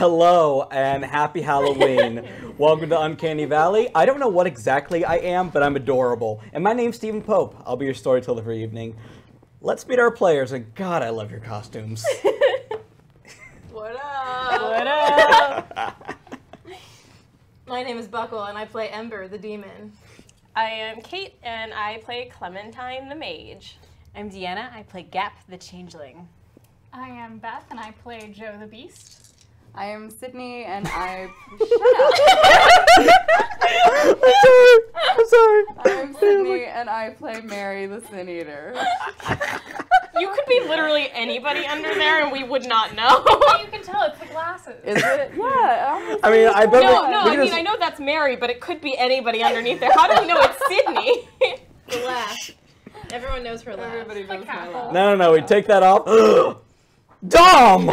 Hello and happy Halloween. Welcome to Uncanny Valley. I don't know what exactly I am, but I'm adorable. And my name's Stephen Pope. I'll be your storyteller for the evening. Let's meet our players, and God, I love your costumes. What up? What up? My name is Buckle, and I play Ember, the demon. I am Kate, and I play Clementine the mage. I'm Deanna. I play Gap the changeling. I am Beth, and I play Joe the Beast. I am Sydney, and I... I'm sorry. I'm Sydney, and I play Mary the Sin Eater. You could be literally anybody under there, and we would not know. You can tell it's the glasses. Is it? Yeah. I mean, I bet I know that's Mary, but it could be anybody underneath there. How do we know it's Sydney? The laugh. Everyone knows her laugh. Everybody knows my laugh. No, we take that off. Dom!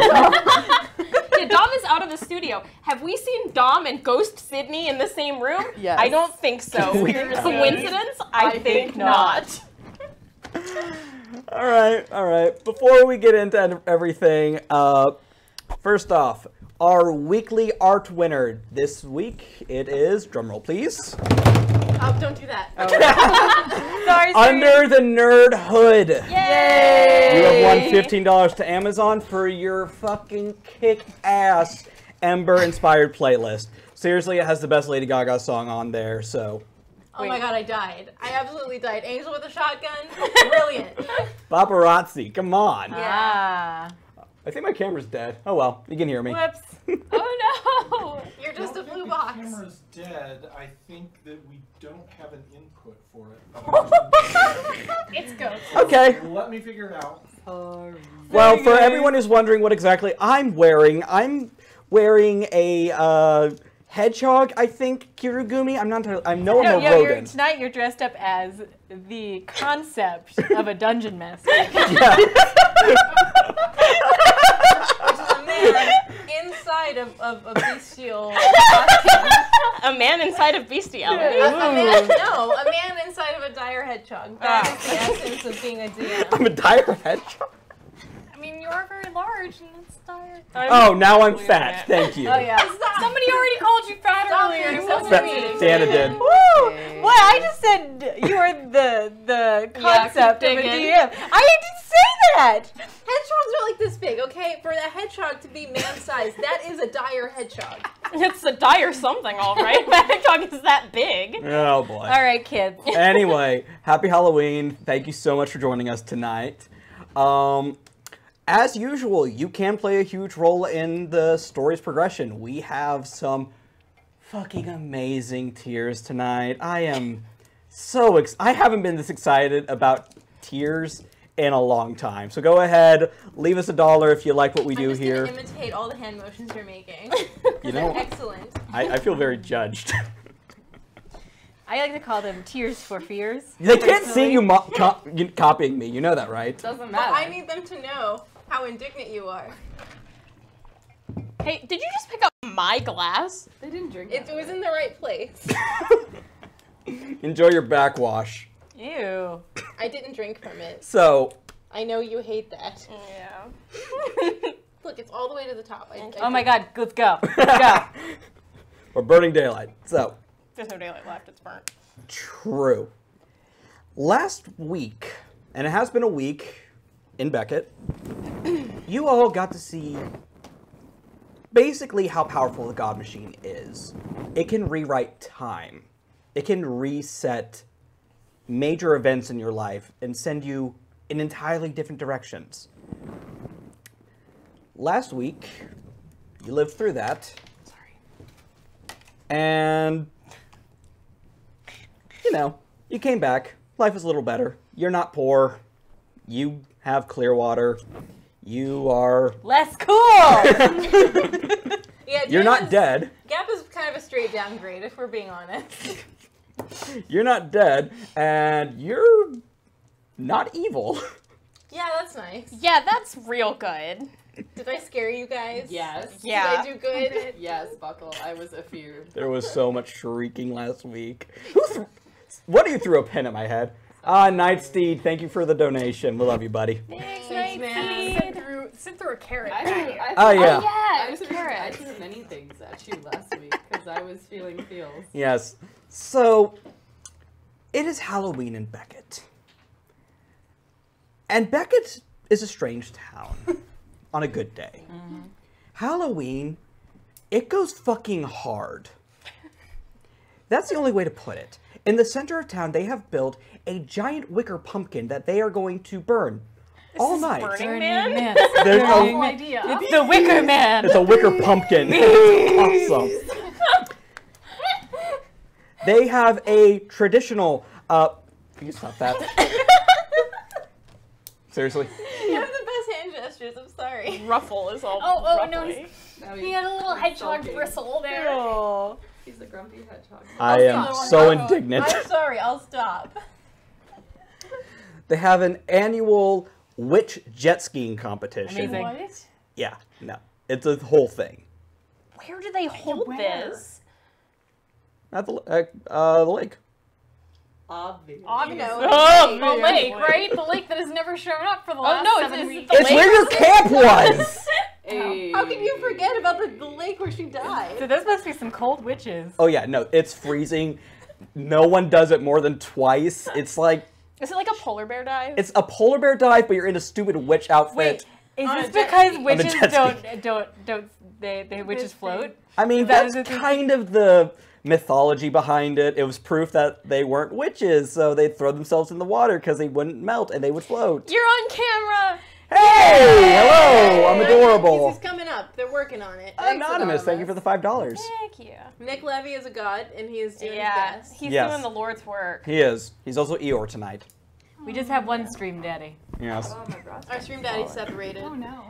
Yeah, Dom is out of the studio. Have we seen Dom and Ghost Sydney in the same room? Yes. I don't think so. Coincidence? I think not. All right. Before we get into everything, first off, our weekly art winner this week, it is, drumroll please. Oh, don't do that. Sorry. Under the Nerd Hood. Yay! You have won $15 to Amazon for your fucking kick-ass Ember-inspired playlist. Seriously, it has the best Lady Gaga song on there, so... Oh my god, I died. I absolutely died. Angel with a shotgun. Brilliant. Paparazzi, come on. Yeah. I think my camera's dead. Oh well, you can hear me. Whoops. Oh no! You're just a blue The box. camera's dead. I think that we don't have an input for it. It's ghost. Okay. Let me figure it out. Well, for everyone who's wondering what exactly I'm wearing a hedgehog, I think, Kirigumi. I'm a rodent. Tonight you're dressed up as the concept of a dungeon master. Which is a man inside of a bestial costume. A man inside of bestiality. A man inside of a dire hedgehog. That is the essence of being a DM. I'm a dire hedgehog. I mean, you are very large, and it's dire. Oh, now I'm fat. Thank you. Oh yeah. Somebody already called you fat Stop earlier. being so That- sweet. Deanna did. Woo! What? I just said you're the concept of a digging. DM. I didn't say that. Hedgehogs are like this big, okay? For a hedgehog to be man-sized, that is a dire hedgehog. It's a dire something, all right. The hedgehog is that big. Oh boy. All right, kids. Anyway, happy Halloween. Thank you so much for joining us tonight. As usual, you can play a huge role in the story's progression. We have some fucking amazing tiers tonight. I am so I haven't been this excited about tiers in a long time. So go ahead, leave us $1 if you like what we do here. I'm just gonna imitate all the hand motions you're making. You know, They're excellent. I feel very judged. I like to call them tears for fears. They can't see you copying me. You know that, right? Doesn't But matter. I need them to know how indignant you are. Hey, did you just pick up my glass? They didn't drink It that was way. in the right place. Enjoy your backwash. Ew. I didn't drink from it. So, I know you hate that. Yeah. Look, it's all the way to the top. Oh my God, let's go. Let's go. we're burning daylight. So, There's no daylight left. It's burnt. true. Last week, and it has been a week in Beckett, you all got to see basically how powerful the God Machine is. It can rewrite time. It can reset major events in your life and send you in entirely different directions. Last week, you lived through that. And, you know, you came back. Life is a little better. You're not poor. You have clear water. You are... Less cool! Yeah, You're not dead. Gap is kind of a straight downgrade, if we're being honest. You're not dead. And you're not evil. Yeah, that's nice. Yeah, that's real good. Did I scare you guys? Yes. Yeah. Did I do good? Yes, Buckle. I was afeared. There was so much shrieking last week. What do you threw a pen at my head? Nightsteed, thank you for the donation. We love you, buddy. Thanks, man. Sit through a carrot. Oh, yeah. I threw many things at you last week because I was feeling feels. Yes. So, it is Halloween in Beckett. And Beckett is a strange town on a good day. Mm-hmm. Halloween, it goes fucking hard. That's the only way to put it. In the center of town, they have built a giant wicker pumpkin that they are going to burn all night. Burning Man? There's Cool a, idea. It's the Wicker Man! it's a wicker pumpkin. It's awesome. They have a traditional, you can stop that. Seriously? You have the best hand gestures, I'm sorry. Ruffle is all Oh, no, ruffly. He had a little hedgehog bristle there. Oh. He's a grumpy hedgehog. I am so indignant. I'm sorry, I'll stop. They have an annual witch jet skiing competition. Amazing. What? Yeah, no. It's a whole thing. Where do they hold Where? this? At the lake. Obvious. You know, Oh, The lake, right? The lake that has never shown up for the last no, it's 7 the weeks. It's where your camp was! Hey. how can you forget about the lake where she died? So those must be some cold witches. Oh yeah, no, it's freezing. No one does it more than twice. It's like, Is it like a polar bear dive? it's a polar bear dive, but you're in a stupid witch outfit. Is On a this jet because ski. witches jet ski. don't they witches float? I mean, That that's is a thing. kind of the mythology behind it. It was proof that they weren't witches, so they'd throw themselves in the water because they wouldn't melt and they would float. You're on camera! Hey! Hello! I'm adorable. He's coming up. They're working on it. Anonymous, thank you for the $5. Thank you. Nick Levy is a god, and he is doing Yeah, his best. he's Yes. doing the Lord's work. He is. He's also Eeyore tonight. We just have one stream daddy. Yes. Oh, my breast. Our stream daddy's separated. Oh no.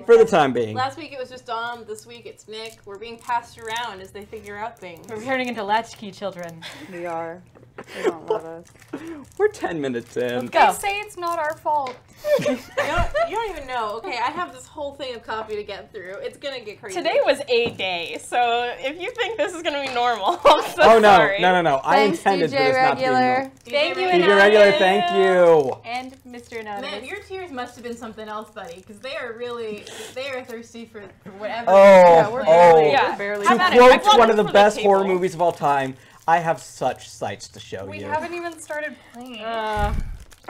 For the time being. Last week it was just Dom. This week it's Nick. We're being passed around as they figure out things. We're turning into latchkey children. We are. They don't love us. We're 10 minutes in. Let's go. They say it's not our fault. You don't even know. Okay, I have this whole thing of copy to get through. It's gonna get crazy. Today was a day, so if you think this is gonna be normal, I'm so Oh no, sorry. no. I Thanks, intended for DJ this not to be Regular. normal. Thank you, DJ Anonymous. Regular, thank you. And Mr. Anonymous. Man, your tears must have been something else, buddy, because they are thirsty for whatever. Oh, we're oh. Yeah. Barely. How To about it? I quote brought one them of the for the best horror table. movies of all time, I have such sights to show We you. haven't even started playing. All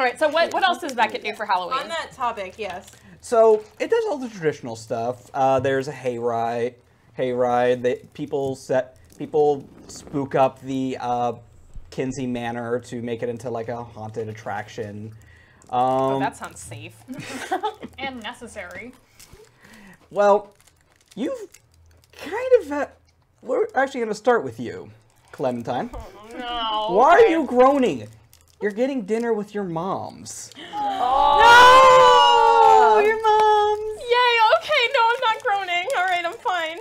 right, so what else does Beckett do for Halloween? On that topic, yes. So it does all the traditional stuff. There's a hayride. People spook up the Kinsey Manor to make it into like a haunted attraction. Oh, that sounds safe. And necessary. Well, you've kind of. We're actually going to start with you, Clementine. No. Why are you groaning? You're getting dinner with your moms. Oh, Oh, your moms. Yay, okay, no, I'm not groaning. All right, I'm fine.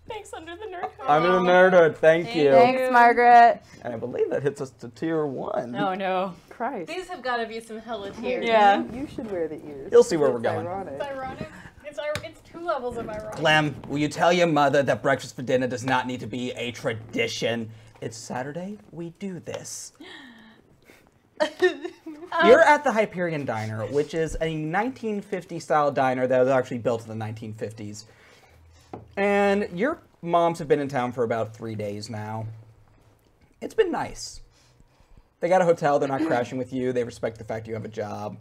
Thanks, Under the Nerd Hood. I'm in the nerdhood. Thank you. Thanks, Margaret. And I believe that hits us to tier 1. Oh no. Christ. These have got to be some hella tears. Yeah. You should wear the ears. You'll see where we're It's going. ironic. It's ironic. It's 2 levels of ironic. Clem, will you tell your mother that breakfast for dinner does not need to be a tradition? It's Saturday. We do this. You're at the Hyperion Diner, which is a 1950 style diner that was actually built in the 1950s. And your moms have been in town for about 3 days now. It's been nice. They got a hotel. They're not crashing with you. They respect the fact you have a job.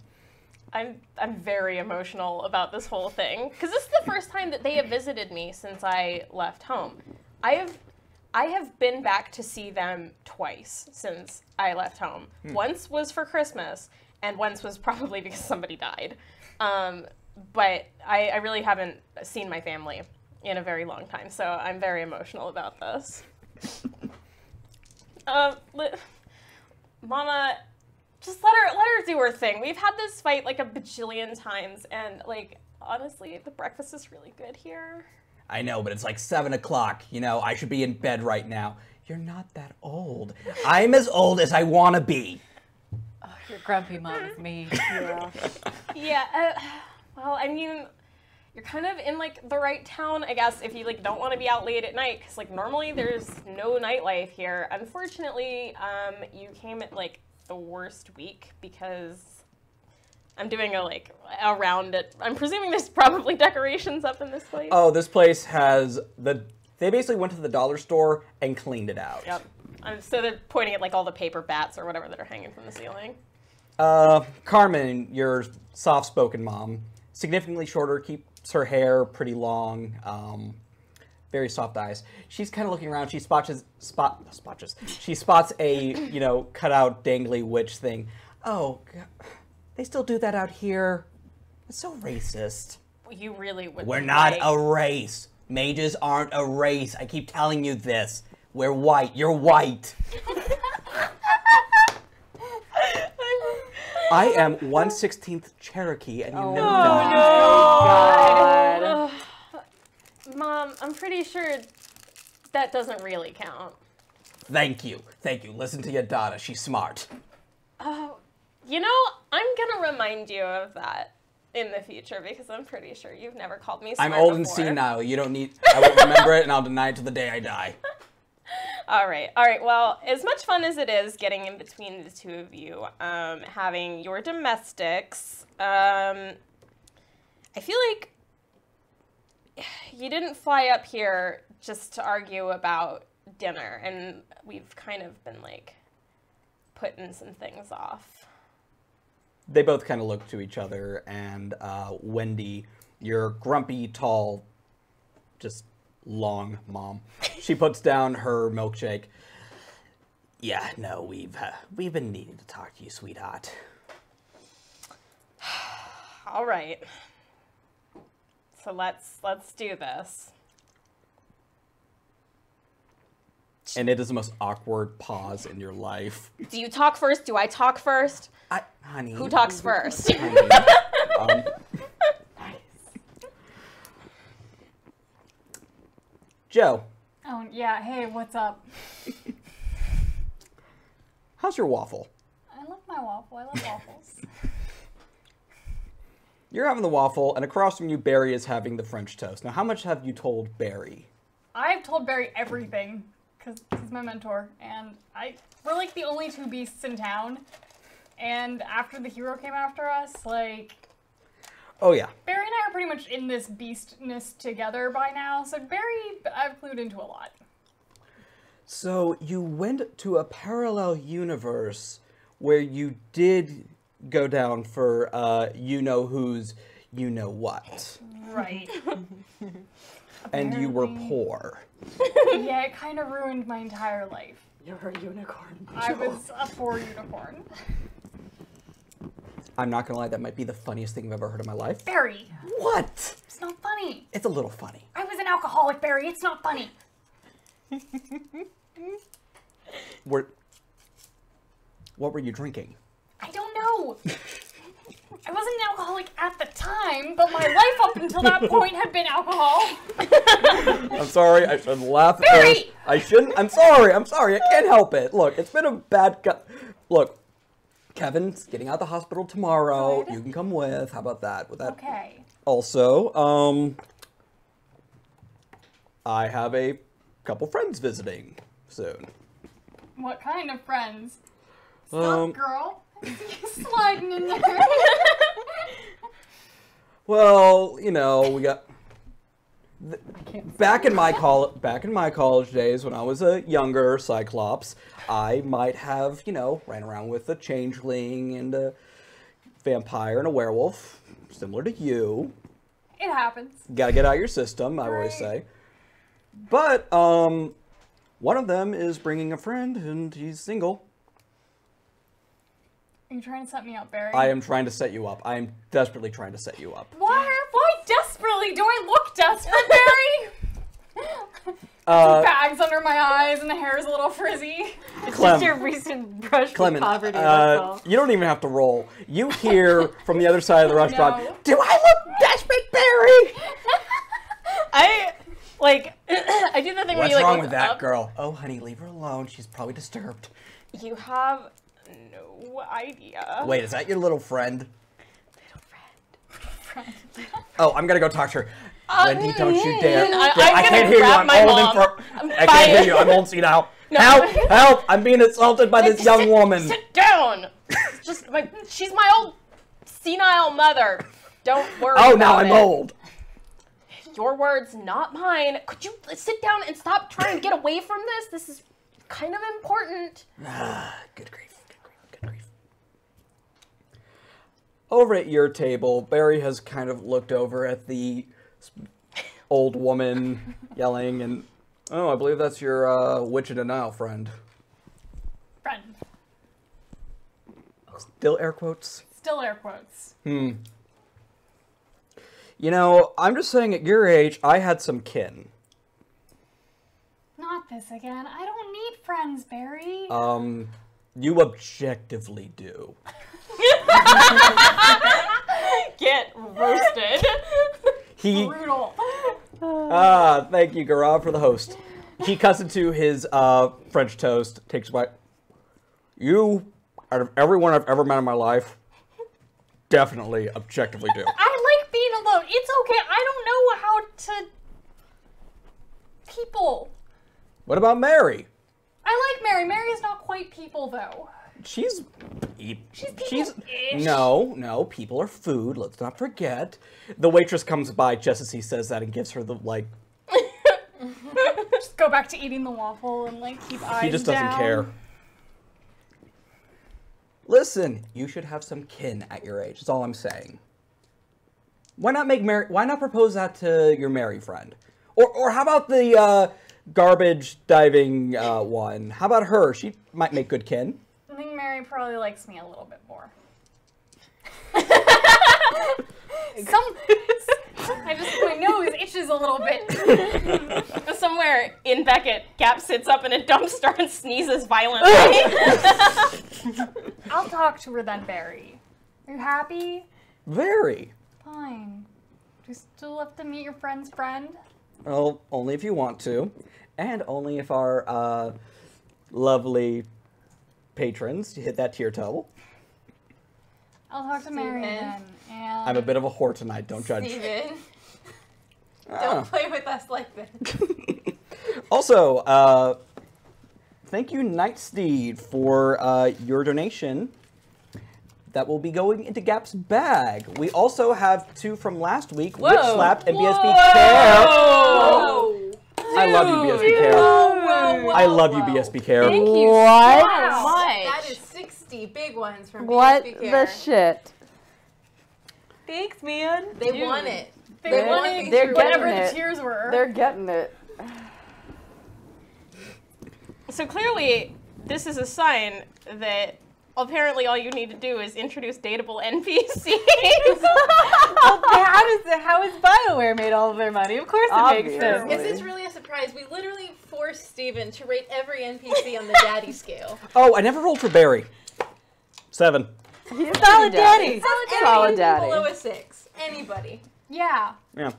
I'm very emotional about this whole thing because this is the first time that they have visited me since I left home. I have been back to see them twice since I left home. Once was for Christmas, and once was probably because somebody died. But I really haven't seen my family in a very long time, so I'm very emotional about this. Mama, just let her do her thing. We've had this fight like a bajillion times, and like honestly, the breakfast is really good here. I know, but it's like 7 o'clock. You know, I should be in bed right now. You're not that old. I'm as old as I want to be. Oh, your grumpy mom is me. Yeah, well, I mean, you're kind of in like the right town, I guess, if you like don't want to be out late at night, because like normally there's no nightlife here. Unfortunately, you came at like the worst week because I'm doing a round at. I'm presuming there's probably decorations up in this place. Oh, this place has they basically went to the dollar store and cleaned it out. Yep. So they're pointing at like all the paper bats or whatever that are hanging from the ceiling. Carmen, your soft-spoken mom, significantly shorter, keeps her hair pretty long, very soft eyes. She's kind of looking around. She She spots a cut-out dangly witch thing. Oh, God. They still do that out here. It's so racist. You really would. We're not a race. Mages aren't a race. I keep telling you this. We're white. You're white. I am 1/16 Cherokee, and you know that. God. Mom, I'm pretty sure that doesn't really count. Thank you. Thank you. Listen to your daughter. She's smart. You know, I'm gonna remind you of that in the future because I'm pretty sure you've never called me smart I'm old and before. senile. You don't need. I won't remember it, and I'll deny it to the day I die. All right. Well, as much fun as it is getting in between the two of you, having your domestics, I feel like you didn't fly up here just to argue about dinner, and we've kind of been like putting some things off. They both kind of look to each other, and Wendy, your grumpy, tall, just long mom, she puts down her milkshake. Yeah, no, we've been needing to talk to you, sweetheart. All right. So let's do this. And it is the most awkward pause in your life. Do you talk first? Do I talk first? Honey. Who talks first? Honey, Joe, Oh, yeah. Hey, what's up? how's your waffle? I love my waffle. I love waffles. You're having the waffle, and across from you, Barry is having the French toast. Now, how much have you told Barry? I've told Barry everything because he's my mentor, and we're like the only two beasts in town. And after the hero came after us, like, Oh, yeah. Barry and I are pretty much in this beastness together by now, so Barry, I've clued into a lot. So, you went to a parallel universe where you did go down for you-know-who's you-know-what. Right. And you were Apparently. poor. Yeah, it kind of ruined my entire life. You're a unicorn. I was a poor unicorn. I'm not gonna lie, that might be the funniest thing I've ever heard in my life. Barry, What? it's not funny. It's a little funny. I was an alcoholic, Barry. It's not funny. What were you drinking? I don't know. I wasn't an alcoholic at the time, but my life up until that point had been alcohol. I'm sorry, I shouldn't laugh at Barry! this. I shouldn't. I'm sorry, I can't help it. Look, it's been a bad Look, Kevin's getting out of the hospital tomorrow. Good. You can come with. How about that? With that. Okay. Also, I have a couple friends visiting soon. What kind of friends? Um, Sup, girl? I see you sliding in there. Well, you know, we got back in my college days when I was a younger Cyclops, I might have, ran around with a changeling and a vampire and a werewolf, similar to you. It happens. Gotta get out of your system, I always Right. say. But, One of them is bringing a friend, and he's single. Are you trying to set me up, Barry? I am trying to set you up. I am desperately trying to set you up. Why desperately? Do I look desperate, Barry? Bags under my eyes and the hair is a little frizzy. It's Clem. just your recent brush with Clement, poverty, that's all. you don't even have to roll. You hear from the other side of the restaurant, No. "Do I look desperate, Barry?" I do the thing where What's you like wrong look with that up. girl? Oh, honey, leave her alone. She's probably disturbed. You have no idea. Wait, is that your little friend? Oh, I'm gonna go talk to her. Wendy, don't you dare. I'm I gonna can't hear you. grab I'm my old mom. I can't hear you. I'm old, see now. Help! Help! I'm being assaulted by this young woman. Sit down. It's just she's my old senile mother. Don't worry. Oh, now about I'm it. old. Your words, not mine. Could you sit down and stop trying to get away from this? This is kind of important. Good grief. Good grief. Over at your table, Barry has kind of looked over at the old woman yelling, and oh, I believe that's your witch in denial friend. Friend. Still air quotes. Still air quotes. You know, I'm just saying at your age, I had some kin. Not this again. I don't need friends, Barry. You objectively do. Get roasted. Brutal. Thank you, Gaurav, for the host. He cuts into his French toast, takes a bite. You, out of everyone I've ever met in my life, definitely objectively do. I like being alone. It's okay. I don't know how to... People. What about Mary? I like Mary. Mary is not quite people, though. She's people-ish. No, people are food. Let's not forget. The waitress comes by just as he says that and gives her the, like, Just go back to eating the waffle and, like, keep eyes down. he just doesn't care. Listen, you should have some kin at your age. That's all I'm saying. Why not propose that to your Mary friend? Or how about the garbage diving one? How about her? She might make good kin. I think Mary probably likes me a little bit more. My nose itches a little bit. Somewhere in Beckett, Gap sits up in a dumpster and sneezes violently. I'll talk to her then, Barry. Are you happy? Very. Fine. Do you still have to meet your friend's friend? Well, only if you want to. And only if our lovely patrons hit that tier total. I'll talk to Mary Steven. then. And I'm a bit of a whore tonight, don't judge. Steven, Ah. don't play with us like this. Also, thank you, Nightsteed, for your donation. That will be going into Gap's bag. We also have two from last week, Witch Slapped and BSB Care. Whoa. I love you, BSB Care. Whoa, I love you, BSB Care. What? That is 60 big ones from What BSB the Care. shit? Thanks, man. They won it. they won wanted it. They're whatever getting the it. tears were. They're getting it. So clearly, this is a sign that apparently all you need to do is introduce dateable NPCs. Well, how is BioWare made all of their money? Of course it makes sense. Is this really a surprise? We literally forced Steven to rate every NPC on the daddy scale. Oh, I never rolled for Barry. 7. He's a solid daddy. Solid Anything daddy. below a 6. Anybody. Yeah. Yeah.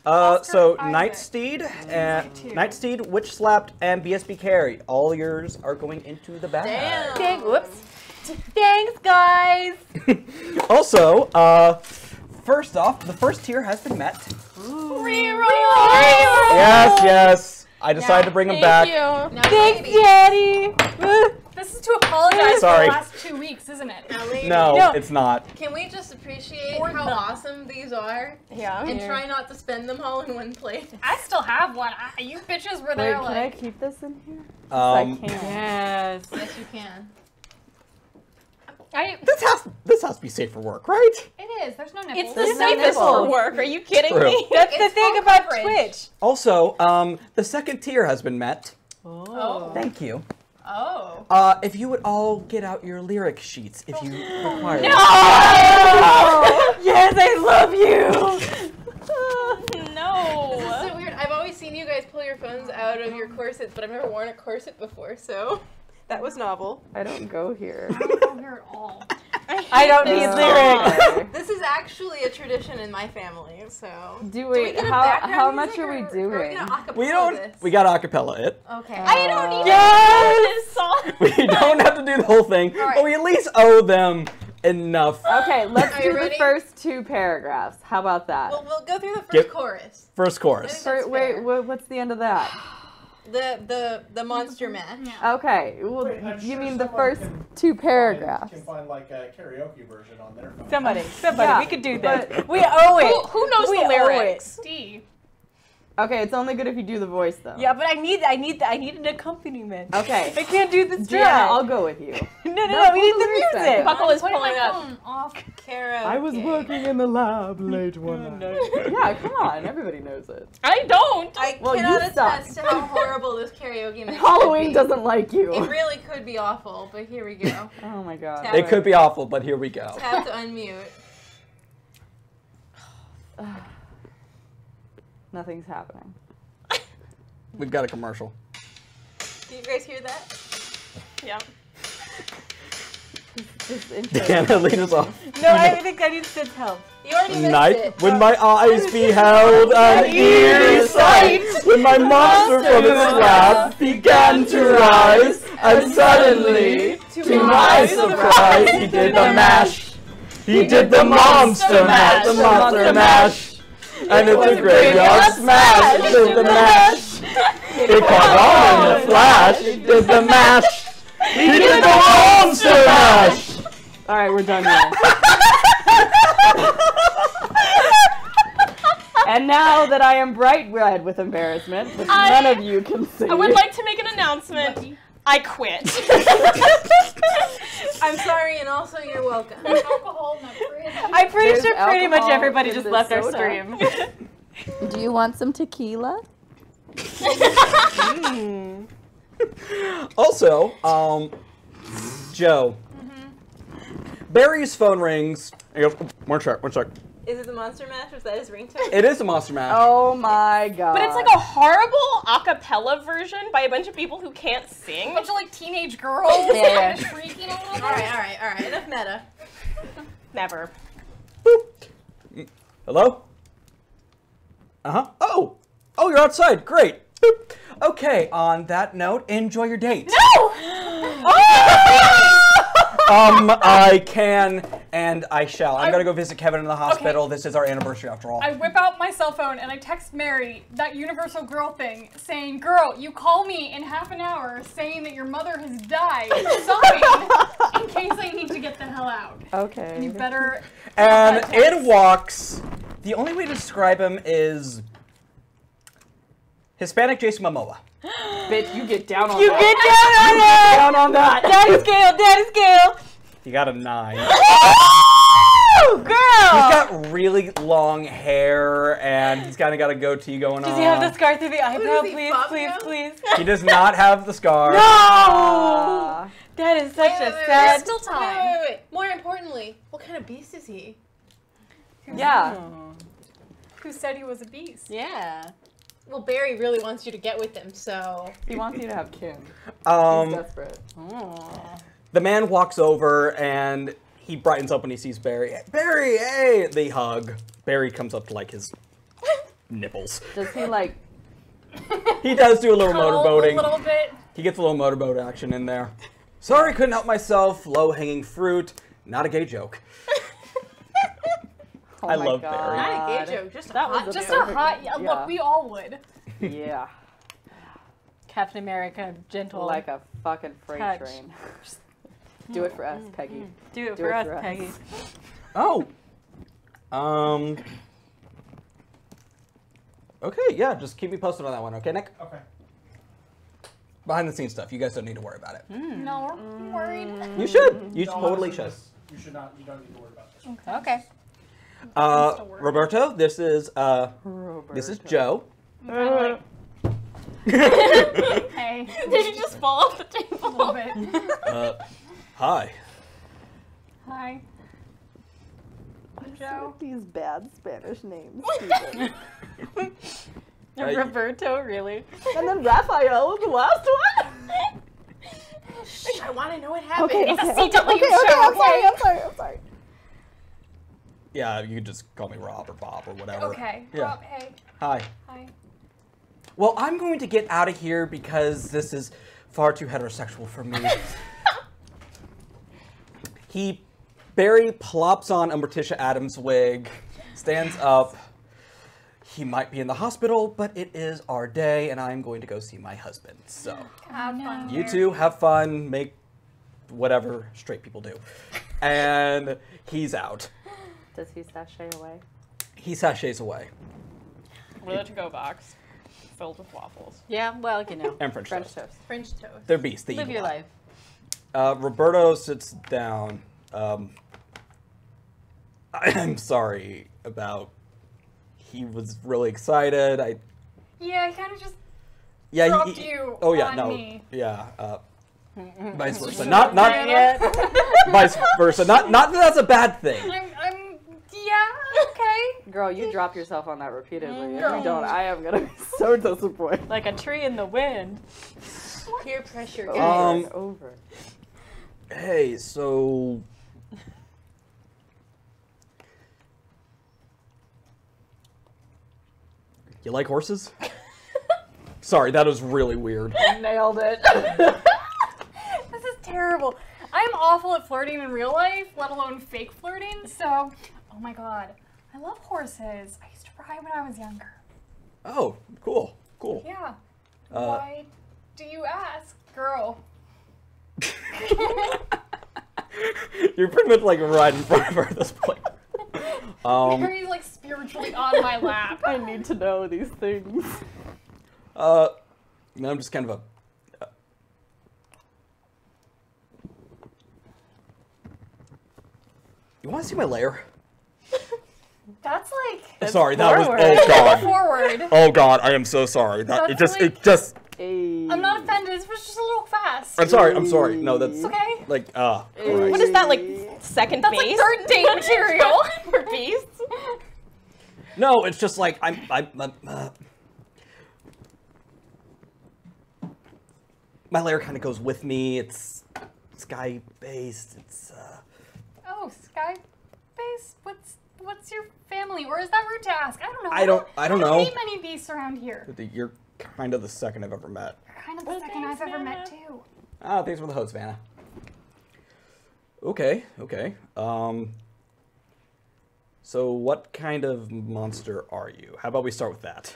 Oscar So Isaac. Nightsteed, Witch Slapped, and BSB Carry. All yours are going into the bag. Damn. Whoops. Thanks, guys. Also, first off, the first tier has been met. Yes. I decided to bring him back. Thank Now, Thanks, ladies, Daddy. This is to apologize Sorry. for the last 2 weeks, isn't it? now, ladies, No, it's not. can we just appreciate Or how not. awesome these are Yeah. and try not to spend them all in one place? I still have one. You bitches were Wait, there can I like... keep this in here? I can't. Yes, you can. This has to be safe for work, right? It is. There's no nipples. It's the There's no safest for nipples. work. Are you kidding True. me? That's the It's thing full about coverage. Twitch. Also, the second tier has been met. Oh. Oh. Thank you. Oh. If you would all get out your lyric sheets if you require. Yes, I love you. No. This is so weird. I've always seen you guys pull your phones out of your corsets, but I've never worn a corset before, so that was novel. I don't go here. I don't know here at all. I don't need lyrics. This is actually a tradition in my family, so. Do we we? get a How background much music, are we or doing? Are we gonna acapella We don't. this? We got acapella it. Okay. I don't need Yes! this song. We don't have to do the whole thing, but we at least owe them enough. Okay, let's Are you do the ready? first 2 paragraphs. How about that? Well, we'll go through the first Yep. chorus. First chorus. That's Wait, fair. what's the end of that? The monster mash. Yeah. Okay, well, Wait, I'm you sure mean the someone first can 2 paragraphs? Can find like a karaoke version on their phone. Somebody, Yeah. we could do this. We owe it. Who knows We the owe lyrics? D. Okay, it's only good if you do the voice though. Yeah, but I need an accompaniment. Okay. I can't do this Yeah, dry. I'll go with you. No, we need pull the lyrics back music. up. Buckle is Putting pulling my up. phone off. Karaoke. in the lab late one night. Yeah, come on, everybody knows it. I don't. I Well, you cannot suck. attest to how horrible this karaoke mix Halloween could be. doesn't like you. It really could be awful, but here we go. Oh my god. Tap It could be awful, but here we go. Have to unmute. Nothing's happening. We've got a commercial. Do you guys hear that? Yeah. This intro. Diana, lead us off. No, I think I need Sid's help. You already missed Night it. when my eyes beheld an eerie sight, when my monster from its slab began to rise, and suddenly, to my surprise, he did the mash. He did the monster mash, the monster mash. And it's a graveyard smash, he did the mash. It caught on in a flash, he did the mash. He did the monster mash. Alright, we're done here. And now that I am bright red with embarrassment, which none of you can see. I would like to make an announcement. I quit. I'm sorry, and also you're welcome. Alcohol in that fridge. I'm pretty There's sure pretty much alcohol everybody in just this left our soda. stream. Do you want some tequila? Also, Joe. Barry's phone rings. He goes, one sec. Is it the monster mash? Was that his ringtone? It is a monster mash. Oh my god. But it's like a horrible a cappella version by a bunch of people who can't A sing. bunch of like teenage girls Yeah. kind of shrieking a little bit. All right. Enough meta. Never. Boop. Hello? Uh-huh. Oh, you're outside. Great. Boop. Okay, on that note, enjoy your date. No! I can and I shall. I'm gonna go visit Kevin in the hospital. This is our anniversary after all. I whip out my cell phone and I text Mary that universal girl thing, saying, "Girl, you call me in half an hour saying that your mother has died, sobbing, in case I need to get the hell out. Okay. And you better." And that text. in walks, the only way to describe him is Hispanic Jason Momoa. Bitch, you get down on You that. get down on it! down on that. Daddy scale! He got a 9. Oh, girl! He's got really long hair and he's kind of got a goatee going Does on. he have the scar through the eyebrow? is he, Please, Fabio? please. He does not have the scar. No! That is such a There's sad. still time. Wait. More importantly, what kind of beast is he? Yeah. Who said he was a beast? Yeah. Well, Barry really wants you to get with him, so. He wants you to have Kim. He's Um, desperate. the man walks over and he brightens up when he sees Barry. Barry, hey! They hug. Barry comes up to like his nipples. Does he like... He does do a little Cuddle motorboating. a little bit. He gets a little motorboat action in there. Sorry, couldn't help myself. Low-hanging fruit. Not a gay joke. Oh I my love God. Barry. Not a gay joke, just a That hot was a joke. Just a hot. Yeah, Yeah. look, we all would. Yeah. Captain America, gentle. Like a fucking freight Touch. train. Do it for us, Peggy. Do it do for it us, for us. Peggy. Oh. Okay, yeah, just keep me posted on that one, okay, Nick? Okay. Behind the scenes stuff. You guys don't need to worry about it. No, I'm worried. You should. You No, totally honestly, should. You should not. You don't need to worry about this. Okay. Roberto, this is Joe. Hey. Okay. Did you just fall off the A table? little bit. Hi. Hi. Joe. These bad Spanish names. Roberto, really? And then Raphael was the last one. I want to know what happened. Okay, It's a okay, CW okay, show, I'm sorry. Yeah, you could just call me Rob or Bob or whatever. Okay. Yeah. Rob, hey. Hi. Hi. Well, I'm going to get out of here because this is far too heterosexual for me. Barry plops on a Morticia Adams wig, stands up. He might be in the hospital, but it is our day, and I'm going to go see my husband. So, Have fun. you two have fun, make whatever straight people do. And he's out. Does he sashay away? He sachets away. With a to-go box filled with waffles. Yeah, well, you know. And French French toast. toast. French toast. They're beasts. They Live eat a your lot. life. Roberto sits down. I'm sorry about. He was really excited. Yeah, he kind of just Yeah. dropped you Oh yeah. on No. me. Yeah. Vice versa. Not vice versa. Not that that's a bad thing. Yeah, okay. Girl, you drop yourself on that repeatedly. If Girl. you don't, I am gonna be so disappointed. Like a tree in the wind. Peer pressure, Over guys. and over. Hey, so. You like horses? Sorry, that was really weird. Nailed it. This is terrible. I'm awful at flirting in real life, let alone fake flirting. So, oh my god, I love horses. I used to ride when I was younger. Oh, cool. Yeah. Uh, Why do you ask, girl? You're pretty much like right in front of her at this point. Harry's like spiritually on my lap. I need to know these things. No, I'm just kind of a. You want to see my lair? That's like Sorry, that was. forward. Oh god. forward. Oh god, I am so sorry. That it That's just. Hey. I'm not offended. It was just a little fast. I'm sorry. No, that's It's okay. like What Christ. is that, like, second That's base? like third date material. For beasts? No, it's just like my lair kind of goes with me. It's sky based. It's Oh, sky base. What's your family? Or is that rude to ask? I don't know. I don't know. I don't meet many beasts around here. You're kind of the second I've ever met. You're kind of the second I've ever met too. Ah, thanks for the host, Vanna. Okay. So what kind of monster are you? How about we start with that?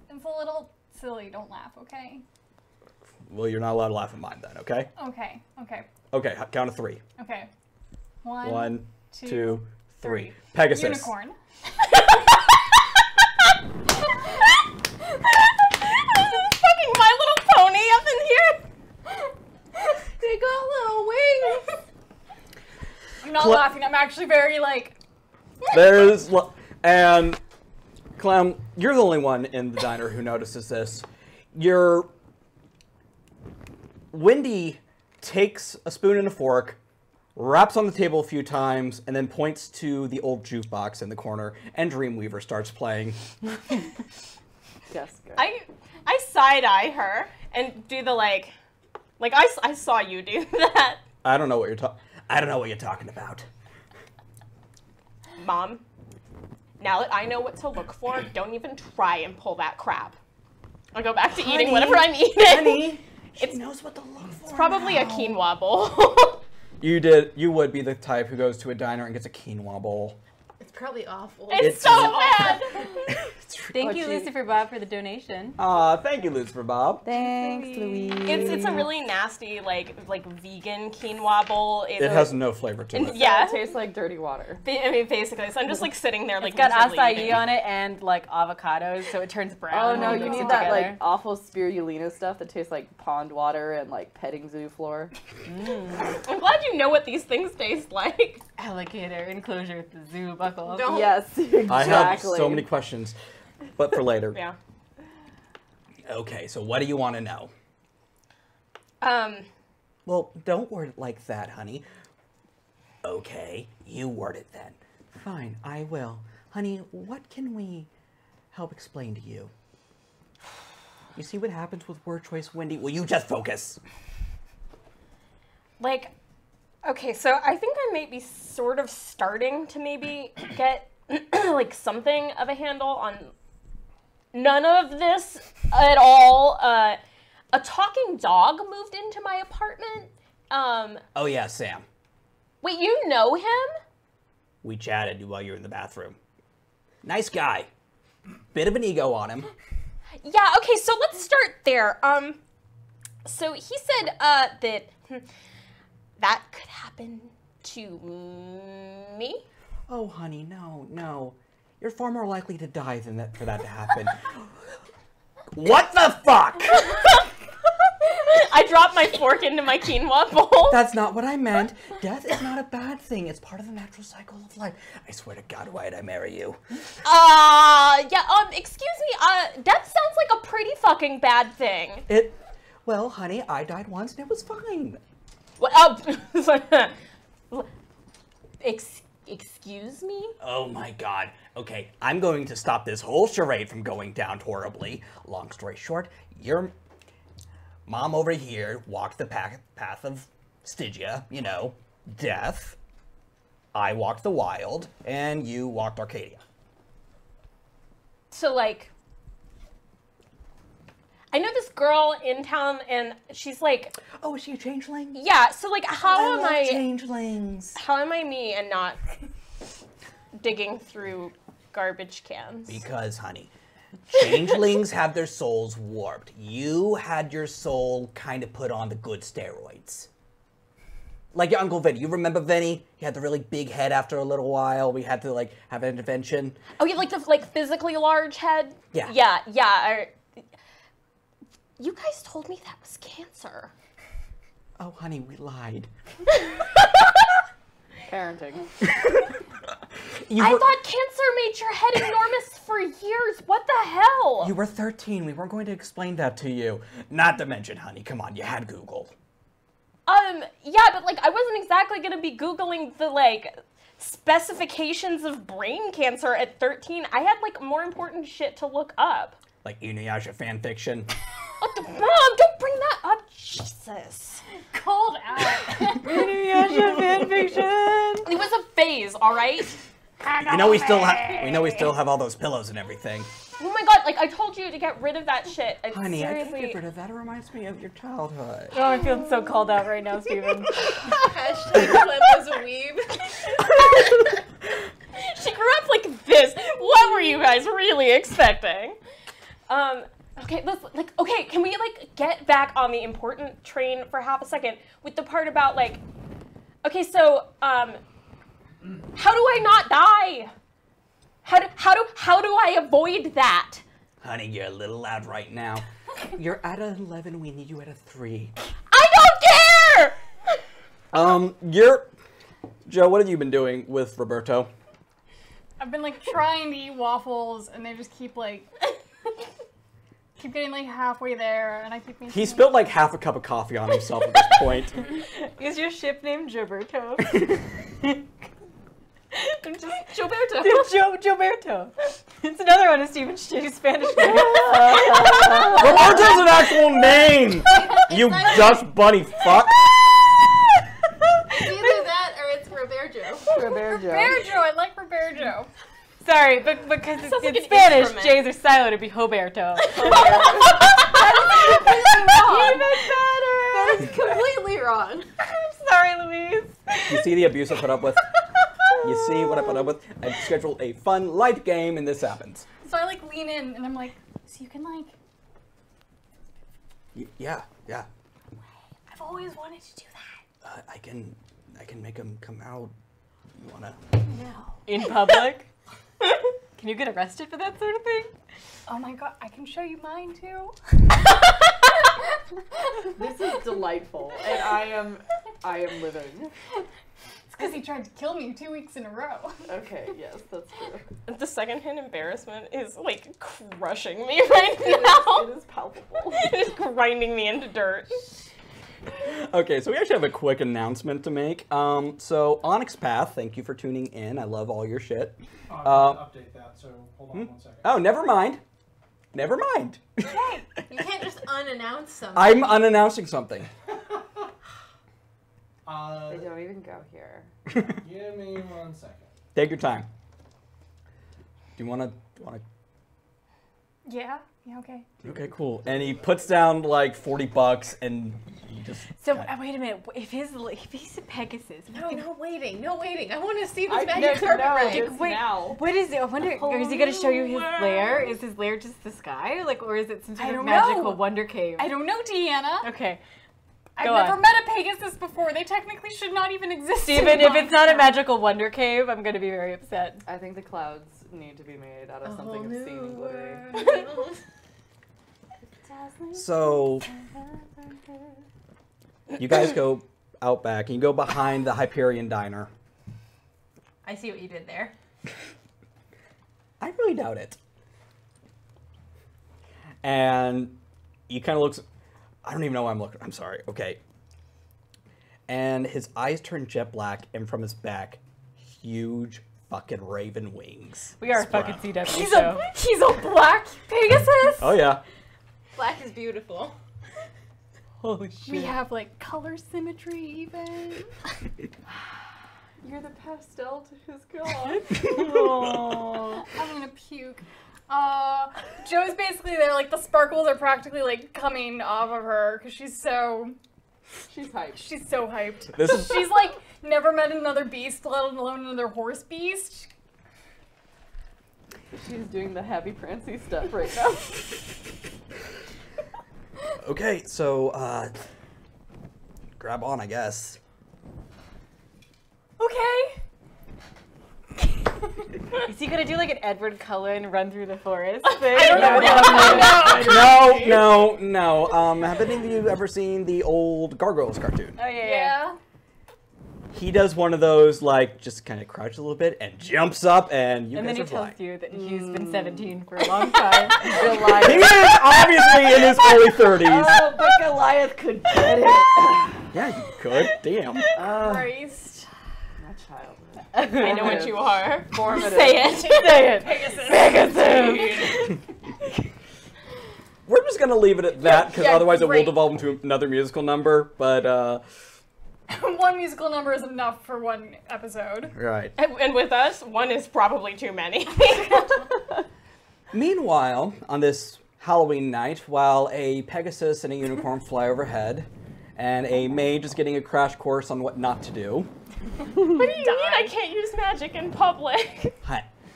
It's a little silly. Don't laugh, okay? Well, you're not allowed to laugh at mine then, okay? Okay. Okay, count of three. Okay. 1, 2, 3. three. Pegasus. Unicorn. Fucking My Little Pony up in here. They got little wings. I'm not laughing. I'm actually very like. And Clem, you're the only one in the diner who notices this. Wendy takes a spoon and a fork, raps on the table a few times, and then points to the old jukebox in the corner, and Dreamweaver starts playing. Yes, good. I side-eye her and do the like I saw you do that. I don't know what you're talking about. Mom, now that I know what to look for, don't even try and pull that crap. I'll go back to eating whatever I'm eating. Honey, she knows what to look for. It's probably a quinoa bowl. You would be the type who goes to a diner and gets a quinoa bowl. It's probably awful. It's so bad. Thank you, Lucifer Bob, for the donation. Aw, thank you, Lucifer Bob. Thanks, Louise. It's a really nasty like vegan quinoa bowl. It has no flavor to it. Yeah. It tastes like dirty water. I mean, basically. So I'm just like sitting there like It's got miserably acai eating. on it and like avocados, so it turns brown. Oh no, when you mix need it that together. like awful spirulina stuff that tastes like pond water and like petting zoo floor. I'm glad you know what these things taste like. Alligator enclosure with the zoo buckle. Don't. Yes, exactly. I have so many questions, but for later. Yeah. Okay, so what do you want to know? Um, Well, don't word it like that, honey. Okay, you word it then. Fine, I will. Honey, what can we help explain to you? You see what happens with word choice, Wendy? Will you just focus? like, okay, so I think I might be sort of starting to maybe get like something of a handle on none of this at all. A talking dog moved into my apartment. Oh yeah, Sam. Wait, you know him? We chatted while you were in the bathroom. Nice guy. Bit of an ego on him. Yeah, okay, so let's start there. So he said, that that could happen to me. Oh, honey, no. You're far more likely to die than that for that to happen. What the fuck? I dropped my fork into my quinoa bowl. That's not what I meant. Death is not a bad thing. It's part of the natural cycle of life. I swear to God, why'd I marry you? Excuse me, death sounds like a pretty fucking bad thing. Well, honey, I died once and it was fine. Excuse me? Oh my God. Okay, I'm going to stop this whole charade from going down horribly. Long story short, your mom over here walked the path of Stygia, death. I walked the wild, and you walked Arcadia. So, like, I know this girl in town, and she's like... Oh, is she a changeling? Yeah, so, like, how am I... changelings. How am I me and not digging through garbage cans? Because, honey, changelings have their souls warped. You had your soul kind of put on the good steroids. Like your Uncle Vinny. You remember Vinny? He had the really big head after a little while. We had to, like, have an intervention. Oh, you like the, like, physically large head? Yeah. Yeah. You guys told me that was cancer. Oh, honey, we lied. Parenting. I thought cancer made your head enormous for years. What the hell? You were 13. We weren't going to explain that to you. Not to mention, honey, come on, you had Google. Yeah, but, like, I wasn't exactly gonna be Googling the, like, specifications of brain cancer at 13. I had, like, more important shit to look up. Like Inuyasha fanfiction. What the? Mom, don't bring that up. Jesus. Called out. Inuyasha fanfiction. It was a phase, all right? We know we still have all those pillows and everything. Oh my God, like, I told you to get rid of that shit. Honey, seriously... I can't get rid of that. It reminds me of your childhood. Oh, I'm feeling so called out right now, Steven. Hashtag Clem was a weeb. She grew up like this. What were you guys really expecting? Okay, can we, like, get back on the important train for half a second with the part about, like, okay, so, how do I not die? How do I avoid that? Honey, you're a little loud right now. You're at an 11. We need you at a 3. I don't care! Joe, what have you been doing with Roberto? I've been like trying to eat waffles, and they just keep getting like halfway there, and I keep making. He spilled like half a cup of coffee on himself at this point. Is your ship named Gilberto? Gilberto. Gilberto. It's another one of Steven's shitty Spanish names. Roberto's an actual name! You Dutch bunny fuck! It's either that or it's Roberto. Roberto, I like Roberto. Sorry, but because Sounds like in an Spanish, instrument. J's are silent, it'd be Roberto. That is completely wrong. I'm sorry, Louise. You see the abuse I put up with? You see what I put up with? I scheduled a fun, light game, and this happens. So I like lean in, and I'm like, so you can like. Yeah. I've always wanted to do that. I can make him come out. You wanna? No. In public? Can you get arrested for that sort of thing? Oh my God, I can show you mine too. This is delightful, and I am living. because he tried to kill me 2 weeks in a row. Okay, yes, that's true. The secondhand embarrassment is like crushing me right now. It is palpable. It is grinding me into dirt. Okay, so we actually have a quick announcement to make. So Onyx Path, thank you for tuning in. I love all your shit. I'm going to update that, so hold on 1 second. Oh, never mind. Never mind. Hey, you can't just unannounce something. I'm unannouncing something. They don't even go here. Give me 1 second. Take your time. Do you want to? Yeah, okay. Okay, cool. And he puts down like $40, and you just. So wait a minute. If he's a Pegasus, No waiting. I want to see I this magic carpet know ride. this now. what is it? I wonder. Is he gonna show you his lair? Is his lair just the sky, or is it some sort I of don't magical know. wonder cave? I don't know, Deanna. Okay. I've Go never on. met a Pegasus before. They technically should not even exist. Steven, if it's not a magical wonder cave, I'm gonna be very upset. I think the clouds need to be made out of something obscene and glittery. So you guys go out back, and you go behind the Hyperion Diner. I see what you did there. I really doubt it. And he kind of looks. I don't even know why I'm looking. I'm sorry. Okay. And his eyes turn jet black, and from his back, huge fucking raven wings. We are a sprout. fucking CW He's show. a black Pegasus. Oh yeah. Black is beautiful. Holy We have like color symmetry even. You're the pastel to his god. I'm gonna puke. Joe's basically there, like the sparkles are practically like coming off of her because she's so Hyped. hyped. This is She's like never met another beast, let alone another horse beast. She's doing the happy prancy stuff right now. okay. So grab on, I guess. Okay. Is he gonna do like an Edward Cullen run through the forest? No. Have any of you ever seen the old Gargoyles cartoon? Oh yeah. Yeah. He does one of those, like, just kind of crouches a little bit and jumps up, and you And guys then he are flying. tells you that he's been 17 for a long time. He is obviously in his early 30s. Oh, but Goliath could get it. Yeah, you could. Damn. Christ. My childhood. I know what you are. Formative. Say it. Say it. Pegasus. We're just going to leave it at that, because Yeah, otherwise it will great. devolve into another musical number, but, One musical number is enough for one episode. right. And with us, one is probably too many. Meanwhile, on this Halloween night, while a Pegasus and a unicorn fly overhead, and a mage is getting a crash course on what not to do. What do you mean I can't use magic in public?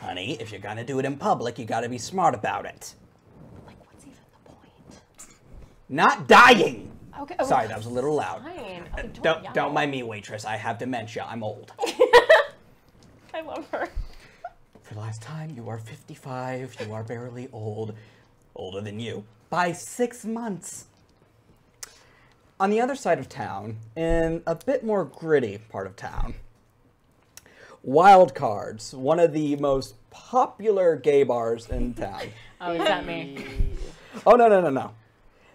Honey, if you're gonna do it in public, you gotta be smart about it. Like, what's even the point? Not dying! Okay. Sorry, that was a little loud. Fine. Don't mind me, waitress. I have dementia. I'm old. I love her. For the last time, you are 55. You are barely old. Older than you. By 6 months. On the other side of town, in a bit more gritty part of town, Wild Cards, one of the most popular gay bars in town. Oh, is that me? Oh, no.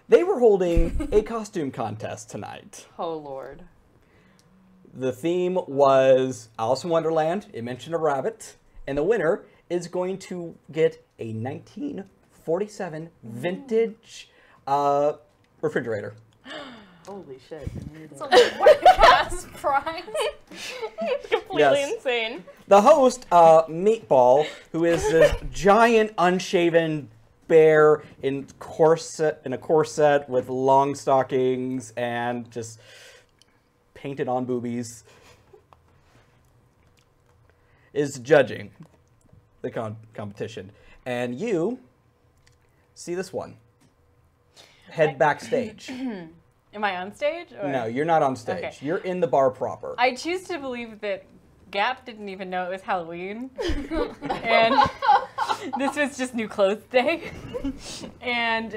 They were holding a costume contest tonight. Oh, Lord. The theme was Alice in Wonderland. It mentioned a rabbit. And the winner is going to get a 1947 vintage refrigerator. Holy shit. It's a work-ass prize. Completely Yes. insane. The host, Meatball, who is this giant unshaven bear in a corset with long stockings and just painted on boobies, is judging the competition. And you see this one. Head backstage. Am I on stage? Or? No, you're not on stage. Okay. You're in the bar proper. I choose to believe that Gap didn't even know it was Halloween. And this was just new clothes day. And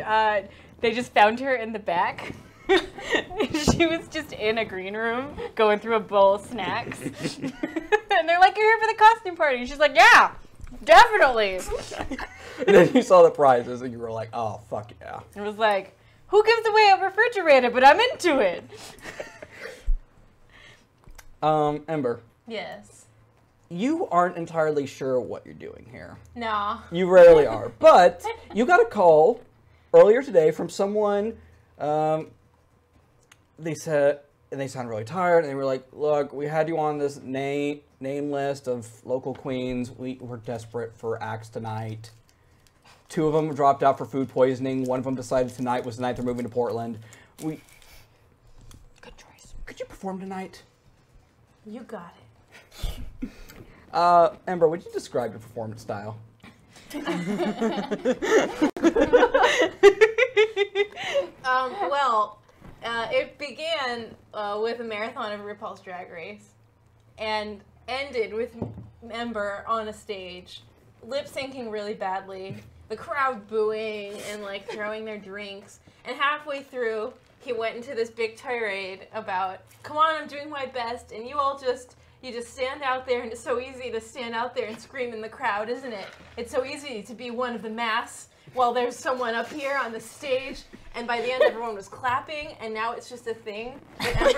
they just found her in the back. She was just in a green room going through a bowl of snacks. And they're like, "You're here for the costume party." And she's like, "Yeah, definitely." And then you saw the prizes and you were like, oh, fuck yeah. It was like, who gives away a refrigerator? But I'm into it. Ember, Yes. you aren't entirely sure what you're doing here. No. You rarely are. But you got a call earlier today from someone, they said, and they sounded really tired, and they were like, look, we had you on this name list of local queens. We're desperate for acts tonight. 2 of them dropped out for food poisoning. 1 of them decided tonight was the night they're moving to Portland. Good choice. Could you perform tonight? You got it. Ember, would you describe your performance style? It began with a marathon of RuPaul's Drag Race and ended with Ember on a stage, lip syncing really badly, the crowd booing and like throwing their drinks. And halfway through, he went into this big tirade about, come on, I'm doing my best, and you just stand out there, and it's so easy to stand out there and scream in the crowd, isn't it? It's so easy to be one of the mass while there's someone up here on the stage, and by the end everyone was clapping, and now it's just a thing. And Ember's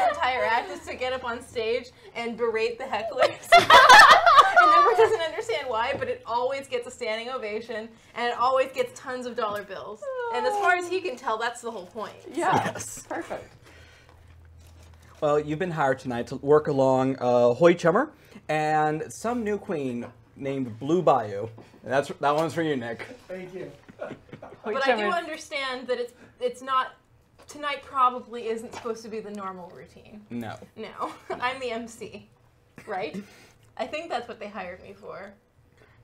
entire act is to get up on stage and berate the hecklers. And Ember doesn't understand why, but it always gets a standing ovation, and it always gets tons of dollar bills. And as far as he can tell, that's the whole point. Yeah, Yes. perfect. Well, you've been hired tonight to work along Hoy Chummer and some new queen named Blue Bayou. And that one's for you, Nick. Thank you. But I do understand that it's not, tonight probably isn't supposed to be the normal routine. No. No, I'm the MC, right? I think that's what they hired me for.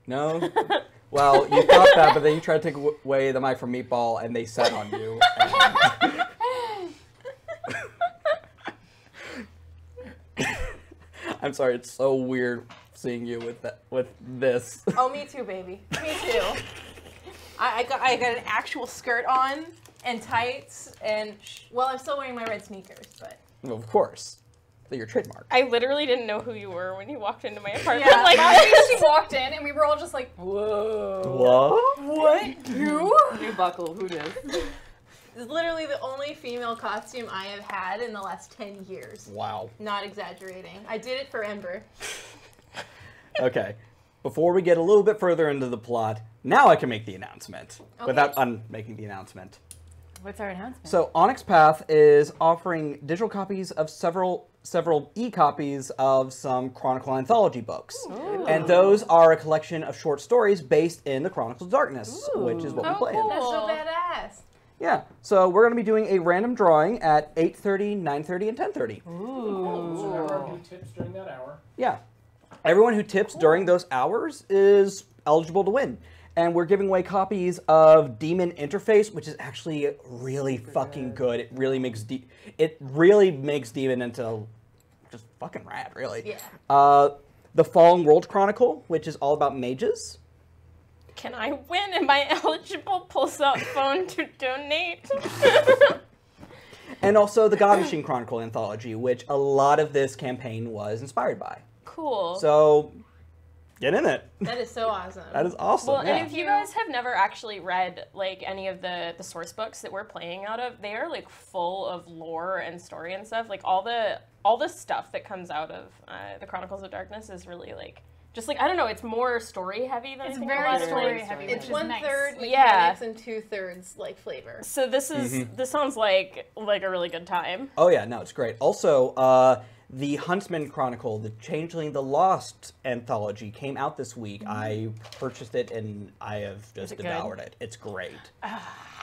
No? Well, you thought that, but then you tried to take away the mic from Meatball, and they sat on you. I'm sorry, it's so weird seeing you with this. Oh, me too, baby. Me too. I got an actual skirt on and tights, and well, I'm still wearing my red sneakers, but. Well, of course. They're your trademark. I literally didn't know who you were when you walked into my apartment. Yeah, Like, last week she walked in and we were all just like, What? what? Who? New buckle, who does? It's literally the only female costume I have had in the last 10 years. Wow. Not exaggerating. I did it for Ember. Okay. Before we get a little bit further into the plot, now I can make the announcement without making the announcement. What's our announcement? So Onyx Path is offering digital copies of several e-copies of some Chronicle anthology books. Ooh. And those are a collection of short stories based in the Chronicles of Darkness, which is what we play in. That's so badass. Yeah, so we're going to be doing a random drawing at 8:30, 9:30, and 10:30. So everyone who tips during that hour. Yeah. Everyone who tips during those hours is eligible to win. And we're giving away copies of Demon Interface, which is actually really fucking good. It really makes Demon into just fucking rad, really. Yeah. The Fallen World Chronicle, which is all about mages. can I win? Am I eligible? Pulls out phone to donate. And also the God Machine Chronicle anthology, which a lot of this campaign was inspired by. Cool. So, get in it. That is so awesome. That is awesome. Well, yeah. and if you guys have never actually read like any of the source books that we're playing out of, they are like full of lore and story and stuff. Like all the stuff that comes out of the Chronicles of Darkness is really like just like I don't know. It's more story heavy than It's I think very a lot of story it. heavy. It's which is 1/3 nice. mechanics Yeah. and 2/3 like flavor. So this is this sounds like a really good time. Oh yeah, no, it's great. Also, the Huntsman Chronicle, the Changeling the Lost anthology came out this week. I purchased it and I have just it good? devoured it. It's great.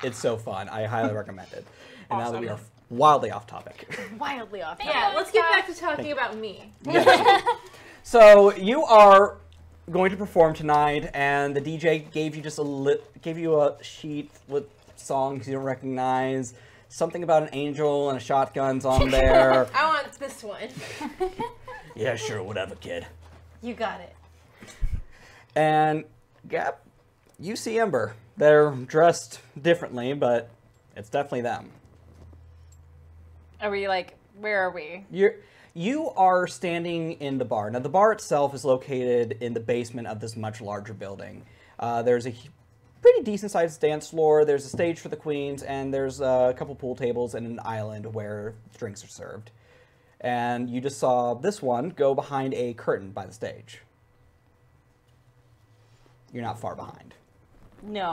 It's so fun. I highly recommend it. And now that we are Awesome. wildly off topic. Wildly off. Yeah, let's get back to talking about me. Yeah. So you are going to perform tonight, and the DJ gave you just gave you a sheet with songs you don't recognize. Something about an angel and a shotgun's on there. I want this one. Yeah, sure, whatever, kid. You got it. And Gap, you see Ember. They're dressed differently, but It's definitely them. Are we like, where are we? You are standing in the bar. Now, the bar itself is located in the basement of this much larger building. There's a pretty decent-sized dance floor. There's a stage for the queens, and there's a couple pool tables and an island where drinks are served. And you just saw this one go behind a curtain by the stage. You're not far behind. No,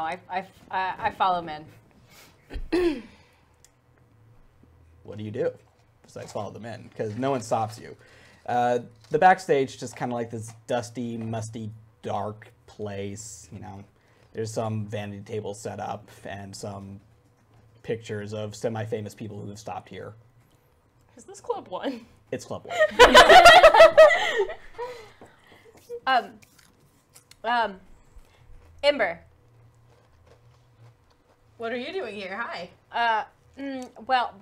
I follow men. What do you do besides follow them in? Because no one stops you. The backstage just kind of like this dusty, musty, dark place. You know, there's some vanity tables set up and some pictures of semi-famous people who have stopped here. Is this Club 1? It's Club 1. Ember. What are you doing here? Hi. Well,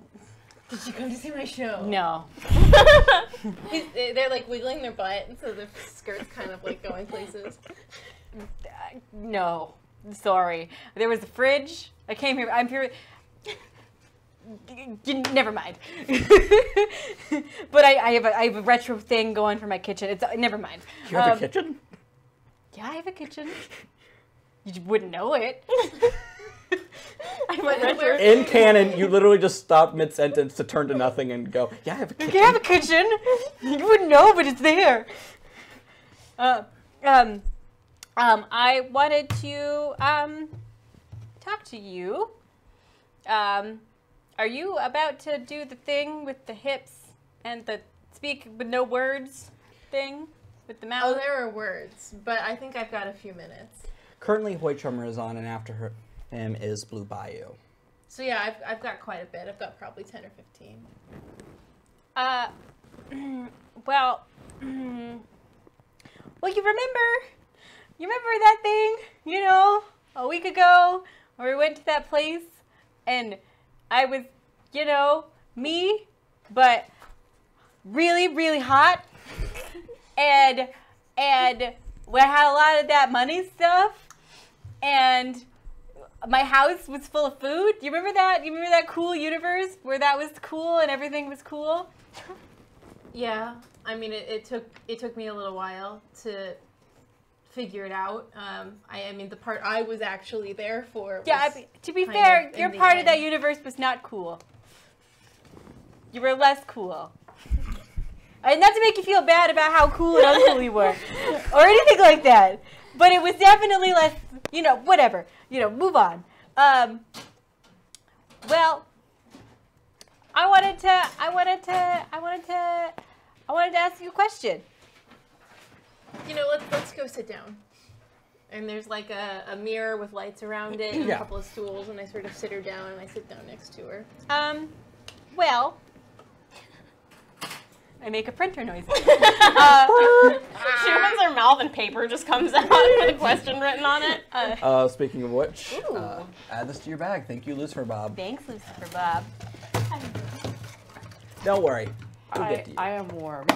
Did you come to see my show? no. They're like wiggling their butt, and so their skirts kind of like going places. No. Sorry. There was a fridge. I came here. I'm here. Never mind. But I have a retro thing going for my kitchen. It's never mind. You have a kitchen? Yeah, I have a kitchen. You wouldn't know it. I have a retro. In canon, you literally just stop mid-sentence to turn to nothing and go, yeah, I have a kitchen. I have a kitchen. You wouldn't know, but it's there. I wanted to talk to you. Are you about to do the thing with the hips and the speak with no words thing with the mouth? Oh, there are words, but I think I've got a few minutes. Currently, Hoy Trummer is on, and after him is Blue Bayou. So yeah, I've got quite a bit. I've got probably 10 or 15. Well, you remember that thing, a week ago where we went to that place and I was, me, but really, really hot and we had a lot of that money stuff and my house was full of food. Do you remember that? You remember that cool universe where that was cool and everything was cool? Yeah, I mean, it took me a little while to figure it out. I mean, the part I was actually there for was to be kind fair, of your in the part of that end. universe was not cool. You were less cool. And not to make you feel bad about how cool and uncool you were, or anything like that. But it was definitely less, whatever. Move on. Well, I wanted to ask you a question. Let's go sit down. And there's like a mirror with lights around it and Yeah. a couple of stools, and I sort of sit her down and I sit down next to her. Well, I make a printer noise. She opens her mouth and paper just comes out with a question written on it. Speaking of which, add this to your bag. Thank you, Lucifer Bob. Thanks, Lucifer Bob. Don't worry. We'll get to you. I am warm.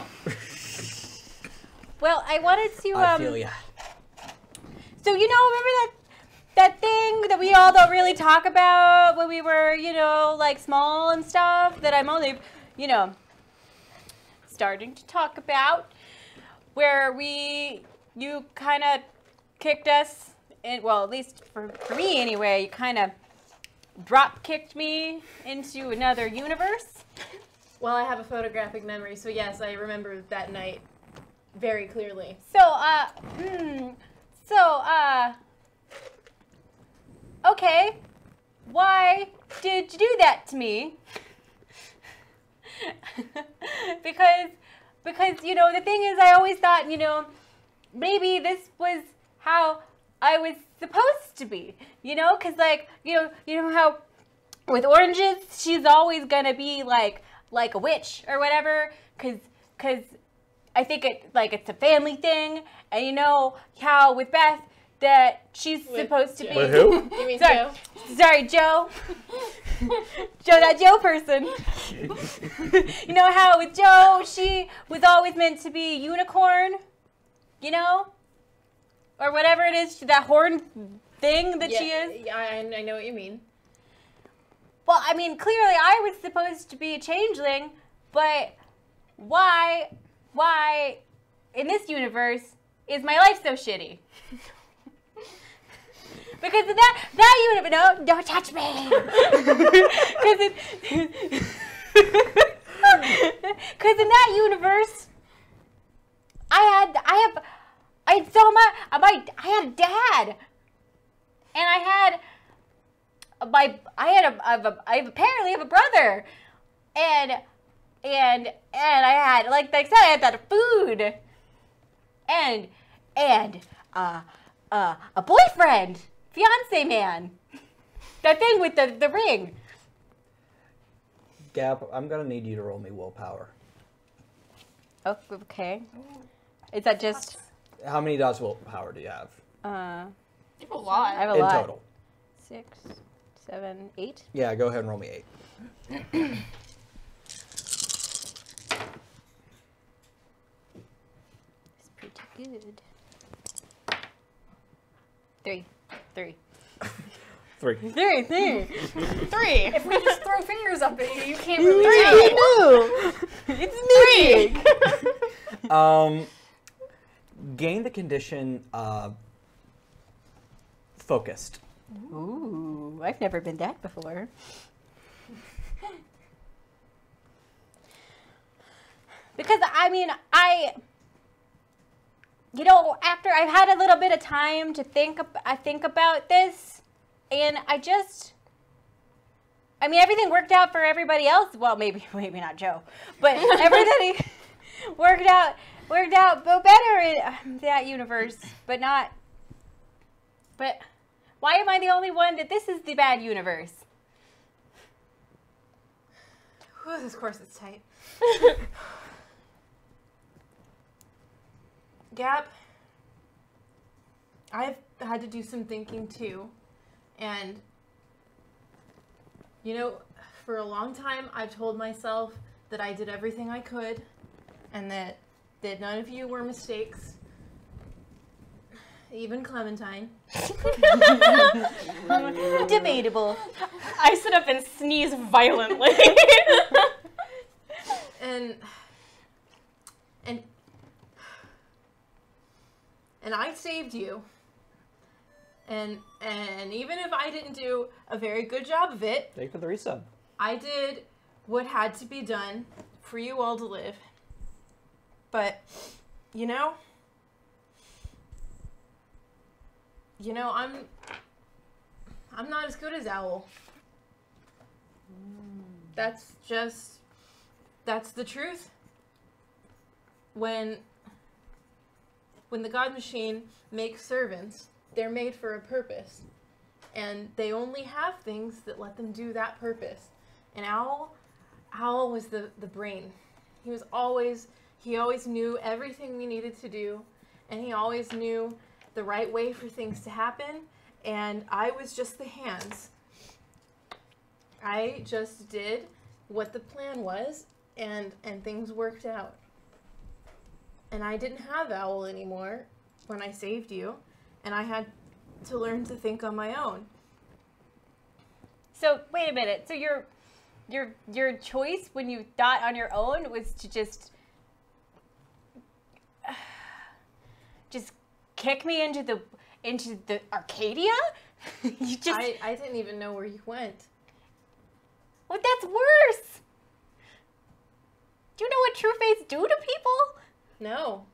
Well, I wanted to. I feel ya. So remember that thing that we all don't really talk about when we were, like small and stuff. That I'm only, starting to talk about, where you kind of kicked us, well, at least for me anyway, you kind of drop kicked me into another universe. Well, I have a photographic memory, so yes, I remember that night very clearly. Okay, why did you do that to me? because the thing is, I always thought, maybe this was how I was supposed to be, because you know how with oranges, she's always gonna be like a witch or whatever, because I think it's a family thing, and you know how with Beth that she's supposed to be. With who? You mean Sorry. Joe? Sorry, Joe. Joe, that Joe person. You know how with Joe, she was always meant to be a unicorn, or whatever it is, that horn thing that she is. Yeah, I know what you mean. Well, I mean, clearly I was supposed to be a changeling, but why, in this universe, is my life so shitty? Because of that universe, no, don't touch me. Because in that universe, I had so much. I had a dad, and I apparently have a brother, and I had, like I said, I had that food, and a boyfriend, fiance man, that thing with the ring. Gap, I'm gonna need you to roll me willpower. Oh, okay. Is that just? How many dots willpower do you have? You have a lot. I have a In lot. total. 6, 7, 8. Yeah, go ahead and roll me 8. It's pretty good. 3. 3. 3. If we just throw fingers up at you, you can't really tell. It's me. Gain the condition focused. Ooh, I've never been that before. Because, I mean, after I've had a little bit of time to think about this, and everything worked out for everybody else. Well, maybe not Joe, but everybody worked out better in that universe, but why am I the only one that this is the bad universe? Whew, this course is tight. Gap, I've had to do some thinking too. And, for a long time, I've told myself that I did everything I could and that none of you were mistakes. Even Clementine. Debatable. I sit up and sneeze violently. And I saved you. And even if I didn't do a very good job of it, Thank you for the resub. I did what had to be done for you all to live. But, I'm not as good as Owl. That's the truth. When the God Machine makes servants, they're made for a purpose. And they only have things that let them do that purpose. And Owl was the brain. He always knew everything we needed to do, and he always knew the right way for things to happen, and I was just the hands. I just did what the plan was, and things worked out. And I didn't have Owl anymore when I saved you, and I had to learn to think on my own. So, wait a minute. So your choice when you thought on your own was to just kick me into the Arcadia? You just I didn't even know where you went. Well, that's worse. Do you know what true fates do to people? No.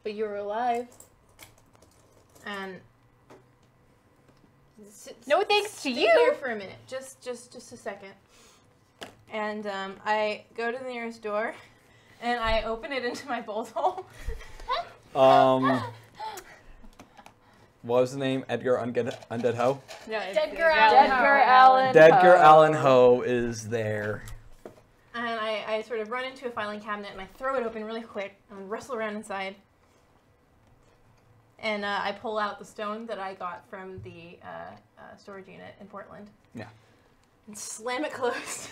But you were alive. And no thanks to you. Here for a minute, just a second. And I go to the nearest door, and I open it into my bolt hole. What was the name? Edgar Undead Ho? No, Deadgar Allan. Deadgar Allan Ho is there. And I sort of run into a filing cabinet, and I throw it open really quick, and wrestle around inside. And I pull out the stone that I got from the storage unit in Portland. Yeah. And slam it closed.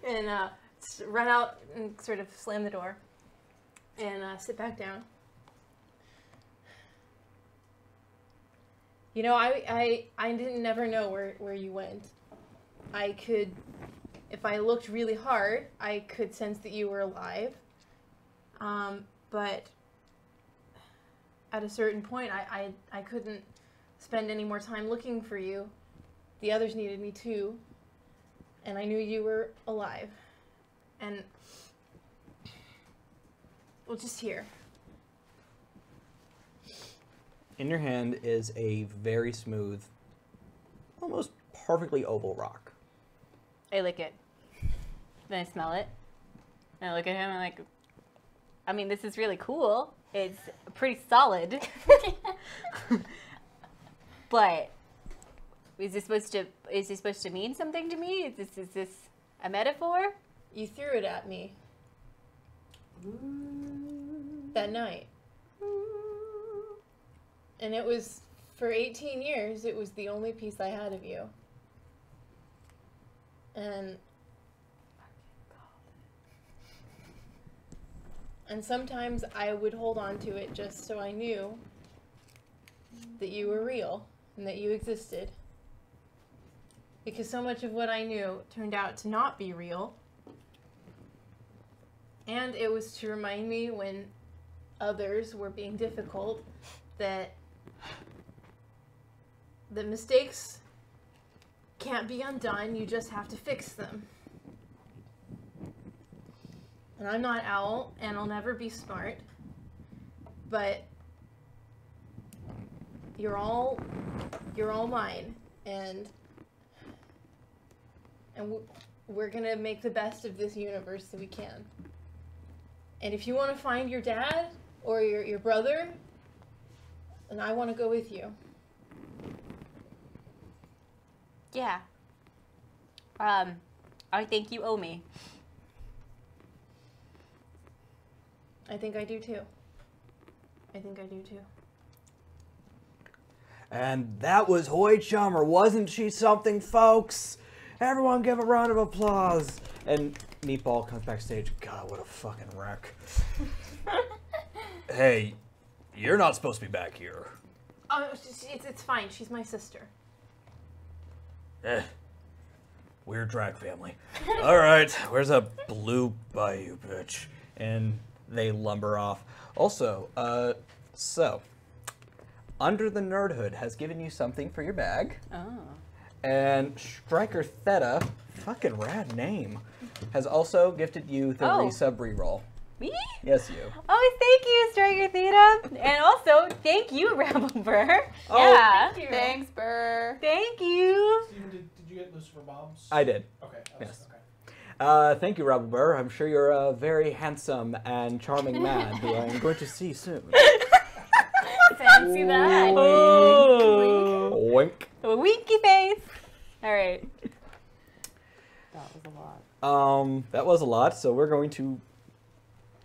And run out and sort of slam the door. And sit back down. You know, I didn't never know where you went. I could, if I looked really hard, I could sense that you were alive. But at a certain point, I couldn't spend any more time looking for you. The others needed me too. And I knew you were alive. And, well, just here. In your hand is a very smooth, almost perfectly oval rock. I lick it. Then I smell it. And I look at him and I'm like, I mean, this is really cool. It's pretty solid. But is this supposed to mean something to me? Is this a metaphor? You threw it at me. That night. And it was, for 18 years, it was the only piece I had of you. And sometimes I would hold on to it just so I knew that you were real and that you existed. Because so much of what I knew turned out to not be real. And it was to remind me when others were being difficult that mistakes can't be undone, you just have to fix them. And I'm not Owl, and I'll never be smart, but you're all mine, and we're gonna make the best of this universe that we can. And if you want to find your dad or your brother, then I want to go with you. Yeah. I think you owe me. I think I do too. I think I do too. And that was Hoy Chummer, wasn't she something, folks? Everyone give a round of applause. And Meatball comes backstage. God, what a fucking wreck. Hey, you're not supposed to be back here. Oh, it's fine. She's my sister. Weird drag family. All right, where's a blue bayou, bitch? And they lumber off. Also, so, Under the Nerd Hood has given you something for your bag. Oh. And Striker Theta, fucking rad name, has also gifted you the resub reroll. Me? Yes, you. Oh, thank you, Striker Theta. And also, thank you, Rebel Burr. Oh, yeah. Thank you. Thanks, Burr. Thank you. Steven, did you get Lucifer Bob's? I did. Okay. Yes. Okay. Thank you, Rebel Burr. I'm sure you're a very handsome and charming man who I'm going to see soon. Fancy that. Oh. Wink. A winky face. All right. That was a lot. That was a lot, so we're going to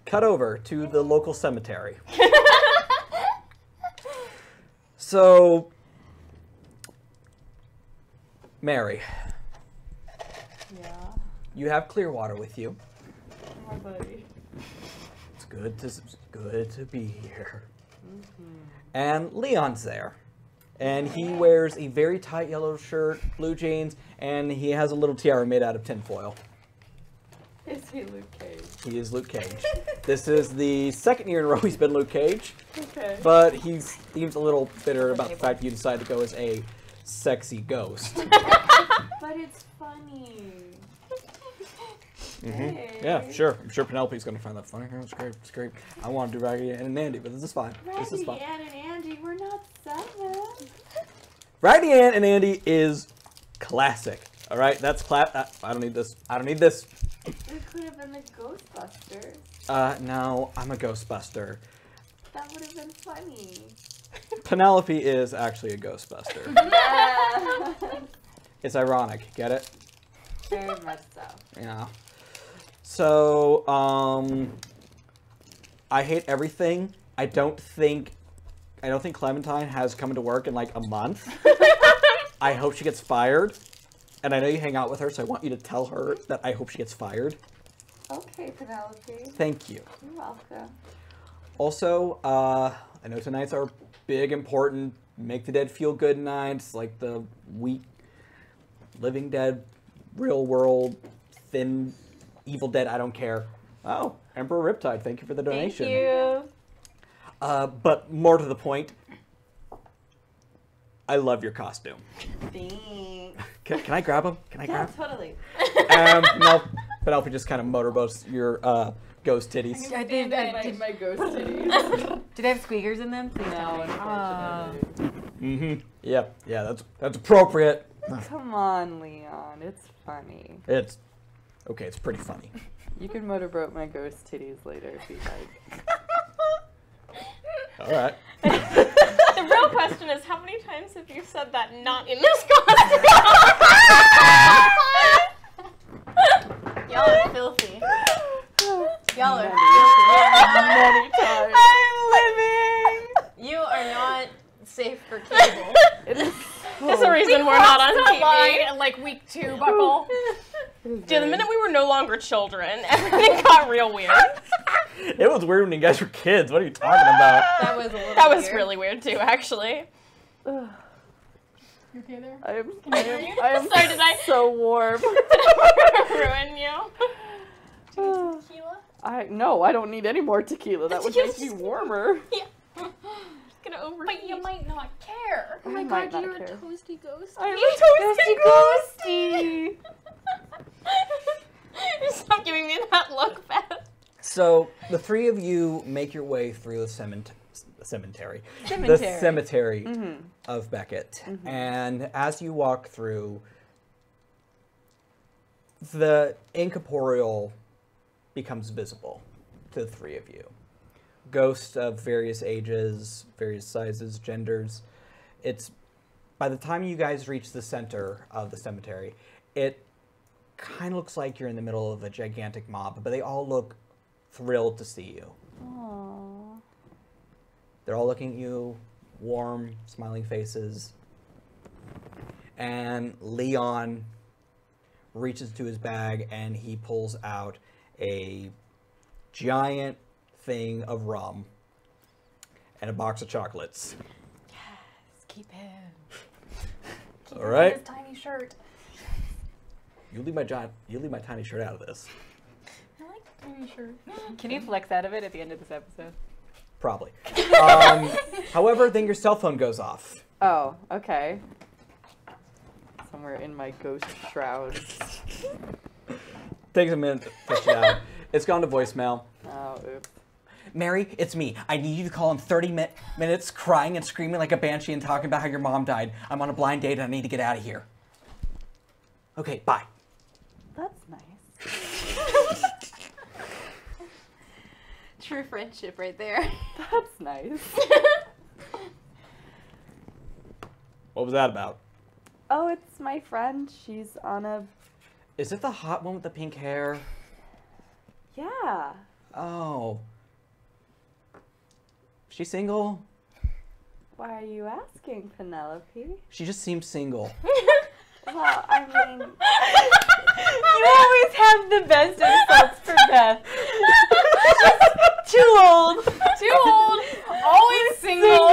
cut over to the local cemetery. So, Mary. Yeah. You have Clearwater with you. My buddy. It's good to be here. And Leon's there. And he wears a very tight yellow shirt, blue jeans, and he has a little tiara made out of tinfoil. Is he Luke Cage? He is Luke Cage. This is the second year in a row he's been Luke Cage. Okay. But he seems a little bitter about the fact that you decided to go as a sexy ghost. But it's funny. Hey. Yeah, sure. I'm sure Penelope's going to find that funny. Oh, it's great. It's great. I want to do Raggedy Ann and Andy, but this is fine. This is fine. Raggedy Ann and Andy, we're not 7. Raggedy Ann and Andy is classic. All right, that's I don't need this. I don't need this. It could have been the Ghostbusters. No, I'm a Ghostbuster. That would have been funny. Penelope is actually a Ghostbuster. Yeah. It's ironic. Get it? Very much so. Yeah. So, I hate everything. I don't think Clementine has come into work in like a month. I hope she gets fired. And I know you hang out with her, so I want you to tell her that I hope she gets fired. Okay, Penelope. Thank you. You're welcome. Also, I know tonight's our big, important make the dead feel good nights, like the weak Living Dead, real world, thin, Evil Dead, I don't care. Oh, Emperor Riptide, thank you for the donation. Thank you. But more to the point, I love your costume. Thanks. Can I grab him? Can I grab him? Totally. No, Penelope just kind of motorboats your ghost titties. My ghost titties. Do they have squeakers in them? Please No, tell me. unfortunately. Yeah, that's appropriate. Come on, Leon. It's funny. It's pretty funny. You can motorboat my ghost titties later if you like. All right. The real question is, how many times have you said that not in this costume? Y'all are filthy. Y'all are Many times. I'm living. You are not safe for cable. It is There's a reason we're not on that line TV. at like week 2, Buckle. Yeah, the minute we were no longer children, everything got real weird. It was weird when you guys were kids. What are you talking about? That was a little That was weird. really weird too, actually. You okay there? I am Sorry, did I so warm. ruin you? Tequila? No, I don't need any more tequila. That would make me Tequila's- warmer. Just gonna overheat. But you might not care. Oh my I god, might not you're care. a toasty ghost. I'm You a ghosty. Stop giving me that look, Beth. So the three of you make your way through the cemetery. The cemetery of Beckett. And as you walk through, the incorporeal becomes visible to the three of you. Ghosts of various ages, various sizes, genders. It's by the time you guys reach the center of the cemetery, it kind of looks like you're in the middle of a gigantic mob, but they all look thrilled to see you. Aww. They're all looking at you, warm, smiling faces. And Leon reaches into his bag and he pulls out a giant thing of rum and a box of chocolates. Keep him. All right, His tiny shirt. you leave my tiny shirt out of this. I like the tiny shirt. Can you flex out of it at the end of this episode? Probably. However, then your cell phone goes off. Oh, okay. Somewhere in my ghost shroud. Takes a minute to fish it out. It's gone to voicemail. Oh, oops. Mary, it's me. I need you to call in 30 minutes crying and screaming like a banshee and talking about how your mom died. I'm on a blind date and I need to get out of here. Okay, bye. That's nice. True friendship right there. That's nice. What was that about? Oh, it's my friend. She's on a... Is it the hot one with the pink hair? Yeah. Oh. She's single? Why are you asking, Penelope? She just seems single. Well, I mean... You always have the best insults for Beth. She's too old. Too old. Always single.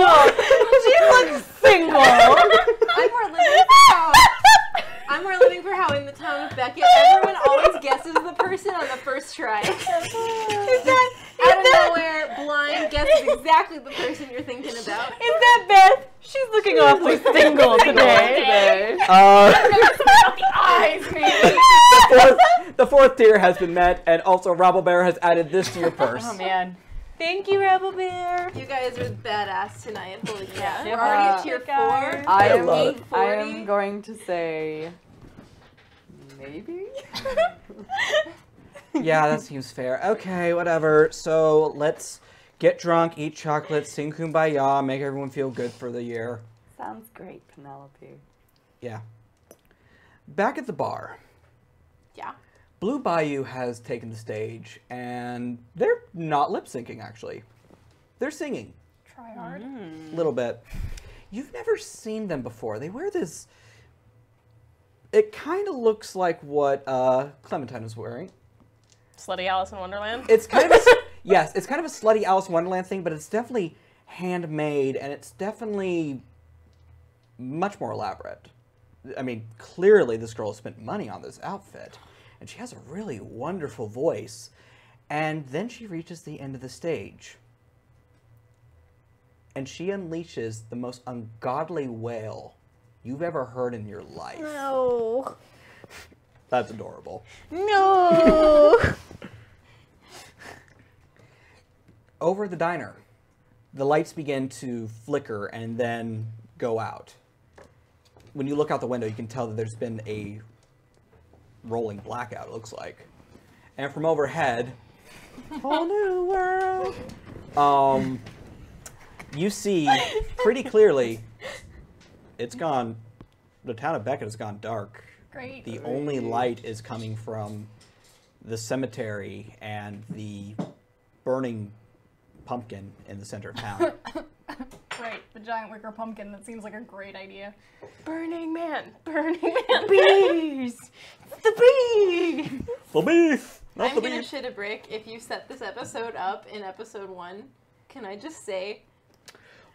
She looks single. I'm more living for how in the town of Beckett, everyone always guesses the person on the first try. Out of nowhere, blind guesses exactly the person you're thinking about. Is that Beth? She's looking awfully single today. The eyes, maybe. The fourth tier has been met, and also Rabble Bear has added this to your purse. Oh man. Thank you, Rebel Bear. You guys are badass tonight. Holy crap. Yeah. We're already at tier 4. I love it. am going to say... Maybe? Yeah, that seems fair. Okay, whatever. So let's get drunk, eat chocolate, sing Kumbaya, make everyone feel good for the year. Sounds great, Penelope. Yeah. Back at the bar. Yeah. Blue Bayou has taken the stage, and they're not lip syncing, actually. They're singing. Try hard. A little bit. You've never seen them before. They wear this... It kind of looks like what Clementine was wearing. Slutty Alice in Wonderland. It's kind of yes, it's kind of a slutty Alice in Wonderland thing, but it's definitely handmade, and it's definitely much more elaborate. I mean, clearly this girl has spent money on this outfit, and she has a really wonderful voice. And then she reaches the end of the stage, and she unleashes the most ungodly wail you've ever heard in your life. No. That's adorable. No. Over the diner, the lights begin to flicker and then go out. When you look out the window, you can tell that there's been a rolling blackout, it looks like. And from overhead, whole new world. You see pretty clearly it's gone, the town of Beckett has gone dark. Great. The only light is coming from the cemetery and the burning pumpkin in the center of town. Right, the giant wicker pumpkin. That seems like a great idea. Burning Man. Burning Man. Bees! The bees! The beef! Not I'm the gonna beef! shit a brick if you set this episode up in episode 1. Can I just say,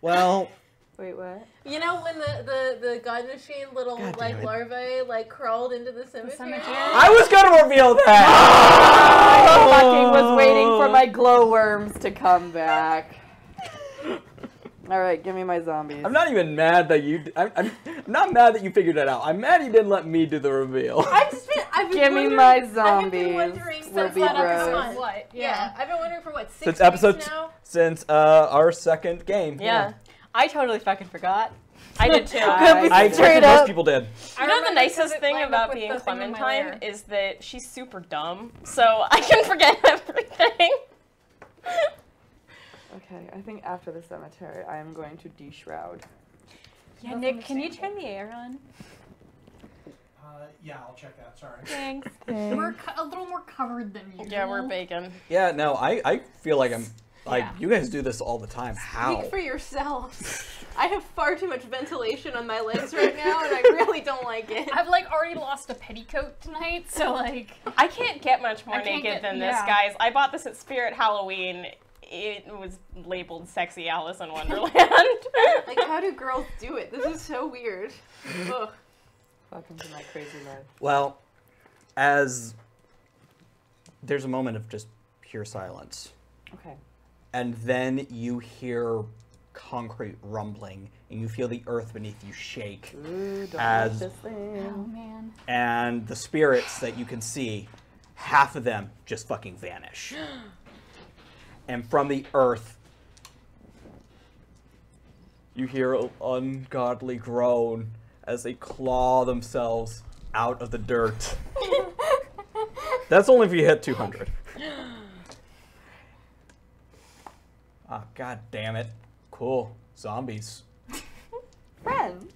Well, Wait, what? you know when the God Machine little God like damn it. larvae like crawled into the cemetery? I was gonna reveal that! I fucking was waiting for my glowworms to come back. Alright, give me my zombies. I'm not even mad that you. I'm not mad that you figured it out. I'm mad you didn't let me do the reveal. I've been Give me wondering- my I've been zombies. wondering Will since be that gross. episode. What? Yeah, I've been wondering for what, 6 Since weeks episode, now? since our second game. Yeah. I totally fucking forgot. I did too. I Straight expected most up. people did. You know the remember nicest 'cause it thing lined up about with being the thing in my Clementine lair. is that she's super dumb, so I can forget everything. Okay, I think after the cemetery, I am going to de-shroud. Yeah, Nick, can you turn the air on? Yeah, I'll check that. Sorry. Thanks. We're a little more covered than usual. Yeah, we're bacon. Yeah, no, I feel like I'm. Like, Yeah. you guys do this all the time. How? Speak for yourself. I have far too much ventilation on my legs right now, and I really don't like it. I've like already lost a petticoat tonight, so like I can't get much more I can't naked get- than this, yeah. guys. I bought this at Spirit Halloween. It was labeled Sexy Alice in Wonderland. Like, how do girls do it? This is so weird. Ugh. Welcome to my crazy life. Well, as there's a moment of just pure silence, Okay. and then you hear concrete rumbling, and you feel the earth beneath you shake, Ooh, don't As- like this thing. oh man. and the spirits that you can see, half of them just fucking vanish. And from the earth, you hear an ungodly groan as they claw themselves out of the dirt. That's only if you hit 200. Ah, god damn it. Cool. Zombies. Friends.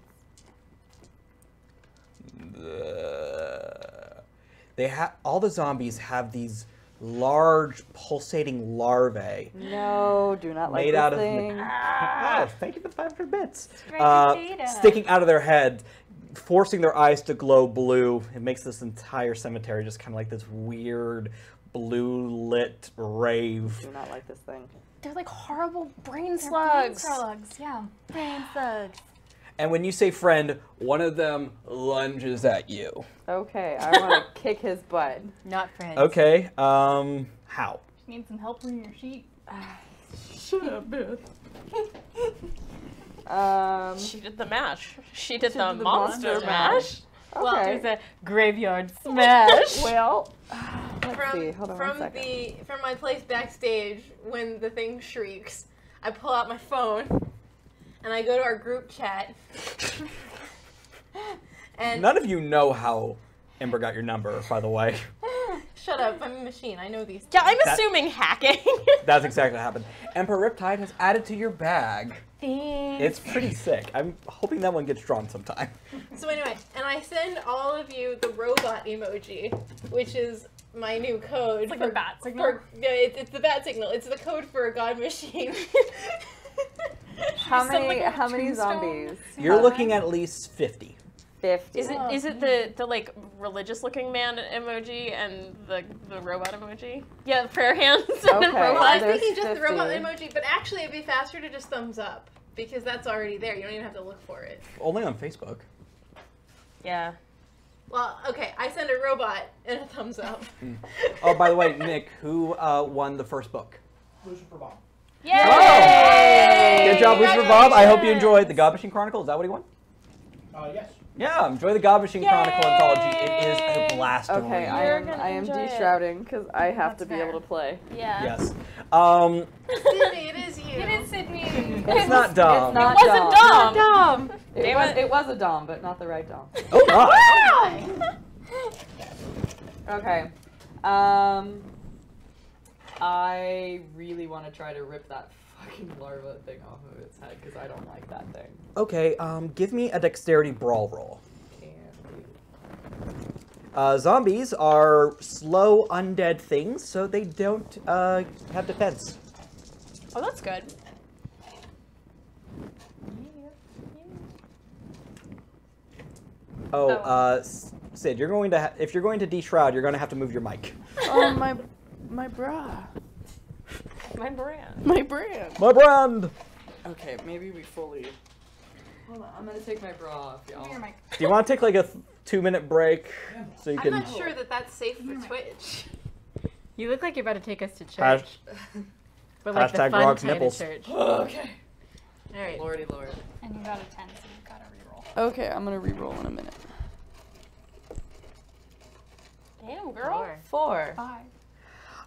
They have all the zombies have these large pulsating larvae No, do not like made this out of thing. oh, thank you for the 500 bits. data. Sticking out of their head, forcing their eyes to glow blue. It makes this entire cemetery just kind of like this weird blue lit rave. Do not like this thing. They're like horrible brain They're slugs. slugs, yeah. Brain slugs. And when you say friend, one of them lunges at you. Okay, I want to kick his butt. Not friends. Okay, how? Need some help reading your sheet. Shut up, man. She did the mash. She did She the did the monster monster mash. Well, Okay. There's a graveyard smash. Well, let's see. From Hold on one from second. from my place backstage, when the thing shrieks, I pull out my phone and I go to our group chat. And None of you know how Ember got your number, by the way. shut up, I'm a machine. I know these. Yeah, I'm That- assuming hacking. That's exactly what happened. Emperor Riptide has added to your bag. Thanks. It's pretty sick. I'm hoping that one gets drawn sometime. So anyway, and I send all of you the robot emoji, which is my new code. It's like the bat signal. Yeah, it's the bat signal. It's the code for a god machine. How Just some, many? like, How many tombstone. zombies? You're looking at least 50. 50. Is it the like religious looking man emoji and the robot emoji? Yeah, the prayer hands and Okay. Well, I was There's thinking just the robot 50. emoji, but actually it'd be faster to just thumbs up. Because that's already there. You don't even have to look for it. Only on Facebook. Yeah. Well, okay, I send a robot and a thumbs up. Oh, by the way, Nick, who won the first book? Lucian for Bob. Yay! Good job, Lucifer Bob. I hope you enjoyed the God Machine Chronicle. Is that what he won? Yes. Yeah, enjoy the God Machine Chronicle anthology. It is a blast to Okay, read. I am enjoy it. de-shrouding because I have That's to be fair. able to play. Yeah. Yes. Sydney, it is you. It is Sydney. It's not dumb. Not It wasn't dumb. dumb. It Damn was, it. it was a dom, but not the right dom. Oh, my. Okay. I really want to try to rip that fucking larva thing off of its head because I don't like that thing. Okay, give me a dexterity brawl roll. Can Zombies are slow, undead things, so they don't have defense. Oh, that's good. Oh, Sid, you're going to if you're going to de-shroud, you're going to have to move your mic. Oh, my bra. My brand. My brand. My brand. Okay, maybe we fully. Hold on, I'm gonna take my bra off, y'all. Give me your mic. Do you want to take like a 2-minute break so you I'm can? not sure that that's safe for Twitch. You look like you're about to take us to church. Hash- But like the hashtag fun Grog's kind nipples. of church. Okay. All right. Lordy lord. And you got a 10, so you've got to reroll. Okay, I'm gonna re-roll in a minute. Damn, girl. 4. 5.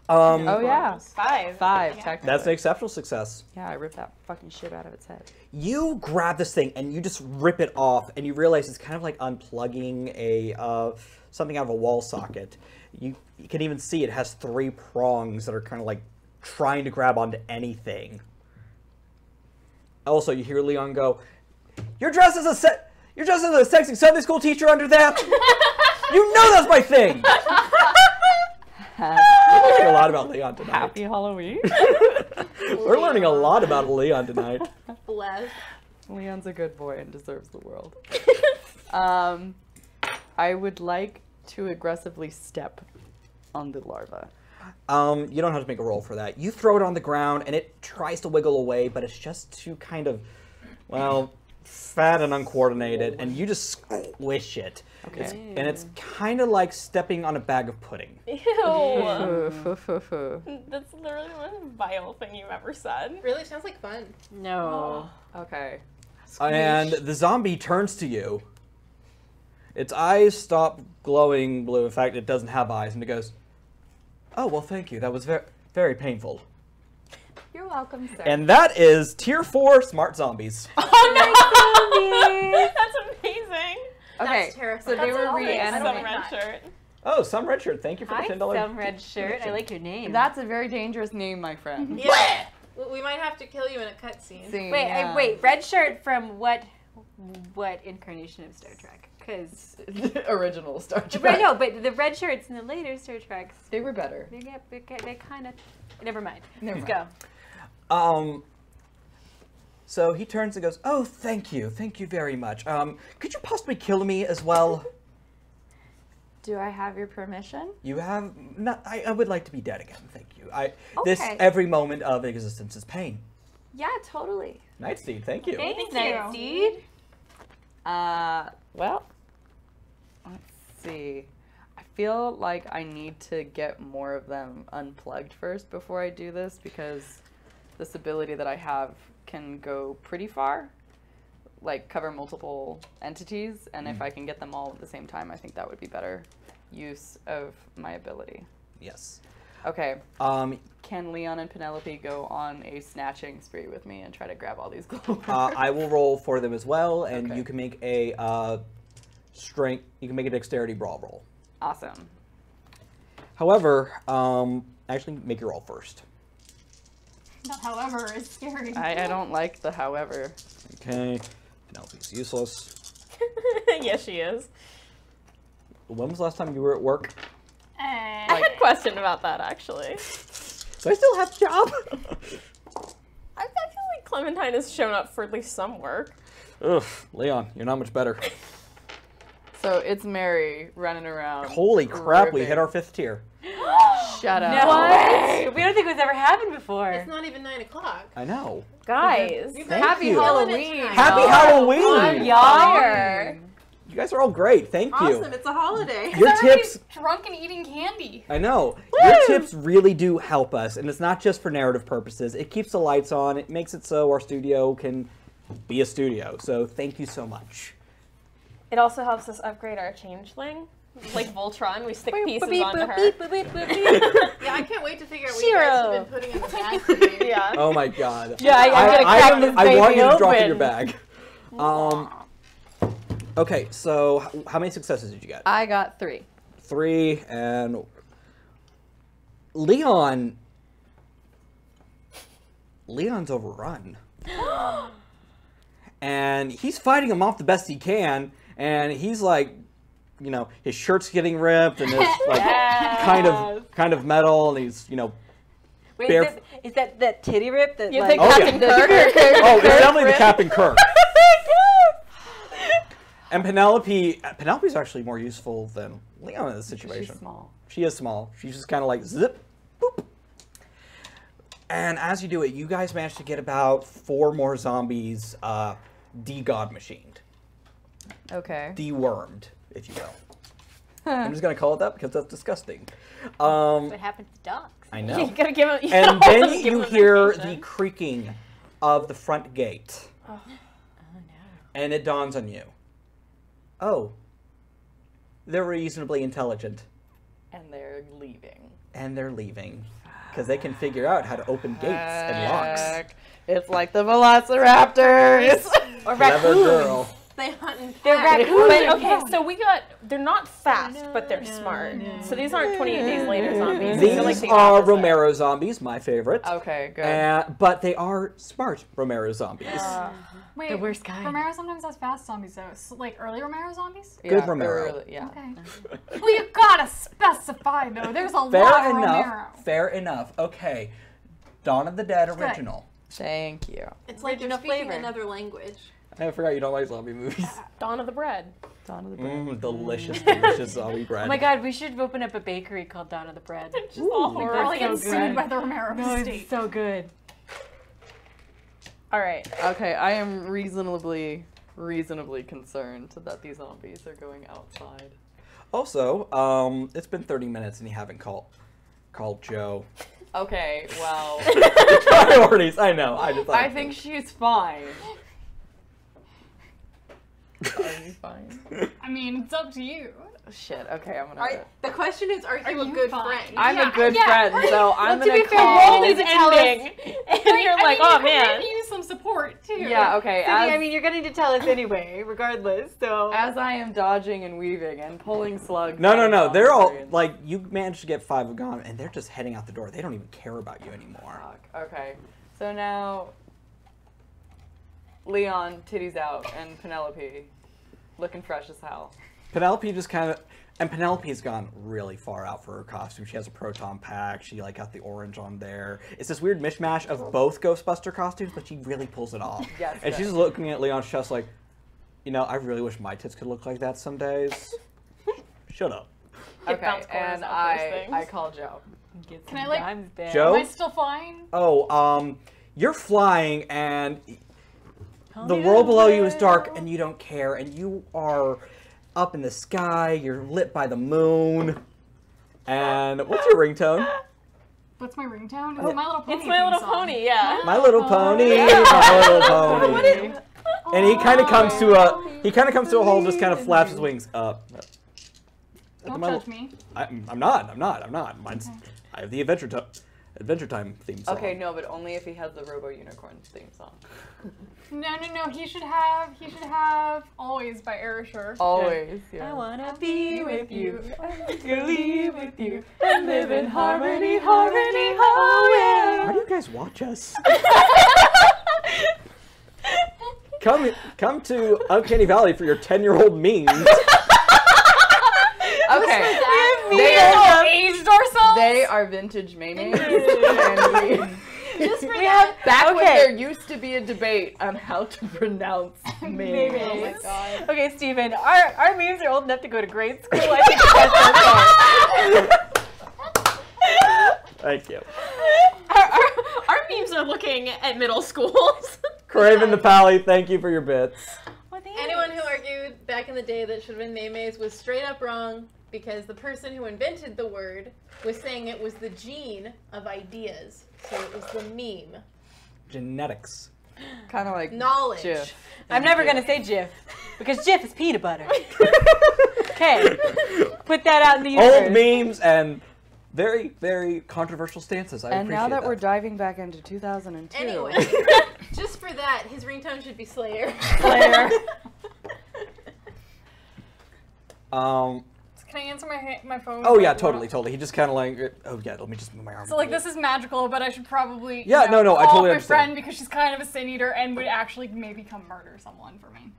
Oh yeah. 5. 5, technically. That's an exceptional success. Yeah, I ripped that fucking shit out of its head. You grab this thing and you just rip it off, and you realize it's kind of like unplugging a something out of a wall socket. You can even see it has 3 prongs that are kind of like trying to grab onto anything. Also, you hear Leon go, "You're dressed as a sexy Sunday school teacher under that. You know that's my thing." We're learning a lot about Leon tonight. Happy Halloween. We're learning a lot about Leon tonight. Bless. Leon's a good boy and deserves the world. I would like to aggressively step on the larva. You don't have to make a roll for that. You throw it on the ground, and it tries to wiggle away, but it's just too kind of, well, fat and uncoordinated, and you just squish it. Okay. And it's kind of like stepping on a bag of pudding. Ew. That's literally the most vile thing you've ever said. Really sounds like fun. No. Okay. And the zombie turns to you. Its eyes stop glowing blue. In fact, it doesn't have eyes, and it goes, "Oh, well, thank you. That was very, very painful." You're welcome, sir. And that is Tier 4 Smart Zombies. Oh no! That's amazing. Okay. That's terrifying. So they were Some reanimating. red shirt. Oh, some red shirt. Thank you for the Hi, $10. some red shirt. I like your name. That's a very dangerous name, my friend. Yeah. We might have to kill you in a cutscene. Scene, Wait, yeah. wait. Red shirt from what incarnation of Star Trek? Because Original Star Trek. right, no, but the red shirts in the later Star Treks, They were better. they kind of. Never mind. Never Let's mind. go. So he turns and goes, "Oh, thank you very much. Could you possibly kill me as well?" Do I have your permission? You have not. I would like to be dead again. Thank you. This Okay. every moment of existence is pain. Yeah, totally. Nightsteed, thank you. Thanks, Thank you. Nightsteed. Well, let's see. I feel like I need to get more of them unplugged first before I do this because this ability that I have can go pretty far, like cover multiple entities, and if I can get them all at the same time, I think that would be better use of my ability. Yes. Okay. Can Leon and Penelope go on a snatching spree with me and try to grab all these glow I will roll for them as well, and Okay. you can make a strength. You can make a dexterity brawl roll. Awesome. However, actually make your roll first. That, however, is scary. I don't like the however. Okay. Penelope's useless. Yes, she is. When was the last time you were at work? I had a question about that, actually. So I still have a job. I feel like Clementine has shown up for at least some work. Ugh, Leon, you're not much better. So it's Mary running around. Holy crap, we hit ripping. our 5th tier. Shut up. No way! We don't think it's ever happened before. It's not even 9 o'clock. I know. Guys, You Thank Happy you. Halloween. Happy y'all. Halloween! fire. You guys are all great. Thank you. Awesome, it's a holiday. Your Everybody's tips, drunk and eating candy. I know. Your tips really do help us, and it's not just for narrative purposes. It keeps the lights on. It makes it so our studio can be a studio. So thank you so much. It also helps us upgrade our changeling. Like Voltron, we stick pieces onto her. Yeah, I can't wait to figure out what you guys have been putting in the bag for me. Yeah. Oh my god. Yeah, I'm gonna crack this I want baby you to drop in your open. bag. Okay, so how many successes did you get? I got 3. 3, and Leon's overrun. And he's fighting him off the best he can, and he's like, you know, his shirt's getting ripped, and it's like kind of metal, and he's, you know, Wait, bare- is that titty rip? That, You like, think Oh, Captain yeah. Kirk? oh, it's definitely the Captain Kirk. And Penelope's actually more useful than Leon in this situation. She's small. She is small. She's just kind of like zip, boop. And as you do it, you guys manage to get about 4 more zombies de-god machined. Okay. De-wormed, if you will. I'm just going to call it that because that's disgusting. What happened to dogs? I know. You gotta give him. And then you hear the creaking of the front gate. Oh no. And it dawns on you. Oh, they're reasonably intelligent. And they're leaving. And they're leaving. Because they can figure out how to open gates and locks. Heck. It's like the Velociraptors. Or Clever raccoons. girl. They hunt and They're pack. raccoons. But okay, so they're not fast, but they're smart. So these aren't 28 Days Later zombies. These are like These the are opposite. Romero zombies, my favorite. Okay, good. But they are smart Romero zombies. Wait, The worst kind. Romero sometimes has fast zombies though. Like early Romero zombies? Good Romero. early- yeah. Okay. Well, you gotta specify though. There's a Fair lot of enough. Romero. Fair enough. Okay. Dawn of the Dead Good. original. Thank you. It's like you're Original speaking flavor. another language. I forgot you don't like zombie movies. Dawn of the Bread. Dawn of the Bread. Delicious, delicious zombie bread. Oh my god, we should open up a bakery called Dawn of the Bread. Just all We're horror. probably so getting good. sued by the Romero No, estate. it's so good. All right. Okay, I am reasonably concerned that these zombies are going outside. Also, it's been 30 minutes and you haven't called Joe. Okay, well, Priorities, I know. I think she's fine. Are you fine? I mean, it's up to you. Shit, okay, I'm gonna... The question is, are you a you good fine? friend? I'm Yeah, a good yeah. friend, so I'm To gonna be fair, call... world is ending, and you're like, I oh mean, you man. could use some support too. Yeah, okay, I mean, you're going to tell us anyway, regardless, so... as I am dodging and weaving and pulling slugs... No. out of They're all, zombies- like, you managed to get 5 of gone and they're just heading out the door. They don't even care about you anymore. Fuck, okay. So now... Leon, titties out, and Penelope, looking fresh as hell. Penelope just kind of... And Penelope's gone really far out for her costume. She has a proton pack. She, like, got the orange on there. It's this weird mishmash of both Ghostbuster costumes, but she really pulls it off. Yes, And she's looking at Leon's chest like, you know, I really wish my tits could look like that some days. Shut up. It Okay, bounce corners and off those things. I call Joe. Get Can I, some like- dimes back. Joe? Am I still flying? Oh, you're flying and the world below you is dark and you don't care and you are up in the sky, you're lit by the moon. And what's your ringtone? What's my ringtone? Is it My Little Pony? It's My theme Little song? Pony, yeah. My Little Pony, My Little Pony. And he kind of comes to a halt, just kind of flaps his wings up. Don't My judge Little- me. I'm not. Mine's, I have the Adventure Time theme song. Okay, no, but only if he has the Robo Unicorn theme song. No. He should have Always by Erasure. Always, yeah. I wanna be with you, to leave with you, and live in harmony, harmony, Why harmony. do you guys watch us? Come to Uncanny Valley for your 10-year-old memes. Okay, They all aged ourselves. they are vintage mayonnaise, and Just for We that. have back when okay. there used to be a debate on how to pronounce mayonnaise. Oh my god. Okay, Steven, our memes are old enough to go to grade school. I think that's okay. Thank you. Our memes are looking at middle schools. Craven the Pally, thank you for your bits. Anyone who argued back in the day that it should have been Maymay's was straight up wrong because the person who invented the word was saying it was the gene of ideas. So it was the meme. Genetics. Kind of like Knowledge. Jif. I'm never gonna say Jif because Jif is peanut butter. Okay, put that out in the universe. Old memes and very, very controversial stances. I And appreciate now that we're diving back into 2002. Anyway, just for that, his ringtone should be Slayer. Slayer. Can I answer my phone? Oh yeah, totally. He just kind of like, oh yeah, let me just move my arm. So like this is magical, but I should probably Yeah, no, I call totally my understand. friend because she's kind of a sin eater and would actually maybe come murder someone for me.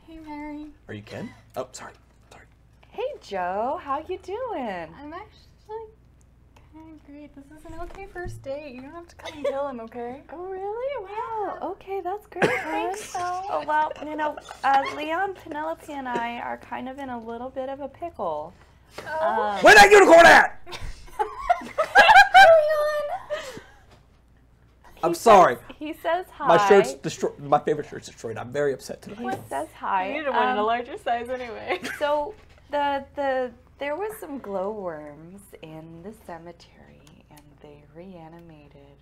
Hey Mary. Are you Ken? Oh, sorry. Hey Joe, how you doing? I'm actually kind of great. This is an okay first date. You don't have to come and kill him, okay? Oh really? Wow. Okay, that's great. Thanks, so. Oh, well, Leon, Penelope, and I are kind of in a little bit of a pickle. Where that unicorn at? I'm sorry. He says hi. My shirt's destroyed. My favorite shirt's destroyed. I'm very upset today. He says hi. I need one in a larger size anyway. So there was some glowworms in the cemetery, and they reanimated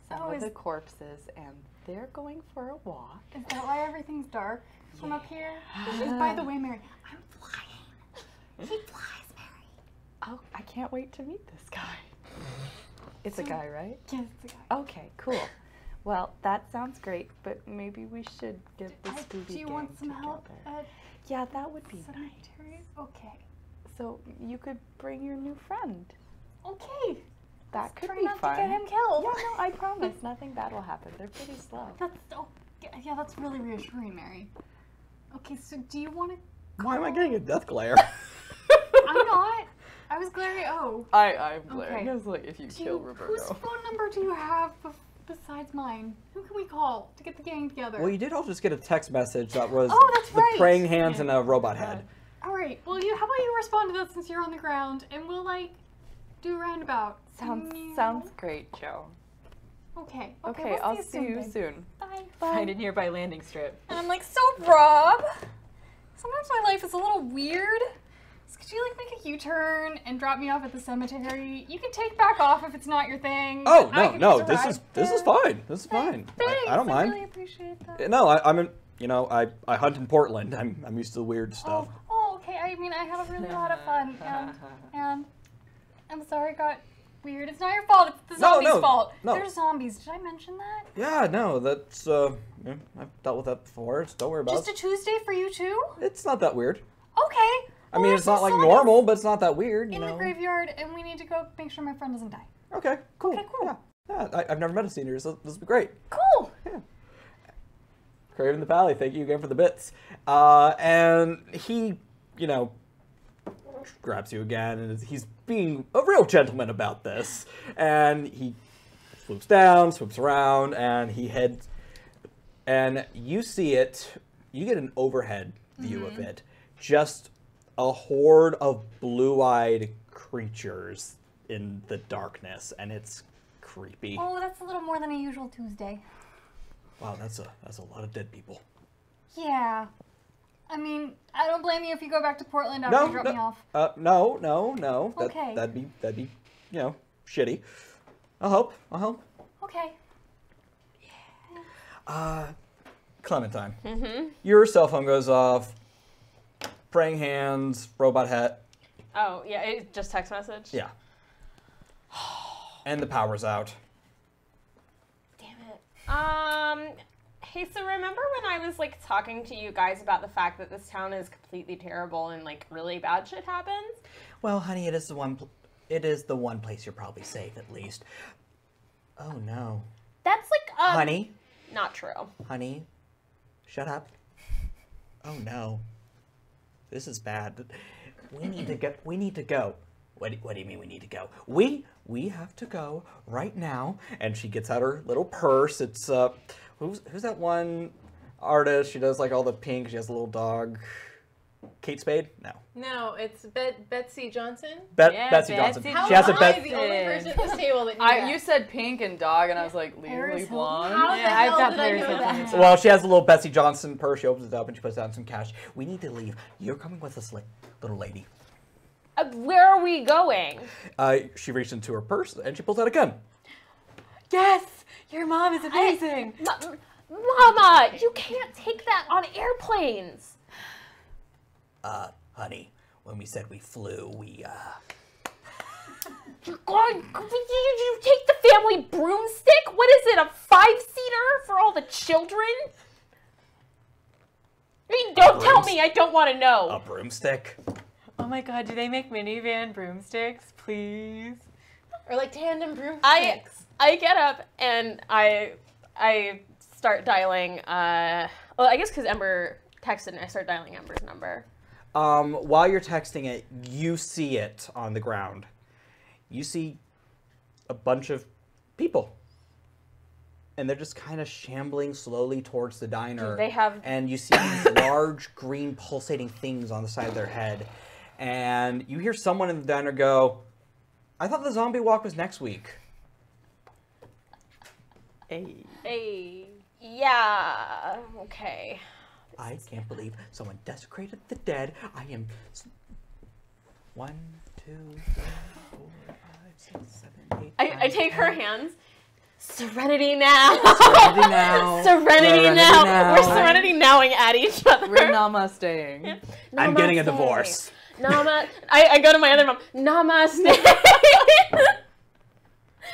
some of the corpses, and they're going for a walk. Is that why everything's dark from up here? By the way, Mary, I'm flying. He flies, Mary. Oh, I can't wait to meet this guy. It's a guy, right? Yes, it's a guy. Okay, cool. Well, that sounds great, but maybe we should get the Scooby Do you gang want some together. help at Yeah, that would be nice. cemetery? Okay. So you could bring your new friend. Okay. That could Try be not fun. to get him killed. Yeah, no, I promise. Nothing bad will happen. They're pretty slow. That's yeah, that's really reassuring, Mary. Okay, so do you want to? Why am I getting a death glare? I'm not. I was glaring. Oh. I'm glaring. Okay. I was like, if you kill Roberto. Whose phone number do you have besides mine? Who can we call to get the gang together? Well, you did all just get a text message that was Oh, that's the right. praying hands and a robot head. All right. Well, how about you respond to that since you're on the ground, and we'll do a roundabout. Sounds great, Joe. Okay. Okay, we'll I'll see you babe. soon. Bye. Find a nearby landing strip. And I'm like, so Rob, sometimes my life is a little weird. So could you make a U-turn and drop me off at the cemetery? You can take back off if it's not your thing. Oh but I no, can no, just this arrive is there. fine. This is fine. Thanks. I don't mind. I really appreciate that. No, I hunt in Portland. I'm used to the weird stuff. Oh, okay. I mean, I have a really lot of fun, and I'm sorry it got weird. It's not your fault. It's the zombies' fault. no. They're zombies. Did I mention that? Yeah, no, that's yeah, I've dealt with that before. So don't worry about Just a it. Tuesday for you too? It's not that weird. Okay. I mean, Well, it's not like there's normal, but it's not that weird, you in know. the graveyard, and we need to go make sure my friend doesn't die. Okay, cool. Okay, cool. Yeah, I've never met a senior, so this will be great. Cool. Craven the Pally, thank you again for the bits. And he, grabs you again, and he's being a real gentleman about this. And he swoops down, swoops around, and he heads. And you see it, you get an overhead view of it. Just a horde of blue-eyed creatures in the darkness, and it's creepy. Oh, that's a little more than a usual Tuesday. Wow, that's a lot of dead people. Yeah. I mean, I don't blame you if you go back to Portland after you drop me off. No. Okay. That'd be, shitty. I'll help. Okay. Clementine. Mm-hmm. Your cell phone goes off. Praying hands, robot hat. Oh, yeah, it's just text message? Yeah. And the power's out. Damn it. Hey, so remember when I was, talking to you guys about the fact that this town is completely terrible and, really bad shit happens? Well, honey, it is the one place you're probably safe, at least. Oh, no. That's, Honey? Not true. Honey? Shut up. Oh, no. This is bad. We need to go. What do you mean we need to go? We have to go right now. And she gets out her little purse. It's who's that one artist? She does all the pink. She has a little dog. Kate Spade? No. No, it's Betsy Johnson. Yeah, Betsy Johnson. Betsy How She has a am I bet. the only person at this table that knew that? You said pink and dog, and I was like, legally Paris Hilton? blonde. How the Yeah, I've hell got did I Paris know Hilton. that? Well, she has a little Betsy Johnson purse. She opens it up and she puts down some cash. We need to leave. You're coming with us, little lady. Where are we going? She reaches into her purse and she pulls out a gun. Yes, your mom is amazing. Mama, you can't take that on airplanes. Honey, when we said we flew, we, You're going. Did you take the family broomstick? What is it, a 5-seater for all the children? I mean, don't tell me. I don't want to a know. broomstick. Oh my god, do they make minivan broomsticks? Please. Or like tandem broomsticks. I get up and I start dialing. Well, I guess because Ember texted and I start dialing Ember's number. While you're texting it, you see it on the ground. You see a bunch of people. And they're just kind of shambling slowly towards the diner. They have- And you see these large green pulsating things on the side of their head. And you hear someone in the diner go, I thought the zombie walk was next week. Hey. Yeah. Okay. I can't believe someone desecrated the dead. I am 1, 2, 3, 4, 5, 6, 7, 8. I take her hands. Serenity now. Serenity now. Serenity now. We're serenity nowing at each other. We're namasteing. I'm getting a Namaste. divorce. I go to my other mom. Namaste.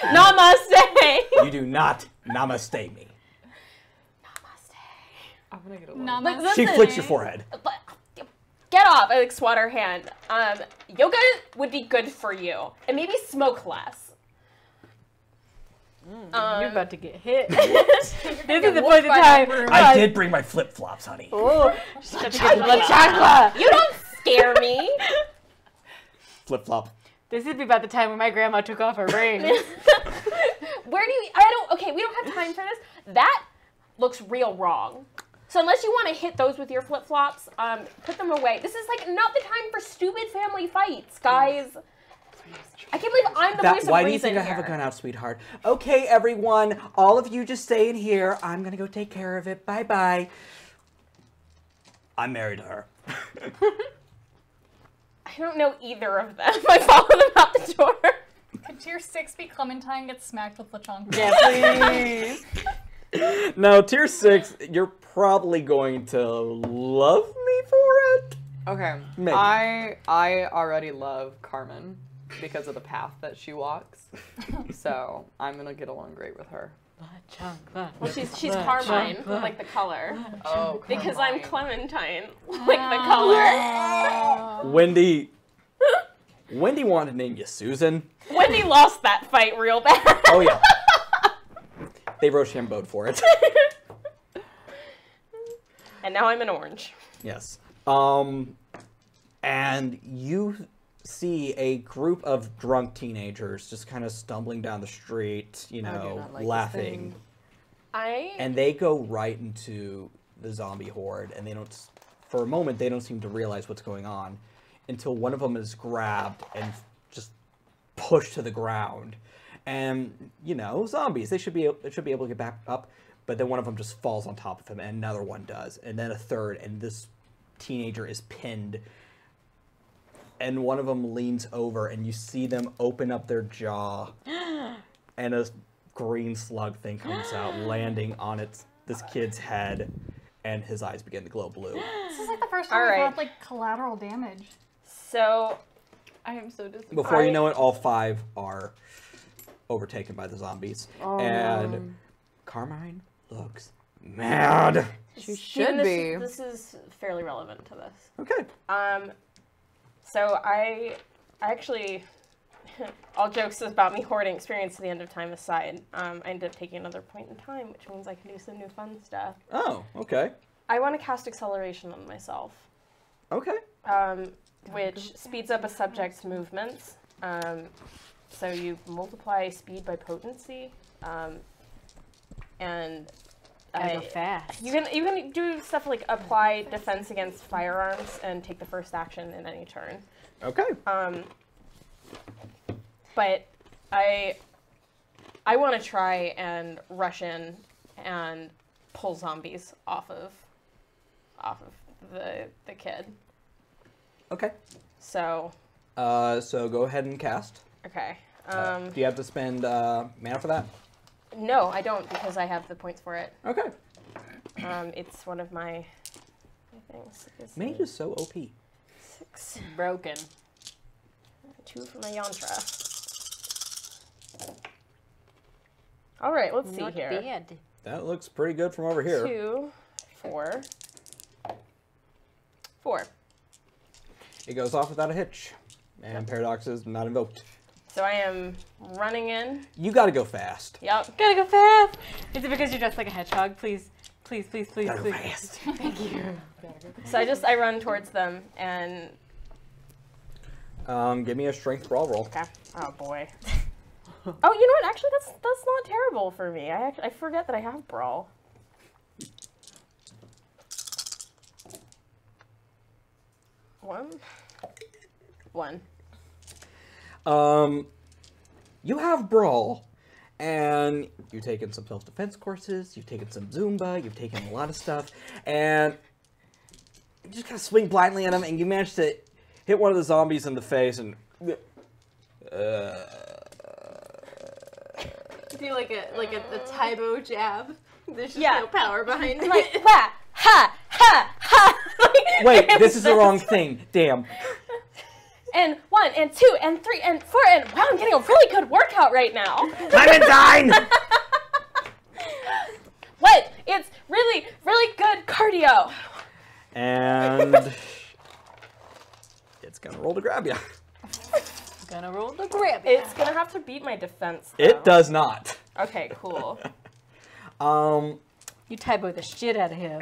Namaste. You do not namaste me. I'm gonna get a Like, She listen. flicks your forehead. Get off. I squat her hand. Yoga would be good for you. And maybe smoke less. You're about to get hit. This is the point in time. I did bring my flip-flops, honey. Oh, You don't scare me. Flip-flop. this is about the time when my grandma took off her ring. Where do you... Okay, we don't have time for this. That looks real wrong. So unless you want to hit those with your flip-flops, put them away. This is, like, not the time for stupid family fights, guys. I can't believe I'm the voice of Why do you reason think I have a here. gun out, sweetheart? Okay, everyone. All of you just stay in here. I'm going to go take care of it. Bye-bye. I'm married to her. I don't know either of them. I follow them out the door. Could tier 6 be Clementine gets smacked with Lechonk? Yeah, please. No, tier 6, you're probably going to love me for it. Okay. Maybe. I already love Carmen because of the path that she walks. So I'm gonna get along great with her. Well, she's Carmine, with, like, the color. Oh, Because I'm Carmine. Clementine, like the color. Wendy wanted to name you Susan. Wendy lost that fight real bad. Oh, yeah. They Rochambeaued for it. And now I'm an orange. Yes. And you see a group of drunk teenagers just kind of stumbling down the street, you I do know, not like this laughing. thing. And they go right into the zombie horde, and they don't, for a moment, they don't seem to realize what's going on until one of them is grabbed and just pushed to the ground. And, you know, zombies, they should be able to get back up, but then one of them just falls on top of him, and another one does, and then a third, and this teenager is pinned. And one of them leans over, and you see them open up their jaw, and a green slug thing comes out, landing on this kid's head, and his eyes begin to glow blue. This is like the first time All we've right. had like collateral damage. So, I am so disappointed. Before you know it, all 5 are overtaken by the zombies, and Carmine looks mad. She Steven, should be. This is fairly relevant to this. Okay. So I actually, all jokes about me hoarding experience at the end of time aside, I ended up taking another point in time, which means I can do some new fun stuff. Oh, okay. I want to cast acceleration on myself, Okay. which speeds up a subject's movements. So you multiply speed by potency, and Gotta go fast. You can do stuff like apply defense against firearms and take the first action in any turn. Okay. But I want to try and rush in and pull zombies off of the kid. Okay. So. So go ahead and cast. Okay. Do you have to spend mana for that? No, I don't because I have the points for it. Okay. It's one of my things. Mage is so OP. 6. Broken. 2 for my yantra. All right, let's see Not here. bad. That looks pretty good from over here. 2, 4. 4. It goes off without a hitch. And Paradox is not invoked. So I am running in. You gotta go fast. Yep. Gotta go fast. Is it because you're dressed like a hedgehog? Please, please, please, please, Gotta go please. fast. Thank you. So I run towards them and. Give me a strength brawl roll. Okay. Oh boy. Oh, you know what? Actually, that's not terrible for me. I forget that I have brawl. One. You have brawl, and you've taken some self-defense courses, you've taken some Zumba, you've taken a lot of stuff, and you just kind of swing blindly at him, and you manage to hit one of the zombies in the face, and Do like a Taibo jab. There's just no power behind it. Like ha ha ha ha. wait, this is the wrong thing. Damn. And 1 and 2 and 3 and 4 and wow, I'm getting a really good workout right now. Clementine! What? It's really, really good cardio. And it's gonna roll to grab you. Gonna roll the grab. It's gonna have to beat my defense. Though. It does not. Okay, cool. You Taibo the shit out of him.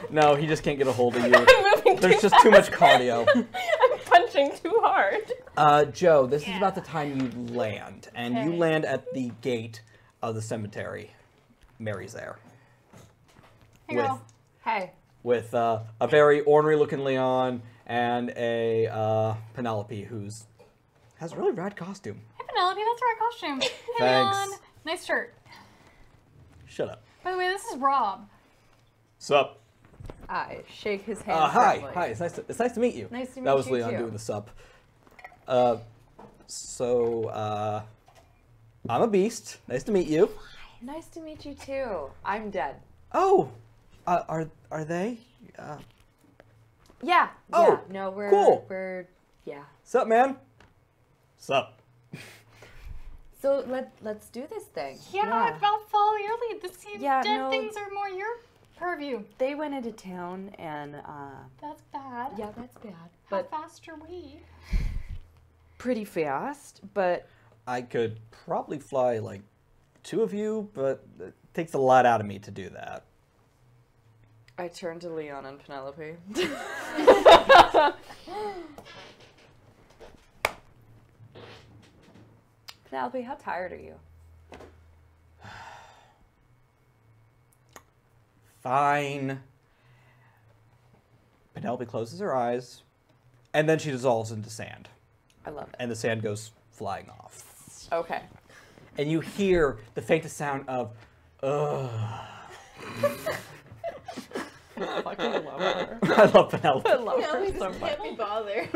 No, he just can't get a hold of you. I'm moving There's just too much cardio. I'm punching too hard. Joe, this is about the time you land, and you land at the gate of the cemetery. Mary's there. Hey, girl. Hey. With a very ornery-looking Leon and a Penelope who's has a really rad costume. Hey, Penelope, that's the right costume. Hey, Thanks. Leon. Nice shirt. Shut up. By the way, this is Rob. Sup? I shake his hand. Hi. friendly. Hi. It's nice to meet you. Nice to meet That was you, Leon too. doing the sup. I'm a beast. Nice to meet you. Nice to meet you too. I'm dead. Oh, are they? Yeah. Oh, yeah. No, cool. We're yeah. Sup, man? Sup? So let's do this thing. Yeah, I'll follow your lead. This seems Yeah, dead no. things are more your purview. They went into town and That's bad. yeah, that's bad. How But fast are we? pretty fast. But I could probably fly like 2 of you, but it takes a lot out of me to do that. I turn to Leon and Penelope. Penelope, how tired are you? Fine. Penelope closes her eyes, and then she dissolves into sand, I love it. and the sand goes flying off. Okay. And you hear the faintest sound of, ugh. I fucking love her. I love Penelope. I love No, her we so just much. can't be bothered.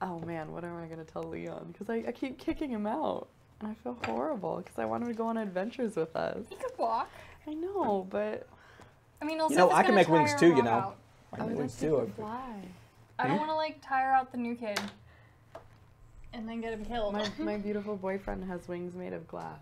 Oh man, what am I gonna tell Leon? Because I keep kicking him out, and I feel horrible because I want him to go on adventures with us. You could walk. I know, but I mean, You know, I can make wings too, you know. Out. I I can would make like wings to too. fly. I don't want to like tire out the new kid and then get him killed. My beautiful boyfriend has wings made of glass.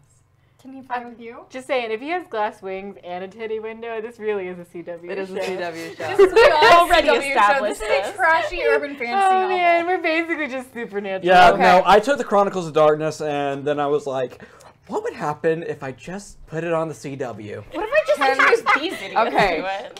Can he fly with you? Just saying, if he has glass wings and a titty window, this really is a CW It is a show. CW show. This is a Already CW show. established This is a this. trashy urban fantasy Oh novel. man, we're basically just supernatural. Yeah, Okay. no, I took the Chronicles of Darkness, and then I was like, what would happen if I just put it on the CW? What if I just introduced these idiots to Okay, it?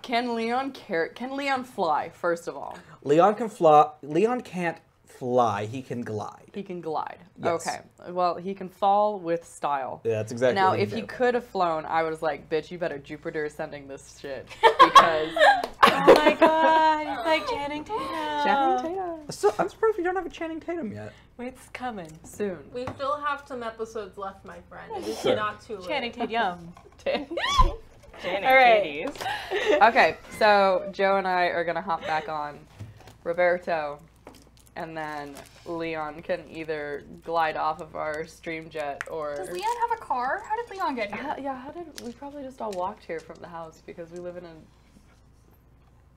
can Leon fly, first of all? Leon can fly. Leon can't fly. He can glide. He can glide. Yes. Okay. Well, he can fall with style. Yeah, that's exactly Now, what if can he do. could have flown, I was like, bitch, you better Jupiter ascending this shit. Because Oh my god, it's like Channing Tatum. Channing Tatum. I'm surprised we don't have a Channing Tatum yet. It's coming. Soon. We still have some episodes left, my friend. It's Sure. not too late. Channing Tatum. Janet All right. Katie's. Okay, so Joe and I are gonna hop back on Roberto, and then Leon can either glide off of our stream jet or. Does Leon have a car? How did Leon get here? Yeah, how did we probably just all walked here from the house because we live in a.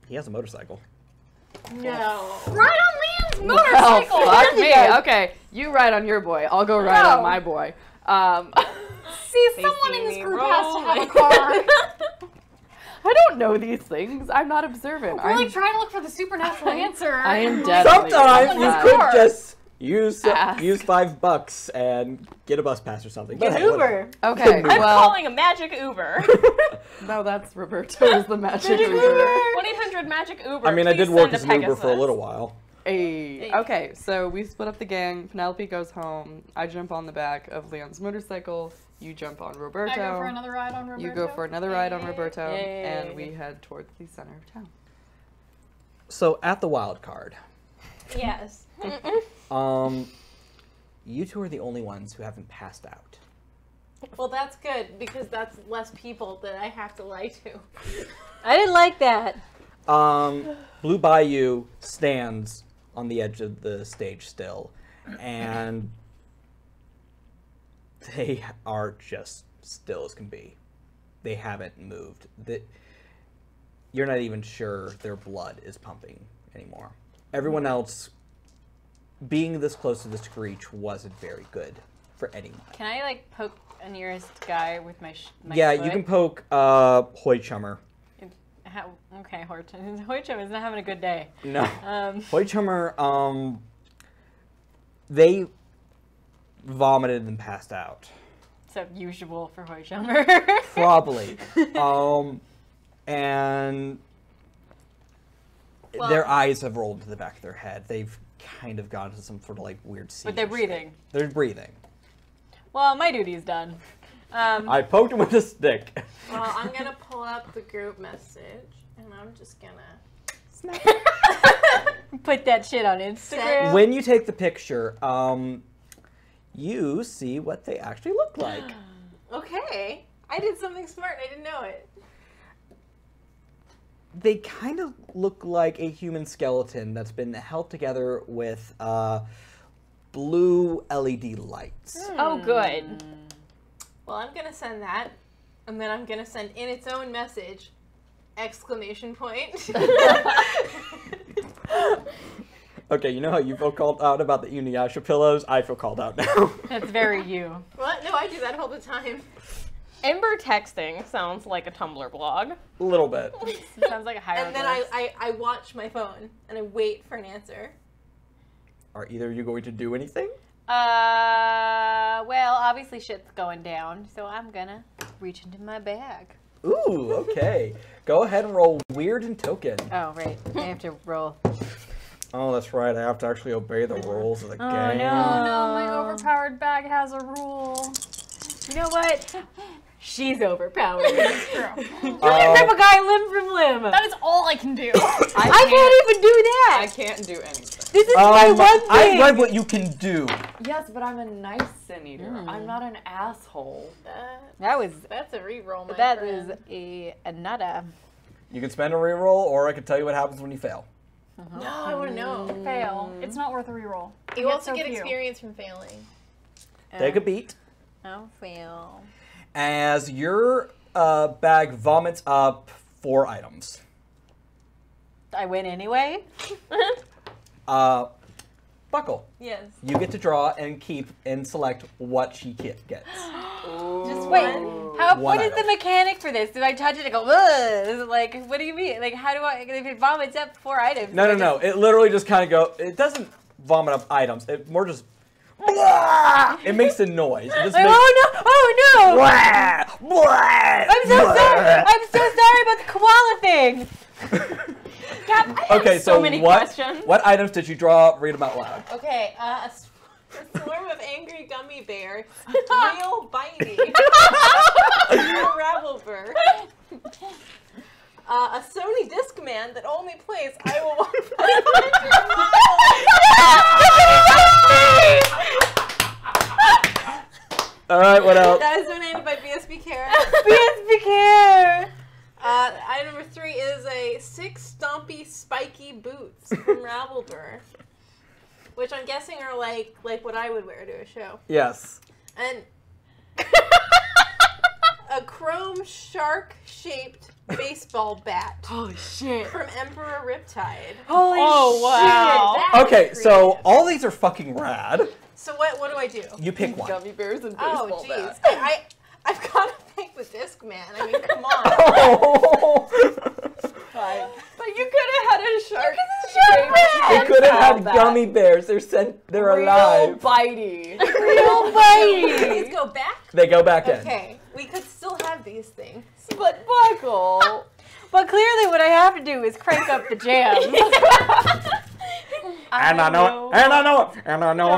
He has a motorcycle. No. Ride on Leon's Well, motorcycle! fuck me. Okay, you ride on your boy. I'll go ride on No. my boy. See, someone in this group has to have a car. I don't know these things. I'm not observant. We're like trying to look for the supernatural answer. I am Like, dead. Sometimes you Someone could car. just use Ask. $5 and get a bus pass or something. Get But hey, Uber. Okay, I'm well, calling a magic Uber. no, that's Roberto is the magic Uber. 1-800-MAGIC Uber. I mean, I Please did work send as an Uber for a Pegasus. little while. Hey. Okay, so we split up the gang. Penelope goes home. I jump on the back of Leon's motorcycle. You jump on Roberto. I go for another ride on Roberto. You go for another ride on Roberto, Yay. and we head towards the center of town. So at the wild card, Yes. you two are the only ones who haven't passed out. Well, that's good because that's less people that I have to lie to. I didn't like that. Blue Bayou stands on the edge of the stage still, and they are just still as can be. They haven't moved. You're not even sure their blood is pumping anymore. Everyone else, being this close to the screech wasn't very good for anyone. Can I like poke a nearest guy with my Yeah, foot? you can poke Hoy Chummer. Okay, Hoichum is not having a good day. No. Um, Hoy Chummer, they vomited and passed out. so usual for Hoichum. Probably. And Well- their eyes have rolled to the back of their head. They've kind of gone to some sort of like weird seizure But they're state. breathing. They're breathing. Well, my duty's done. I poked him with a stick. Well, I'm gonna pull up the group message and I'm just gonna Put that shit on Instagram. When you take the picture, you see what they actually look like. Okay. I did something smart. I didn't know it. They kind of look like a human skeleton that's been held together with blue LED lights. Oh, good. Well, I'm gonna send that, and then I'm gonna send in its own message, exclamation point. Okay, you know how you feel called out about the Inuyasha pillows? I feel called out now. That's very you. What? No, I do that all the time. Ember texting sounds like a Tumblr blog. A little bit. It sounds like a hieroglyph. And then I watch my phone, and I wait for an answer. Are either of you going to do anything? Well, obviously shit's going down, so I'm gonna reach into my bag. Ooh, okay. Go ahead and roll weird and token. Oh, right. I have to roll. Oh, that's right. I have to actually obey the rules of the game. no. Oh no, my overpowered bag has a rule. You know what? She's overpowered. It's true. You can rip a guy limb from limb. That is all I can do. I can't even do I that. can't do anything. This is my one I thing. read what you can do. Yes, but I'm a nice sin eater. I'm not an asshole. That was That's a reroll, my that friend. is a nada. You can spend a reroll, or I can tell you what happens when you fail. No, I want to know. Fail. It's not worth a reroll. You also so get few. experience from failing. Take a beat. Oh, fail. As your bag vomits up 4 items. I win anyway. Buckle. Yes. You get to draw and keep and select what she gets. Just wait. How? One What is item. the mechanic for this? Do I touch it and go? Ugh? Is it like? What do you mean? Like, how do I? If it vomits up 4 items. No, do no, I no. It literally just kind of it doesn't vomit up items. It more just. Blah! It makes a noise. It just Like, makes, oh no! Oh no! Blah! Blah! I'm so Blah! sorry. I'm so sorry about the koala thing. Cap, I have Okay, so many what questions. what items did you draw? Read them out loud. Okay, a swarm of angry gummy bears, real bitey, a Ravelver, a Sony Discman that only plays I Will Walk 500 miles. All right, what else? That is donated by BSB Care. BSB Care! Item number 3 is a 6 stompy spiky boots from Ravelver, which I'm guessing are like what I would wear to a show. Yes. And a chrome shark-shaped baseball bat Oh shit. from Emperor Riptide. Holy Oh, wow. Shit, that Okay, is so creative. all these are fucking rad. So what do I do? You pick one. Gummy bears and Oh, baseball jeez. bat. I've got to pick the Discman. I mean, come on. Oh. But you could have had a shark. You could have had that. gummy bears. They're alive. bitey. Real bitey. These go back? They go back in. Okay. We could still have these things. But buckle. But clearly what I have to do is crank up the jams. And I know I'm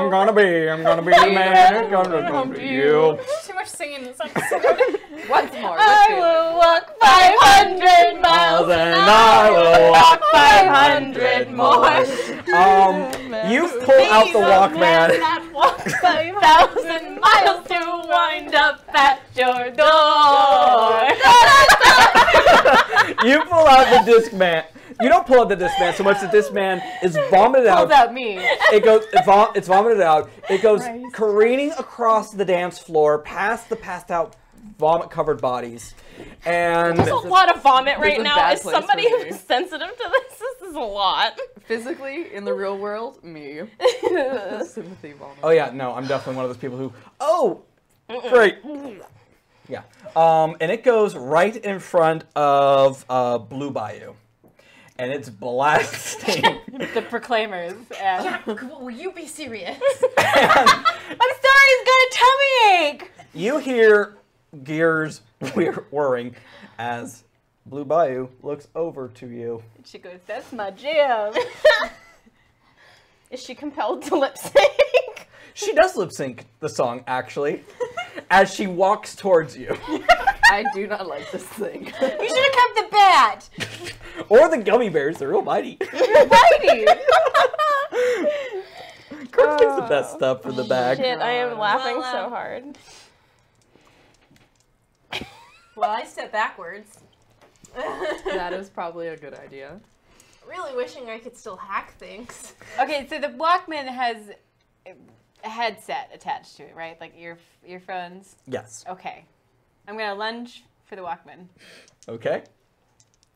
gonna be the man that's gonna come to you. Too much singing this episode. Once more. I will walk 500 miles And I will walk 500 more. You pull out the Walkman. That walks 5,000 miles to wind up at your door. You pull out the Discman. You don't pull out the Discman so much that Discman is vomited out. Pulls out me. It's vomited out. It goes Christ. careening across the dance floor, past the passed out, vomit-covered bodies, and There's a lot of vomit This is right a now. bad As place somebody for me. who's sensitive to this is a lot. Physically, in the real world, me. Sympathy vomit. oh yeah, no, I'm definitely one of those people who. Oh, great. Yeah, and it goes right in front of Blue Bayou, and it's blasting. The Proclaimers. And Will you be serious? I'm sorry, he's got a tummy ache. You hear gears whirring as Blue Bayou looks over to you. She goes, that's my jam. Is she compelled to lip sync? She does lip sync the song, actually, as she walks towards you. I do not like this thing. You should have kept the bat. Or the gummy bears, they're real mighty. Bitey. Kurt gets the best stuff for the bag. Shit, I am laughing Well, so hard. Well, I step backwards. That is probably a good idea. Really wishing I could still hack things. Okay, so the Walkman has a headset attached to it, right? Like earphones. Yes. Okay. I'm gonna lunge for the Walkman. Okay.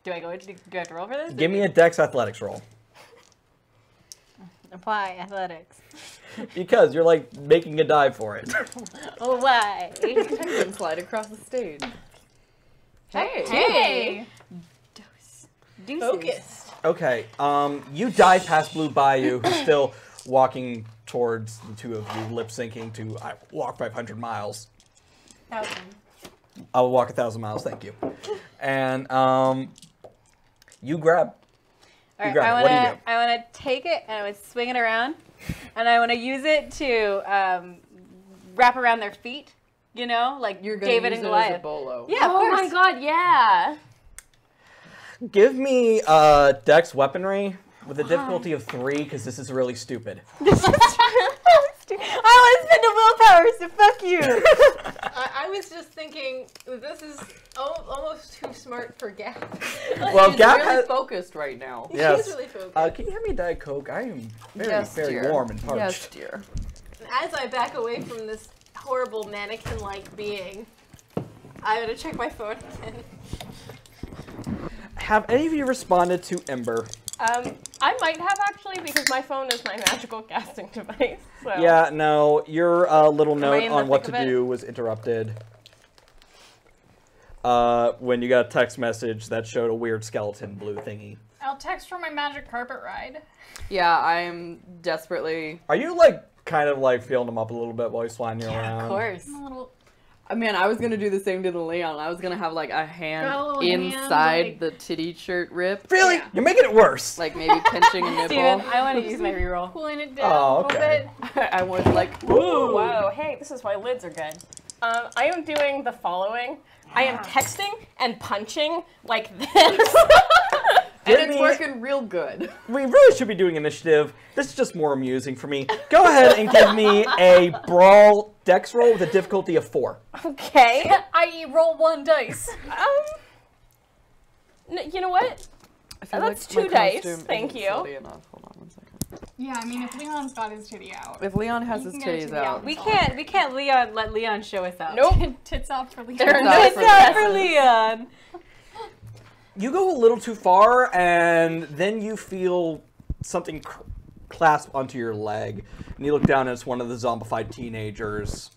Do I have to roll for this? Give me a Dex Athletics roll. Apply athletics. Because you're like making a dive for it. Oh, why? Penguin slide across the stage. Hey. Hey! Deuces. Focused. Okay. You dive past Blue Bayou, who's still walking towards the two of you, lip syncing to I walk 500 miles. 1,000. I will walk 1,000 miles, thank you. And you grab. All right, grab it. What do you do? I wanna take it and I would swing it around, and I wanna use it to wrap around their feet. You know, like You're gonna David use and it as Goliath. a bolo. Yeah, of Oh course. my god, yeah. Give me Dex weaponry with a difficulty of 3, because this is really stupid. I want to spend a willpower, so fuck you. I was just thinking, this is almost too smart for Gap. Well, He's Gap really has. focused right now. Yes. He's really focused. Can you hand me a Diet Coke? I am very, Yes, very dear. warm and parched. Yes, dear. As I back away from this horrible mannequin-like being, I'm gonna check my phone again. Have any of you responded to Ember? I might have actually because my phone is my magical casting device. So. Yeah, no. Your little I note in the on what thick to of it? do was interrupted when you got a text message that showed a weird skeleton blue thingy. I'll text for my magic carpet ride. Yeah, I'm desperately. Are you like kind of like feeling him up a little bit while he's flying you around? Of course. I'm a little. Man, I was gonna do the same to the Leon. I was gonna have like a hand Got a little hand, inside like- the titty shirt rip. Really? Yeah. You're making it worse. Like maybe pinching a nipple. Steven, I want to use my reroll. Pulling it down Oh, a little okay. bit. I was like, Ooh, whoa, hey, this is why lids are good. I am doing the following. I am texting and punching like this. and Give it's me- working real good. We really should be doing initiative. This is just more amusing for me. Go ahead and give me a brawl dex roll with a difficulty of 4. Okay. I.e. roll 1 dice. You know what? I feel That's my 2 dice, costume thank isn't you. slutty enough. Hold on 1 second. Yeah, I mean, if Leon's got his titty out. If Leon has You his can get titties it out, We can't let Leon show us out. Nope. Tits out for Leon. There are Tits no out It's not for Leon. You go a little too far, and then you feel something clasp onto your leg. And you look down, and it's one of the zombified teenagers.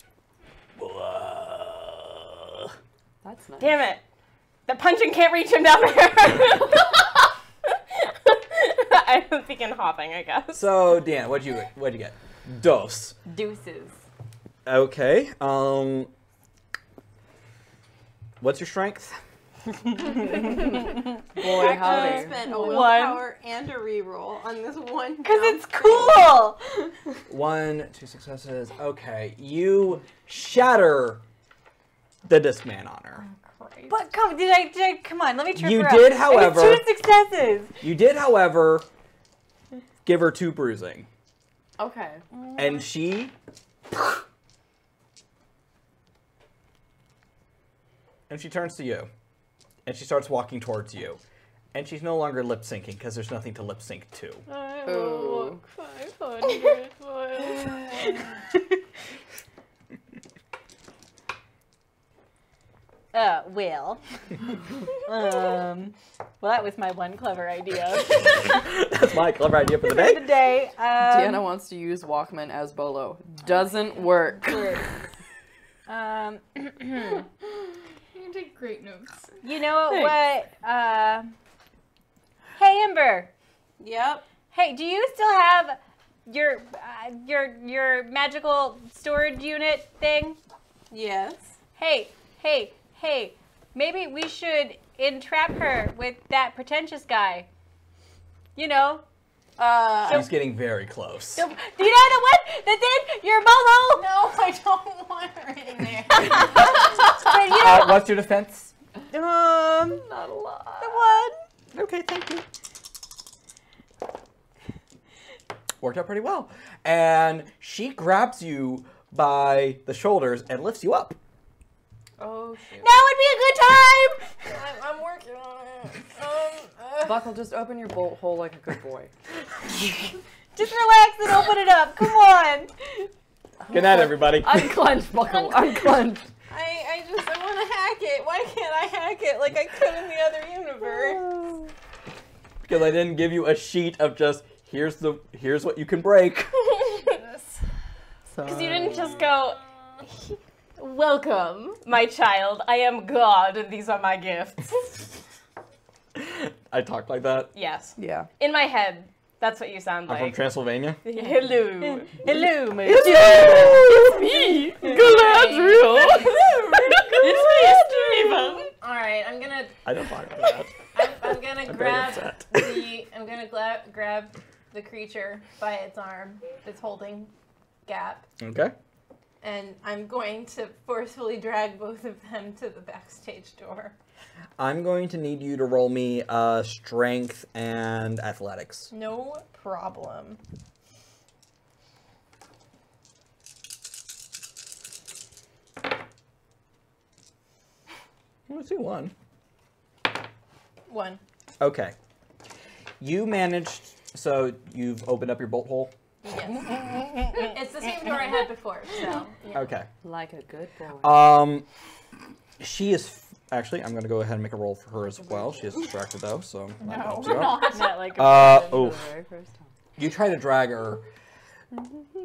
that's nice. Damn it. The punching can't reach him down there. I'm thinking hopping, I guess. So, Dan, what'd you get? Dos. Deuces. Okay. What's your strength? Boy, I howdy. spent a One. willpower and a reroll on this one. Because dumb it's thing. cool. 1, 2 successes. Okay. You shatter the Discman on her. But did I come on, let me trip You her did, up. however- I got 2 successes. You did, however, give her 2 bruising. Okay. And she... And she turns to you. And she starts walking towards you. And she's no longer lip syncing because there's nothing to lip sync to. Ooh. 500. Well. Well, that was my one clever idea That's my clever idea for the for day. the day. Deanna wants to use Walkman as Bolo. Doesn't work. You take great notes. You know what? Hey, Ember. Yep. Hey, do you still have your magical storage unit thing? Yes. Hey. Maybe we should entrap her with that pretentious guy. You know. She's getting very close. Do you know the one that's in your bubble? No, I don't want her in there. But you know, What's your defense? not a lot. The one. Okay, thank you. Worked out pretty well. And she grabs you by the shoulders and lifts you up. Oh shoot. Now would be a good time. I'm working on it. Buckle, just open your bolt hole like a good boy. Just relax and open it up. Come on. Good night, everybody. Unclench, Buckle. Unclench. I want to hack it. Why can't I hack it like I could in the other universe? Because I didn't give you a sheet of just, here's what you can break. Because you didn't just go, welcome, my child. I am God, and these are my gifts. I talk like that. Yes. Yeah. In my head, that's what you sound I'm from like. Transylvania. Hello. Hello, my It's me, Galadriel. It's me, Steven. All right, I'm gonna I don't talk like that. I'm gonna very grab upset. grab the creature by its arm that's holding Gap, Okay. and I'm going to forcefully drag both of them to the backstage door. I'm going to need you to roll me strength and athletics. No problem. Let's do 1. 1. Okay. You managed, so you've opened up your bolt hole? Yes. It's the same door I had before, so. Yeah. Okay. Like a good boy. She is, actually, I'm going to go ahead and make a roll for her as well. She is distracted though, so that helps you out. Not like Oh, For the very first time. you try to drag her.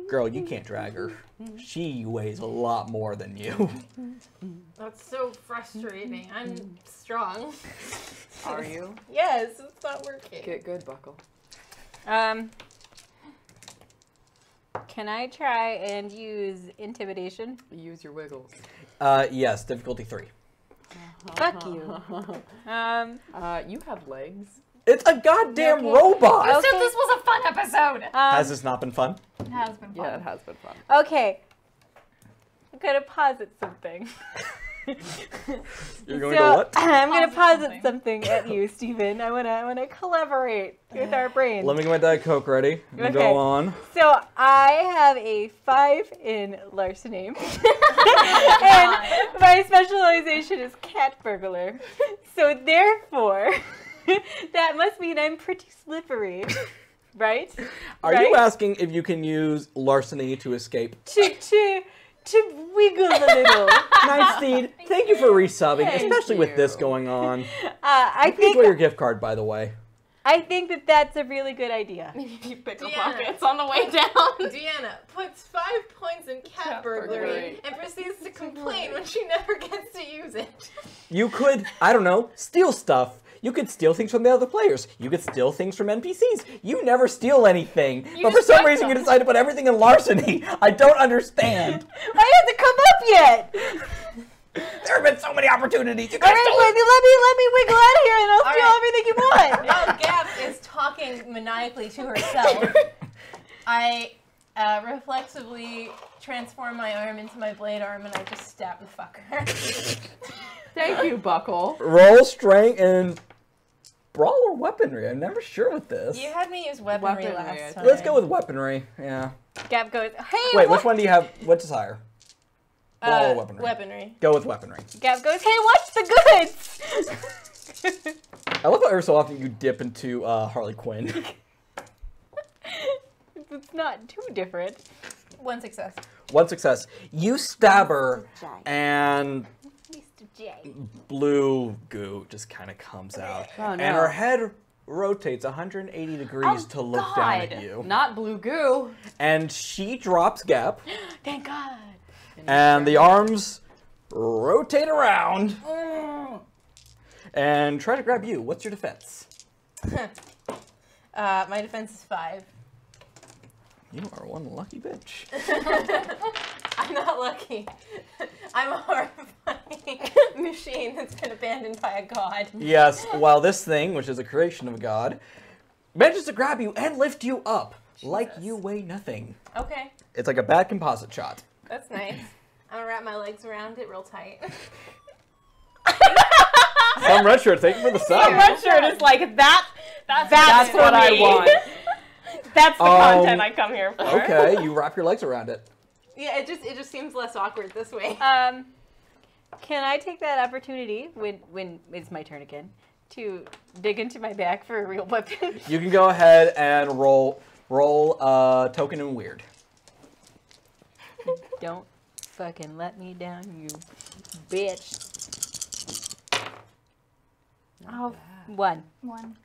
Girl, you can't drag her. She weighs a lot more than you. That's so frustrating. I'm strong. Are you? Yes, it's not working. Get good, Buckle. Can I try and use intimidation? Use your wiggles. Yes, difficulty 3. Fuck you. You have legs. It's a goddamn robot! You said this was a fun episode. Has this not been fun? It has been fun. Yeah, it has been fun. Okay. I'm gonna posit something. You're going to what? I'm gonna Posit posit something at you, Steven. I wanna collaborate with our brains. Let me get my Diet Coke ready. You Okay. go on. So I have a 5 in larceny, and my specialization is cat burglar. So therefore, that must mean I'm pretty slippery, right? Are you asking if you can use larceny to escape? To wiggle a little. Nice, Steed. Thank you for resubbing, Thank especially with this you. going on. I Please think enjoy your gift card, by the way. I think that that's a really good idea. You pick Deanna. pockets on the way down. Deanna puts 5 points in cat burglary burglary. and proceeds to complain when she never gets to use it. You could, I don't know, steal stuff. You could steal things from the other players. You could steal things from NPCs. You never steal anything. But for just some get reason you them. decide to put everything in larceny. I don't understand. I haven't come up yet. There have been so many opportunities. You All could have right, stolen. let me wiggle out of here, and I'll All steal right. everything you want. While Gap is talking maniacally to herself, I reflexively transform my arm into my blade arm and I just stab the fucker. Thank you, Buckle. Roll strength and brawl or weaponry. I'm never sure with this. You had me use weaponry, Weaponry, I last think. time. Let's go with weaponry. Yeah. Gap goes, hey, Wait, what? which one do you have? What's higher? Brawl or weaponry? Weaponry. Go with weaponry. Gap goes, hey, what's the goods? I love how every so often you dip into Harley Quinn. It's not too different. 1 success. One success. You stab her, and Mr. J. blue goo just kind of comes out. Oh, no. And her head rotates 180 degrees to look down at you. Not blue goo. And she drops Gap, Thank God. and the arms rotate around and try to grab you. What's your defense? My defense is 5. You are one lucky bitch. I'm not lucky. I'm a horrifying machine that's been abandoned by a god. Yes, while this thing, which is a creation of God, manages to grab you and lift you up like you weigh nothing. Okay, It's like a bad composite shot. that's nice. I'm gonna wrap my legs around it real tight. Some red shirt, thank you for the sub. Red shirt is like that. That's what for I me. want. That's the content I come here for. Okay, you wrap your legs around it. Yeah, it just seems less awkward this way. Can I take that opportunity when it's my turn again to dig into my back for a real weapon? You can go ahead and roll token and weird. Don't fucking let me down, you bitch. Oh, 1. 1.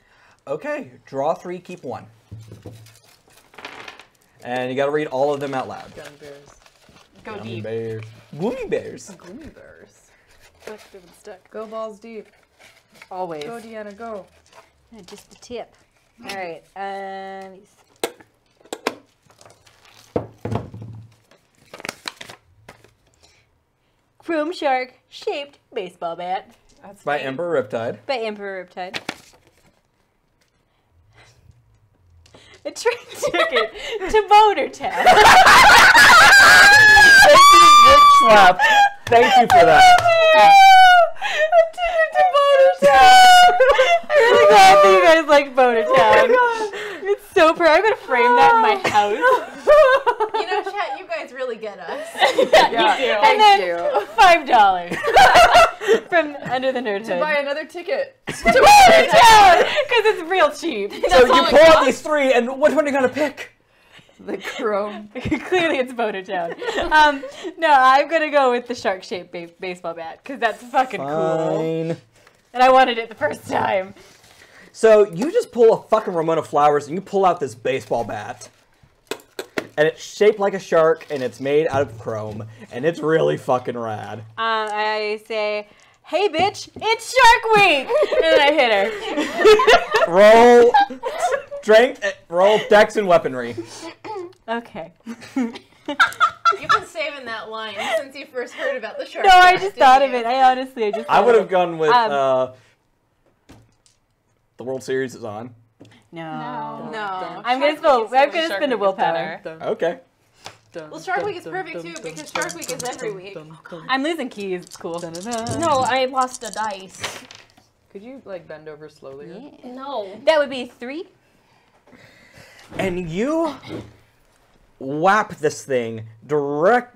Okay, draw 3, keep 1. And you gotta read all of them out loud. Gun bears. Go Gummy deep. bears. Gummy bears. Gloomy bears. Stuck. Go balls deep. Always. Go, Deanna, go. Just a tip. All right. Chrome shark shaped baseball bat That's By fine. Emperor Riptide. by Emperor Riptide. A train ticket to Motortown. Thank you, Dick Slap. Thank you for that. A ticket to Motortown. I'm really glad that you guys like Motortown. It's so pretty. I'm gonna frame that in my house. You know, chat, you guys really get us. Yeah, And then you. $5 from under the nerd To hood. buy another ticket. To Motortown, because it's real cheap. So you pull out these 3, and which one are you gonna pick? The chrome. Clearly, it's Motortown. No, I'm gonna go with the shark-shaped baseball bat because that's fucking cool, Fine. and I wanted it the first time. So you just pull a fucking Ramona Flowers, and you pull out this baseball bat. And it's shaped like a shark, and it's made out of chrome, and it's really fucking rad. I say, "Hey, bitch, it's Shark Week," and then I hit her. Roll strength, roll dex and weaponry. Okay. You can saving that line since you first heard about the shark. No, I attack, just didn't thought you? of it. I honestly just. I thought would of have it. gone with the World Series is on. No. No. I'm gonna spin a willpower. Okay. Well, Shark Week is perfect too because Shark Week is every week. I'm losing keys. It's cool. No, I lost a dice. Could you like bend over slowly? No. That would be 3. And you whap this thing like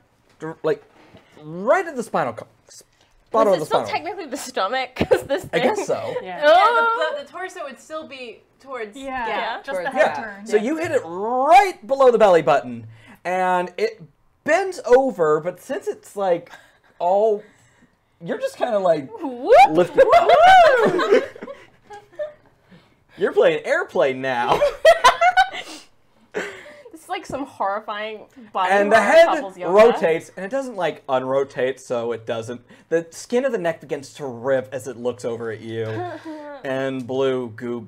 right at the spinal column. Spot on Is the it still spinal. technically the stomach? Because this I thing. guess so. Yeah. Oh. Yeah, the torso would still be towards. Yeah. Just the Towards- head Yeah. turn. So you hit it right below the belly button, and it bends over. But since it's like all, you're just kind of like lifted up. You're playing airplane now, It's like some horrifying body and the horror head couples yoga. rotates, and it doesn't like unrotate, so it doesn't. The skin of the neck begins to rip as it looks over at you, and blue goo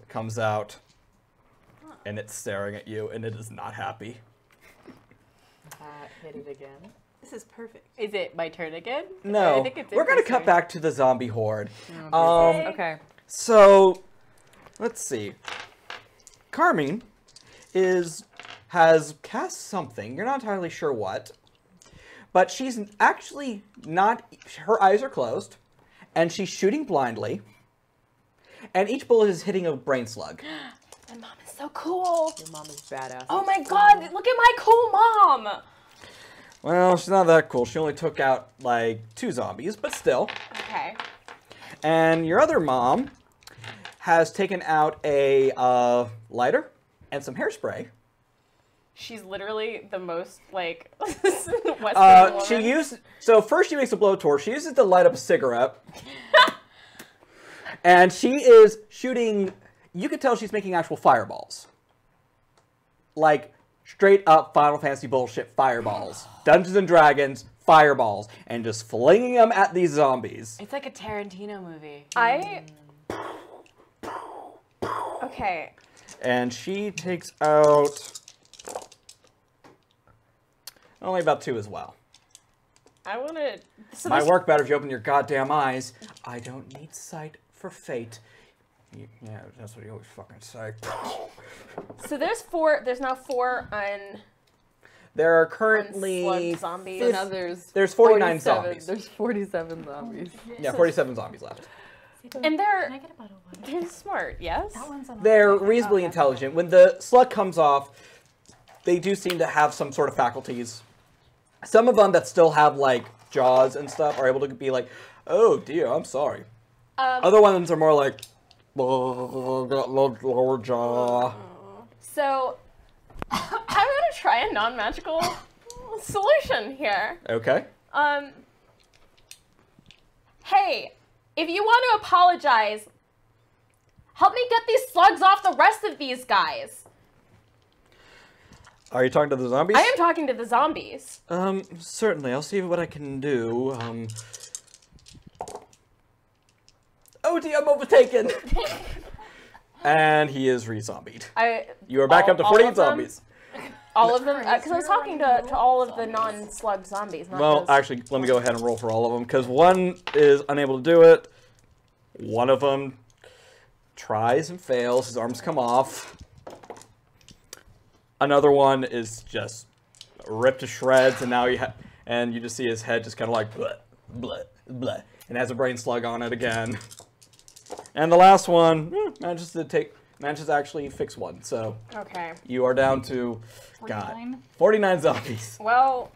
comes out, and it's staring at you, and it is not happy. Hit it again. This is perfect. Is it my turn again? No, I think it's we're gonna Indy's cut turn. back to the zombie horde. Okay. So, let's see. Carmine has cast something. You're not entirely sure what, but she's actually not. Her eyes are closed, and she's shooting blindly. And each bullet is hitting a brain slug. My mom is so cool. Your mom is badass. Oh my god, look at my cool mom. Well, she's not that cool. She only took out like 2 zombies, but still. Okay. And your other mom has taken out a lighter and some hairspray. She's literally the most like Western woman. So first she makes a blowtorch. She uses it to light up a cigarette. And she is shooting, you can tell she's making actual fireballs. Like straight up Final Fantasy bullshit fireballs. Dungeons and Dragons fireballs. And just flinging them at these zombies. It's like a Tarantino movie. Okay. And she takes out only about 2 as well. I want to. So Might there's- work better if you open your goddamn eyes. I don't need sight for fate. Yeah, that's what you always fucking say. So there's 4. There's now 4 There are currently unslugged zombies. So now there's 49 47 zombies. There's 47 zombies. Yeah, 47 zombies left. And they're Can I get a bottle of water? they're smart. Yes. That one's on. They're reasonably intelligent. When the slug comes off, they do seem to have some sort of faculties. Some of them that still have like jaws and stuff are able to be like, "Oh dear, I'm sorry." Other ones are more like, "Oh, got lower jaw." So I'm gonna try a non-magical solution here. Okay. Hey, if you want to apologize, help me get these slugs off the rest of these guys. Are you talking to the zombies? I am talking to the zombies. Certainly. I'll see what I can do. Oh dear, I'm overtaken. And he is re-zombied. You are back up to all 48 of them? zombies. All of them? Because I was talking to all of the non-slug zombies. Not Well, those. actually, let me go ahead and roll for all of them, because one is unable to do it. One of them tries and fails. His arms come off. Another one is just ripped to shreds, and now you just see his head just kind of like bleh, bleh, bleh, and has a brain slug on it again. And the last one manages to actually fix one. So Okay. you are down to 49? 49 zombies. Well,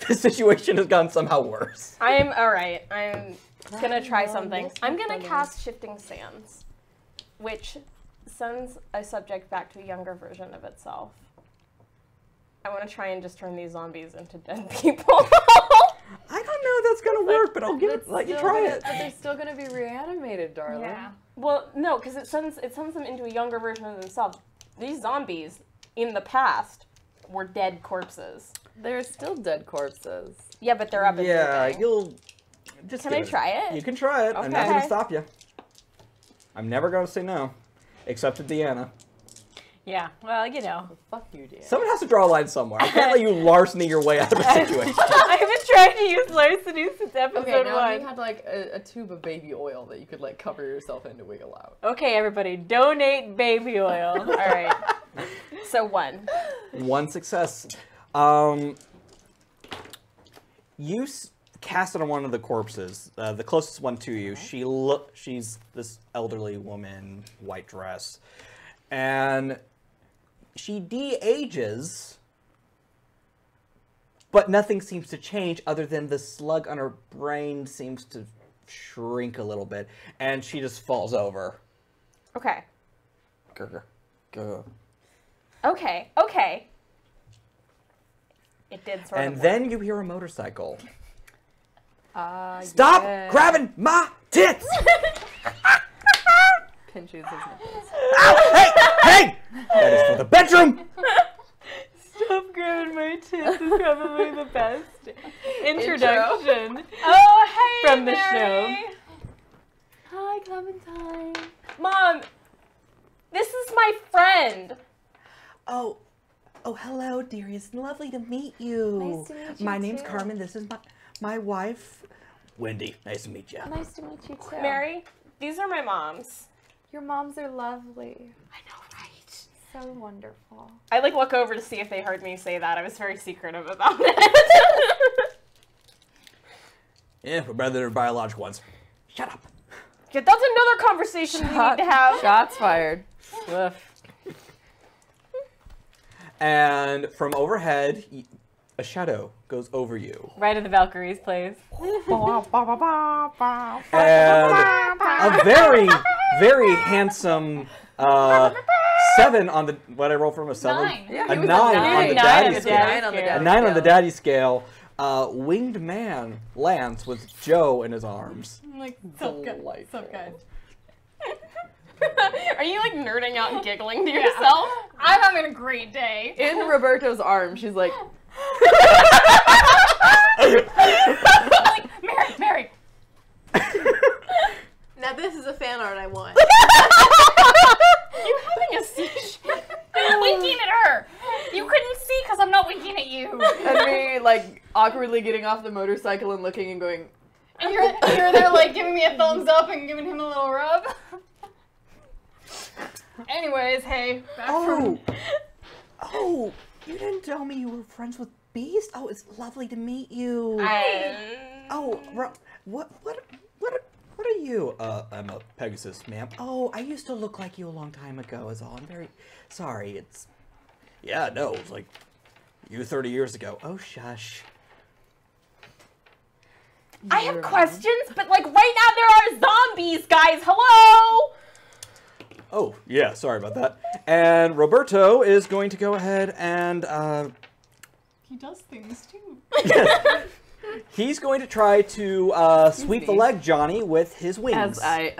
The situation has gotten somehow worse. I'm alright. I'm gonna try something. I'm gonna cast Shifting Sands, which sends a subject back to a younger version of itself. I want to try and just turn these zombies into dead people. I don't know if that's gonna work, but I'll let you try it. But they're still gonna be reanimated, darling. Yeah. Well, no, because it sends them into a younger version of themselves. These zombies, in the past, were dead corpses. They're still dead corpses. Yeah, but they're up and Yeah, moving. you'll just Can give I try it? You can try it. I'm not Okay. gonna stop you. I'm never gonna say no, except to Deanna. Yeah, well, you know. Fuck you, Dan. Someone has to draw a line somewhere. I can't let you larceny your way out of a situation. I've been trying to use larceny since episode Okay, now 1. if you had like a tube of baby oil that you could like cover yourself in to wiggle out. Okay, everybody, donate baby oil. All right. So 1. One success. You cast it on one of the corpses, the closest one to you. She's this elderly woman, white dress, and she de-ages, but nothing seems to change other than the slug on her brain seems to shrink a little bit, and she just falls over. Okay. Grr, grr. Okay. It did sort of And work. then you hear a motorcycle. Stop grabbing my tits! Pinches his nipples. Ow! Hey! That is for the bedroom! Stop grabbing my tits is probably the best introduction Oh, hey, from the Mary. show. Hi, Clementine. Mom, this is my friend. Oh, hello, dearie. It's lovely to meet you. Nice to meet you, My name's too. Carmen. This is my wife, Wendy. Nice to meet you. Nice to meet you too. Mary, these are my mom's. Your moms are lovely. I know, right? So wonderful. I look over to see if they heard me say that. I was very secretive about it. Yeah, we're better than our biological ones. Shut up. Yeah, that's another conversation we need to have. Shots fired. Woof. And from overhead, a shadow goes over you. Right at the Valkyries place. And a very, very handsome 7 on the, what I roll from a 7? 9. Yeah, A he was 9 on nine. the Nine daddy on the scale. daddy Nine on the scale. A daddy 9 on the scale. daddy scale. Winged man lands with Joe in his arms. I'm like, so good. So Delightful. good. Are you like nerding out and giggling to yourself? I'm having a great day. In Roberto's arm, she's like, Mary. Now this is a fan art I want. You having a seizure? You're winking at her. You couldn't see because I'm not winking at you. and me like awkwardly getting off the motorcycle and looking and going, And you're there like giving me a thumbs up and giving him a little rub. Anyways, hey, back from Oh, you didn't tell me you were friends with Beast? Oh, it's lovely to meet you. Oh, what are you? I'm a Pegasus, ma'am. Oh, I used to look like you a long time ago is all. I'm very sorry. Yeah, no, it was like you 30 years ago. Oh, shush. I have questions, but like right now there are zombies, guys. Hello. Oh, yeah, sorry about that. And Roberto is going to go ahead and he does things too. he's going to try to sweep the leg Johnny with his wings. as I,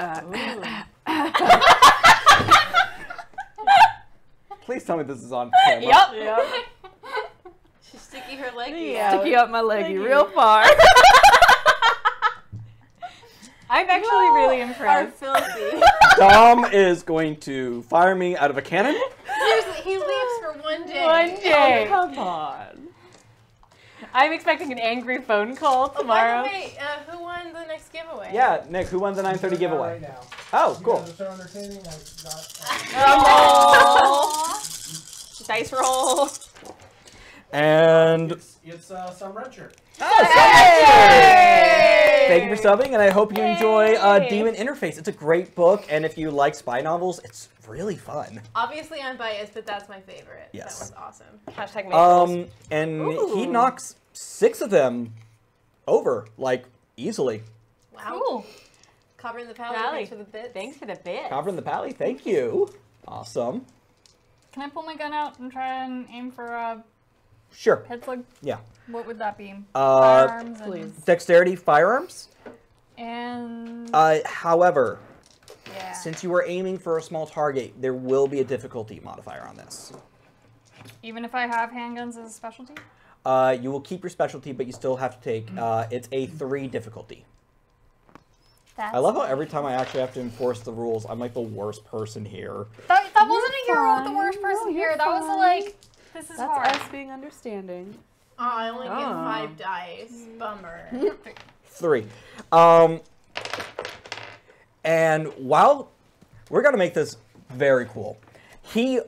Please tell me this is on camera. Yep. She's sticking her leg. sticky up my leggy real far. I'm actually really Are impressed. filthy. Dom is going to fire me out of a cannon. Seriously, he leaves for one day. One day. Come on. I'm expecting an angry phone call Oh, tomorrow. by the way, who won the next giveaway? Yeah, Nick, who won the 9:30 giveaway? Right now. Oh, You cool. guys are so entertaining. I've got. Dice roll. And It's some red shirt. thank you for subbing, and I hope you enjoy Yay. Demon Interface. It's a great book, and if you like spy novels, it's really fun. Obviously, I'm biased, but that's my favorite. Yes. That was awesome. Hashtag make And he Ooh. knocks 6 of them over, like, easily. Wow. Cool. Covering the palette. Golly. Thanks for the bits. Thanks for the bit. Covering the pally, thank you. Awesome. Can I pull my gun out and try and aim for a Sure, head slug? yeah. What would that be? Uh, Firearms please. Dexterity, firearms. and However, yeah. since you are aiming for a small target, there will be a difficulty modifier on this. Even if I have handguns as a specialty? You will keep your specialty, but you still have to take, it's a 3 difficulty. I love how every time I actually have to enforce the rules, I'm like the worst person here. That wasn't a hero with the worst person here. That was like, this is hard. That's us being understanding. Oh, I only get 5 dice. Bummer. 3. And while we're gonna make this very cool, he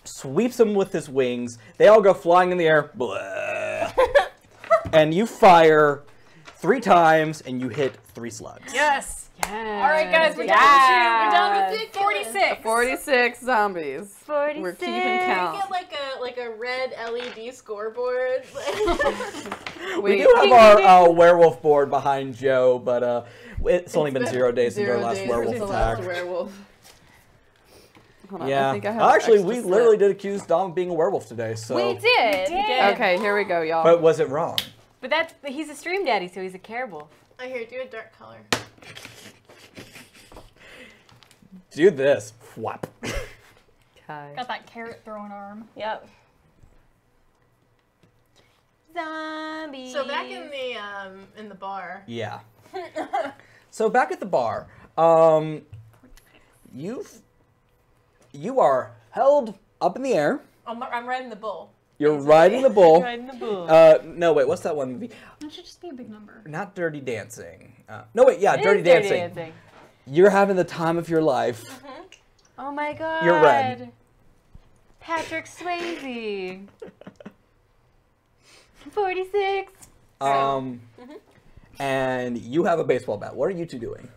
sweeps them with his wings. They all go flying in the air. Blah. And you fire 3 times, and you hit 3 slugs. Yes. Yes. All right, guys, we're down to 46. 46 zombies. 46. We're keeping Can count. I get like a red LED scoreboard? We do have our werewolf board behind Joe, but it's only been 0 days since our last werewolf attack. Hold on, Yeah. I think I have Actually, extra we slip. literally did accuse Dom of being a werewolf today, so. We did. Okay, here we go, y'all. But was it wrong? But he's a stream daddy, so he's a caribou. I hear, do a dark color. Do this. Flap. Okay. Got that carrot throwing arm. Yep. Zombies. So back in the bar. Yeah. So back at the bar, you are held up in the air. I'm riding the bull. You're riding the bull. Riding the bull. No, wait, what's that one movie? That should just be a big number. Not Dirty Dancing. No, wait, yeah, It Dirty is Dancing. You're having the time of your life. Oh my god. You're red. Patrick Swayze. 46. And you have a baseball bat. What are you two doing?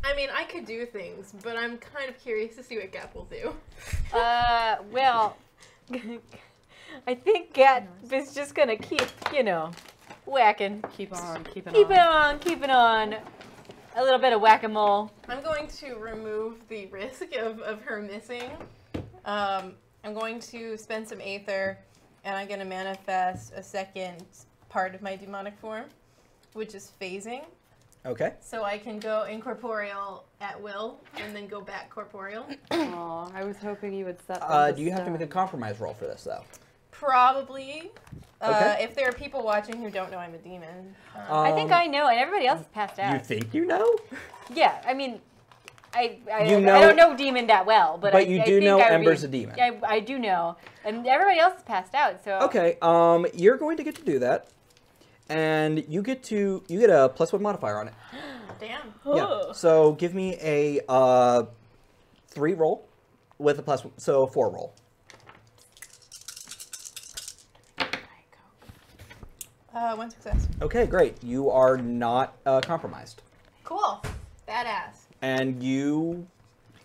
I mean, I could do things, but I'm kind of curious to see what Gap will do. Well, I think Gat is just gonna keep, whacking. Keep on, keep Keep it on. A little bit of whack-a-mole. I'm going to remove the risk of her missing. I'm going to spend some Aether, and I'm going to manifest a second part of my demonic form, which is phasing. Okay. So I can go incorporeal at will, and then go back corporeal. Aw, I was hoping you would set them Do you have to make a compromise roll for this, though? Probably. Okay. If there are people watching who don't know I'm a demon. I think I know, and everybody else is passed out. You think you know? Yeah, I mean, I know- don't know Demon that well, but you I do think know I would Ember's be- a demon. I do know, and everybody else is passed out. So Okay, you're going to get to do that. And you get a +1 modifier on it. Damn. Yeah. So give me a 3 roll with a +1, so a 4 roll. 1 success. Okay, great. You are not compromised. Cool. Badass. And you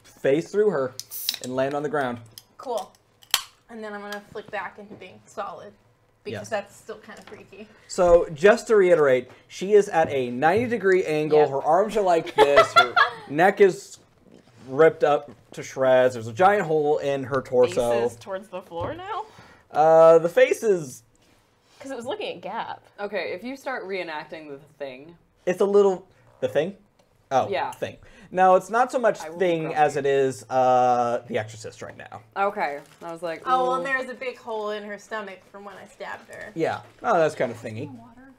phase through her and land on the ground. Cool. And then I'm going to flick back into being solid. Because Yes. that's still kind of freaky. So just to reiterate, she is at a 90-degree angle. Yep. Her arms are like this. Her neck is ripped up to shreds. There's a giant hole in her torso. Faces towards the floor now? The face is... Because it was looking at Gap. Okay, if you start reenacting the thing. It's a little... The thing? Oh, Yeah. Thing. No, it's not so much I will thing grumpy. as it is The Exorcist right now. Okay, I was like, Oh, well, ooh. and there's a big hole in her stomach from when I stabbed her. Yeah. Oh, that's kind of thingy.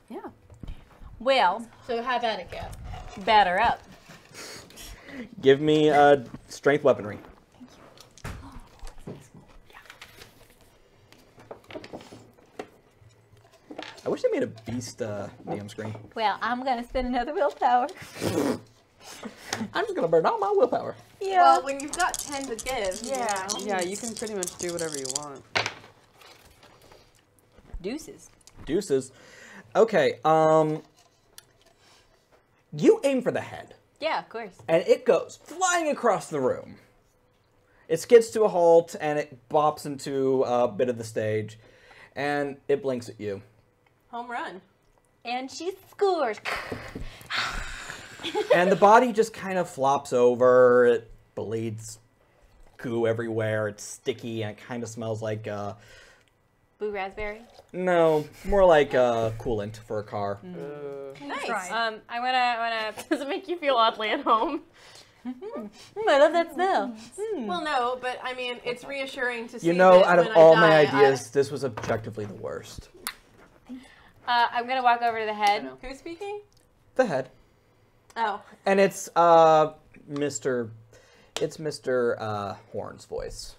Yeah. well, So have at it, Gap. batter up. Give me strength weaponry. I wish they made a beast DM screen. Well, I'm gonna spend another willpower. I'm just gonna burn all my willpower. Yeah. Well, when you've got 10 to give, Yeah. you know. Yeah, you can pretty much do whatever you want. Deuces. Deuces. Okay, you aim for the head, Yeah, of course. and it goes flying across the room. It skids to a halt, and it bops into a bit of the stage, and it blinks at you. Home run. And she scores. And the body just kind of flops over. It bleeds goo everywhere. It's sticky, and it kind of smells like, Blue raspberry. no, more like coolant for a car. Nice. Try. I wanna. Does it make you feel oddly at home? I love that smell. Well, no, but I mean, it's reassuring to see You know, that out of when I all my die, ideas, this was objectively the worst. I'm gonna walk over to the head. know. Who's speaking? The head. Oh. And it's Mr. Horn's voice.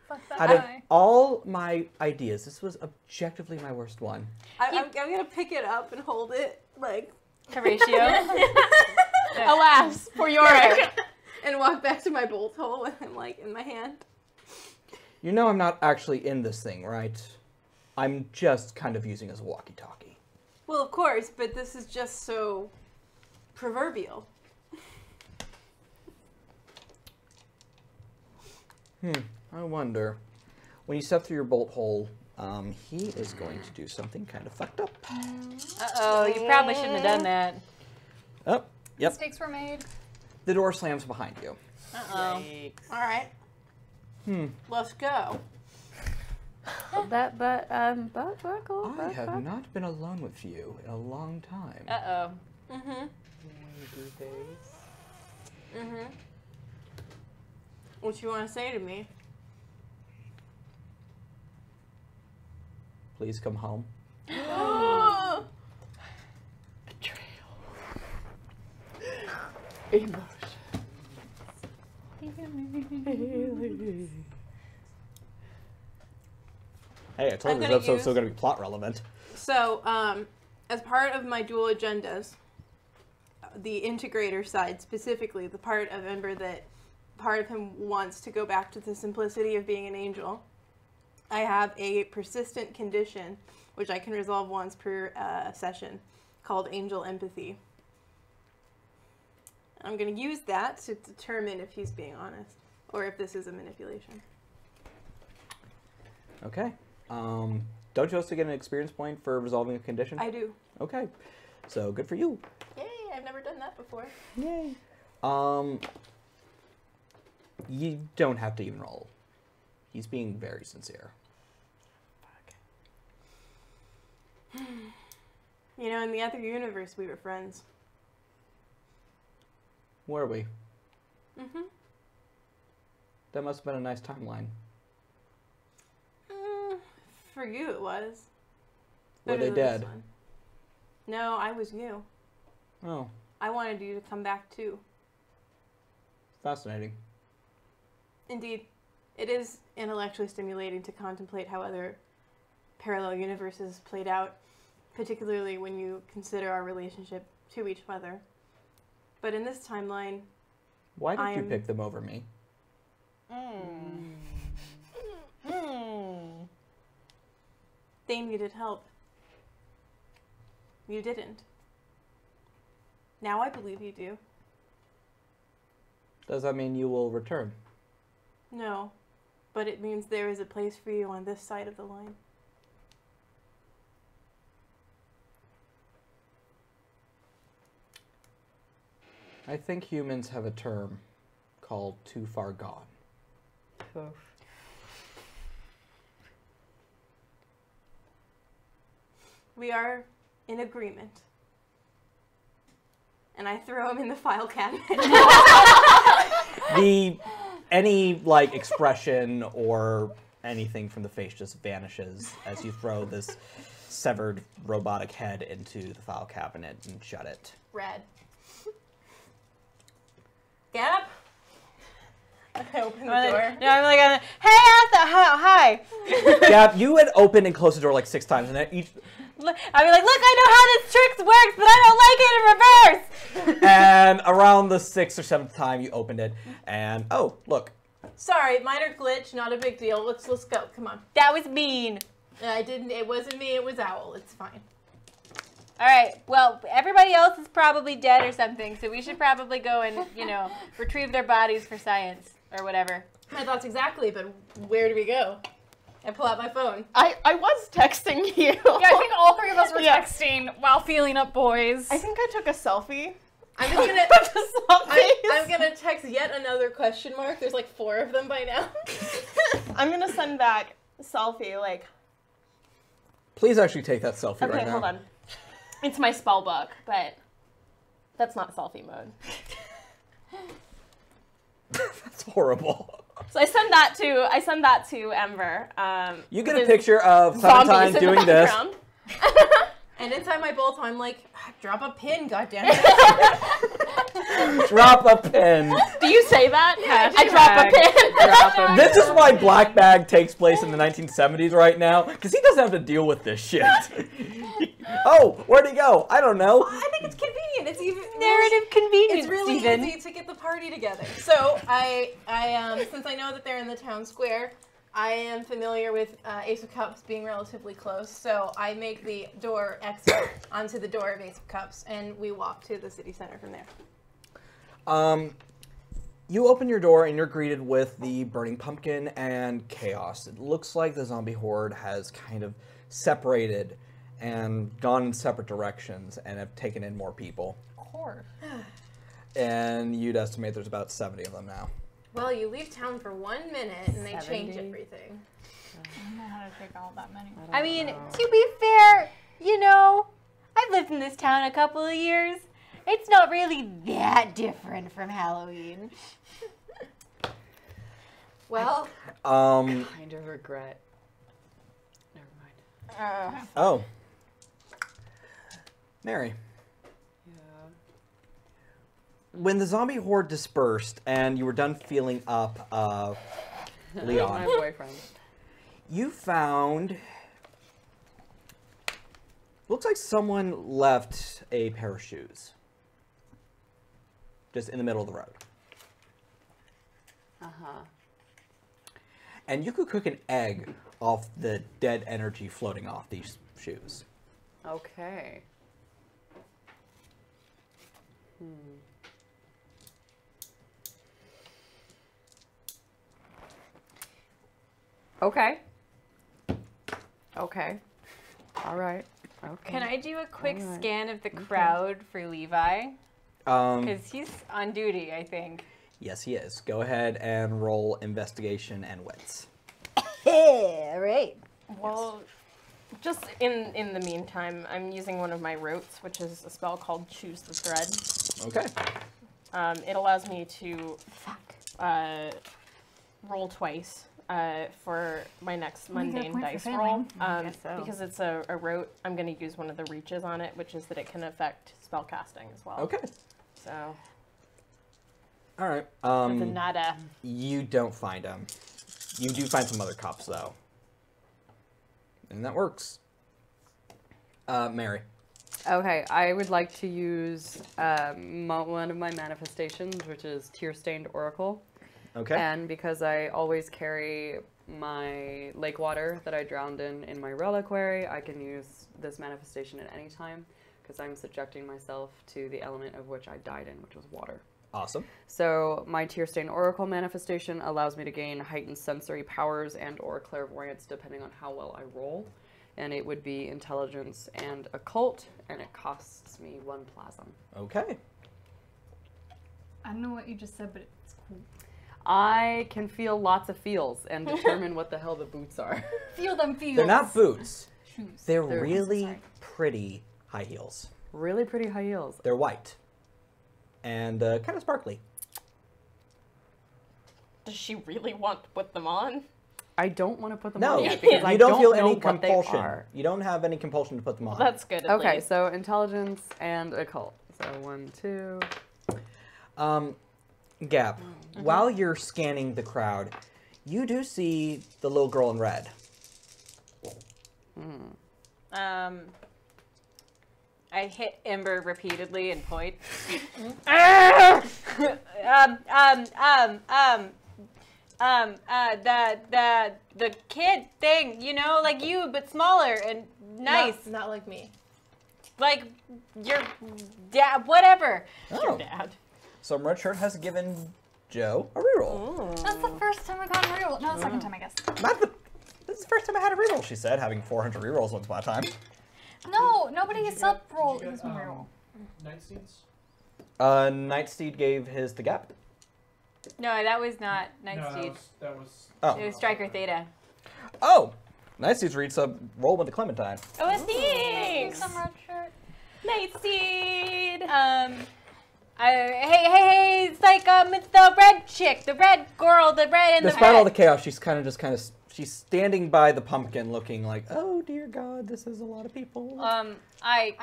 Fuck that Out of guy. all my ideas, this was objectively my worst one. I'm gonna pick it up and hold it, like, Horatio. Alas, for Yorick. and walk back to my bolt hole with him, like, in my hand. You know I'm not actually in this thing, right? I'm just kind of using as a walkie-talkie. Well, of course, but this is just so proverbial. I wonder. When you step through your bolt hole, he is going to do something kind of fucked up. Uh-oh, you probably shouldn't have done that. Oh, yep. Mistakes were made. The door slams behind you. Uh-oh. All right. Let's go. But I have not been alone with you in a long time. Uh-oh. Mm-hmm. What you want to say to me? Please come home. Hey, I told you this episode's still going to be plot relevant. So, as part of my dual agendas, the integrator side specifically, the part of Ember that part of him wants to go back to the simplicity of being an angel, I have a persistent condition, which I can resolve once per session, called angel empathy. I'm going to use that to determine if he's being honest, or if this is a manipulation. Okay. Don't you also get an experience point for resolving a condition? I do. Okay. So, good for you. Yay, I've never done that before. Yay. You don't have to even roll. He's being very sincere. You know, in the other universe, we were friends. Were we? Mm-hmm. That must have been a nice timeline. For you, it was. Were Better they than this dead? one. No, I was you. Oh, I wanted you to come back too. fascinating. Indeed, it is intellectually stimulating to contemplate how other parallel universes played out, particularly when you consider our relationship to each other. But in this timeline, Why did you I'm- pick them over me? they needed help. You didn't. Now I believe you do. Does that mean you will return? No, but it means there is a place for you on this side of the line. I think humans have a term called too far gone. We are in agreement. And I throw him in the file cabinet. Any like expression or anything from the face just vanishes as you throw this severed robotic head into the file cabinet and shut it. Red. Get up. I open the door. No, I'm like, hey, Arthur, hi. Gab, you had opened and closed the door like 6 times, and then each I'd be like, look, I know how this trick works, but I don't like it in reverse. and around the 6th or 7th time you opened it, and oh look, Sorry, minor glitch, not a big deal. Let's go. Come on. That was mean. I didn't. It wasn't me. It was Owl. It's fine. All right, well, everybody else is probably dead or something, so we should probably go and, retrieve their bodies for science or whatever. My thoughts exactly, but where do we go? I pull out my phone. I was texting you. Yeah, I think all three of us were Yeah. texting while feeling up boys. I think I took a selfie. I'm just gonna. I'm gonna text yet another question mark. There's like 4 of them by now. I'm gonna send back a selfie. Like, please actually take that selfie okay, right now. hold on. It's my spell book, but that's not selfie mode. That's horrible. So I send that to Ember. You get a with picture of zombies Clementine in doing the this. background. And inside my bolt, I'm like, drop a pin, goddammit. Drop a pin. Do you say that? I drop a pin. This is why Black Bag takes place in the 1970s right now, because he doesn't have to deal with this shit. Oh, where'd he go? I don't know. I think it's convenient. It's even Narrative convenience, It's really Steven. easy to get the party together. So I since I know that they're in the town square, I am familiar with Ace of Cups being relatively close. So I make the door exit onto the door of Ace of Cups, and we walk to the city center from there. You open your door and you're greeted with the burning pumpkin and chaos. It looks like the zombie horde has kind of separated and gone in separate directions and have taken in more people. Of course. And you'd estimate there's about 70 of them now. Well, you leave town for 1 minute and they change 70? everything. I don't know how to take all that many. I mean, to be fair, you know, I've lived in this town a couple of years. It's not really that different from Halloween. Well, Kind of regret. Never mind. Oh. Mary. Yeah. When the zombie horde dispersed and you were done feeling up Leon, My boyfriend. you found... Looks like someone left a pair of shoes. Just in the middle of the road. Uh-huh. And you could cook an egg off the dead energy floating off these shoes. Okay. Okay. Okay. All right. Okay. Can I do a quick Alright. scan of the crowd for Levi? Um, Because he's on duty, I think. yes, he is. Go ahead and roll investigation and wits. Right. Well, just in the meantime, I'm using one of my rotes, which is a spell called Choose the Thread. Okay. It allows me to roll twice for my next get a mundane point for dice failing. roll. I guess so. Because it's a rote, I'm going to use one of the reaches on it, which is that it can affect spell casting as well. Okay. So, All right. It's a nada. You don't find them. You do find some other cops, though. And that works. Mary. Okay, I would like to use one of my manifestations, which is Tear-Stained Oracle. Okay. And because I always carry my lake water that I drowned in my reliquary, I can use this manifestation at any time because I'm subjecting myself to the element of which I died in, which was water. Awesome. So my Tear-Stained Oracle manifestation allows me to gain heightened sensory powers and or clairvoyance depending on how well I roll. And it would be intelligence and occult, and it costs me 1 plasm. Okay. I don't know what you just said, but it's cool. I can feel lots of feels and determine what the hell the boots are. Feel them feels. They're not boots. Shoes. They're They're- really sorry. pretty high heels. Really pretty high heels. They're white. And kind of sparkly. does she really want to put them on? I don't want to put them No, on yet because I you don't feel know any what compulsion. They are. You don't have any compulsion to put them on. That's good. At Okay, least. so intelligence and occult. So 1, 2. Gap, while you're scanning the crowd, you do see the little girl in red. I hit Ember repeatedly and point. The kid thing, you know, like you, but smaller and nice. Not like me. Like your dad, whatever. Oh, Dad. so Red Shirt has given Joe a reroll. That's the first time I got a reroll. No, the second time, I guess. This is the first time I had a reroll, she said, having 400 rerolls once upon a time. No, nobody sub roll is my reroll. Night seeds? Nightsteed gave his to Gap. No, that was not Night No, Steed. that was. Oh. It was Striker Theta. Oh! Nightsteed's reads a roll with the Clementine. Oh, thanks. Some red shirt. Nightseed. Hey, it's like, it's the red chick, the red girl, the red and Despite the all the chaos, she's kind of she's standing by the pumpkin looking like, oh dear God, this is a lot of people. I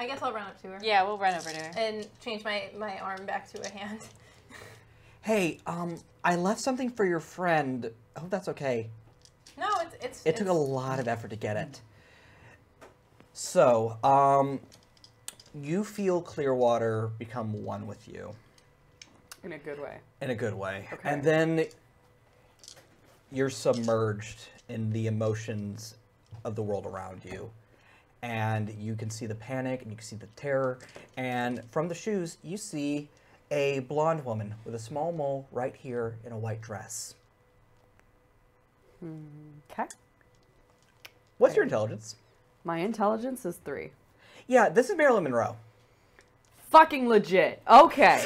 guess I'll run up to her. Yeah, we'll run over to her. And change my arm back to a hand. Hey, I left something for your friend. I hope that's okay. No, it's It took a lot of effort to get it. So, you feel Clearwater become one with you. In a good way. In a good way. Okay. And then you're submerged in the emotions of the world around you. And you can see the panic and you can see the terror. And from the shoes, you see a blonde woman with a small mole right here in a white dress. Okay. What's your intelligence? My intelligence is 3. Yeah, this is Marilyn Monroe. Fucking legit. Okay.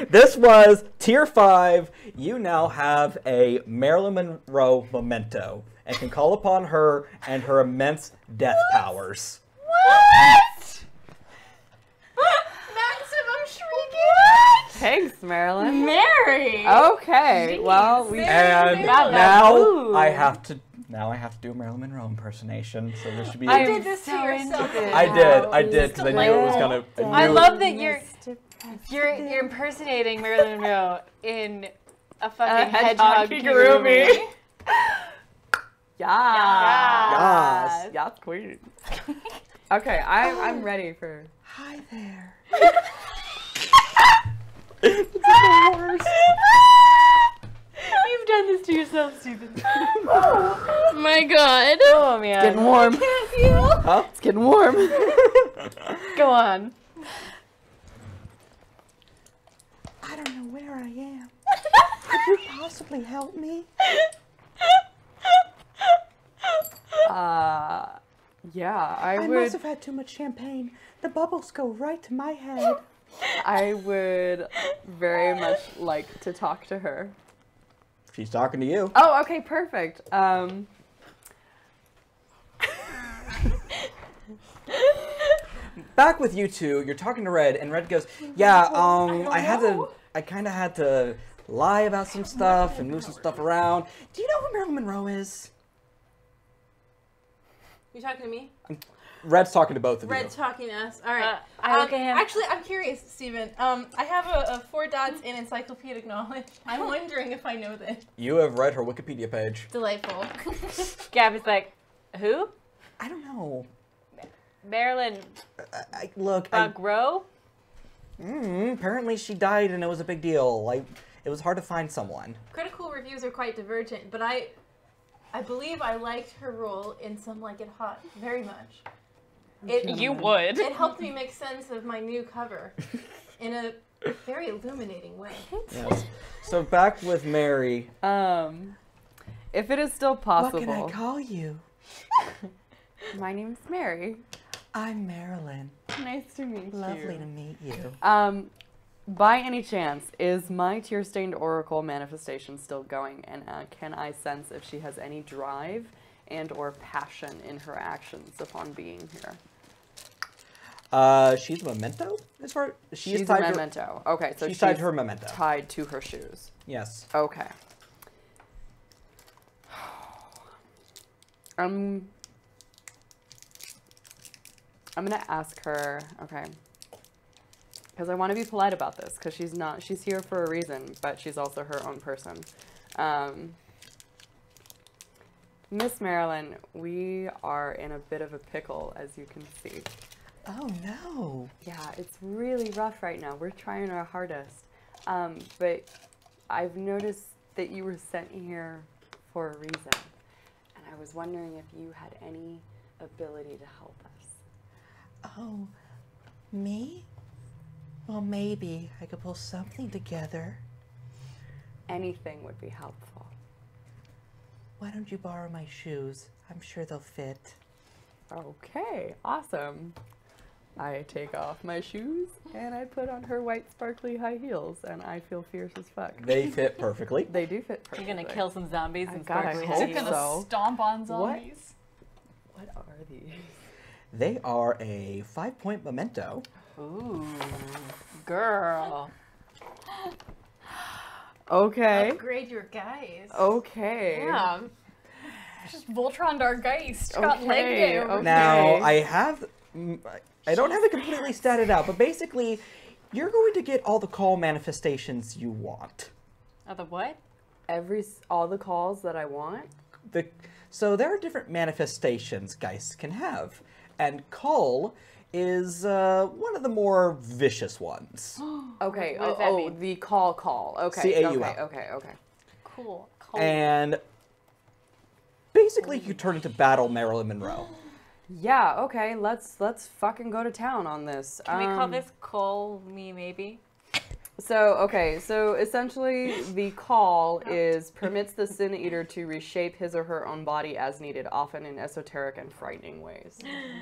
This was tier 5. You now have a Marilyn Monroe memento and can call upon her and her immense death powers. What? Maximum shrieking. Thanks, Marilyn. Mary! Okay. Well, we And now I have to do a Marilyn Monroe impersonation. So this should be. You did this to yourself. I did because I knew it was gonna. I love that you're impersonating Marilyn Monroe in a fucking hedgehog kigurumi. Yes. Yes, queen. Okay, I'm ready for. Hi there. You've done this to yourself, Stephen. My God. Oh man. It's getting warm. Huh? It's getting warm. Go on. I don't know where I am. Could you possibly help me? Yeah, I I would. must have had too much champagne. The bubbles go right to my head. I would very much like to talk to her. She's talking to you. Oh, okay, perfect. Back with you two, you're talking to Red, and Red goes, yeah, I kind of had to lie about some stuff and move some stuff around. Do you know who Marilyn Monroe is? You talking to me? Red's talking to both of Red's you. talking to us. All right. I look at him. Actually, I'm curious, Steven. I have a 4 dots in encyclopedic knowledge. I'm wondering if I know this. You have read her Wikipedia page. Delightful. Gab is like, who? I don't know. Marilyn Look, Monroe? apparently she died and it was a big deal. Like, it was hard to find someone. Critical reviews are quite divergent, but I believe I liked her role in Some Like It Hot very much. You would. It helped me make sense of my new cover in a very illuminating way. Yes. So back with Mary. If it is still possible. What can I call you? My name's Mary. I'm Marilyn. Nice to meet you. Lovely to meet you. By any chance, is my tear-stained oracle manifestation still going? And can I sense if she has any drive and or passion in her actions upon being here? She's a memento? As far She's a memento. Okay, so she's tied to her memento. Tied to her shoes. Yes. Okay. I'm gonna ask her, okay, because I want to be polite about this, because she's here for a reason, but she's also her own person. Miss Marilyn, we are in a bit of a pickle, as you can see. Oh no. Yeah, it's really rough right now. We're trying our hardest. But I've noticed that you were sent here for a reason. And I was wondering if you had any ability to help us. Oh, me? Well, maybe I could pull something together. Anything would be helpful. Why don't you borrow my shoes? I'm sure they'll fit. Okay, awesome. I take off my shoes and I put on her white sparkly high heels and I feel fierce as fuck. They fit perfectly. They do fit perfectly. You're gonna kill some zombies and God, I sparkly hope heads. Gonna so. stomp on zombies. What are these? They are a 5-point memento. Ooh, girl. Okay. Upgrade your guys. Okay. Yeah. Just Voltron our Geist got leg day over Now, Okay. I don't have it completely statted out, but basically, you're going to get all the call manifestations you want. Oh, the what? All the calls that I want. So there are different manifestations Geist can have, and call is one of the more vicious ones. Okay. What does that mean? The call. Okay. C-A-U-L. Okay. Cool. Cold. And basically, you turn into Battle Marilyn Monroe. Yeah. Okay. Let's fucking go to town on this. Can we call this Call Me Maybe? So essentially the call permits the Sin Eater to reshape his or her own body as needed, often in esoteric and frightening ways.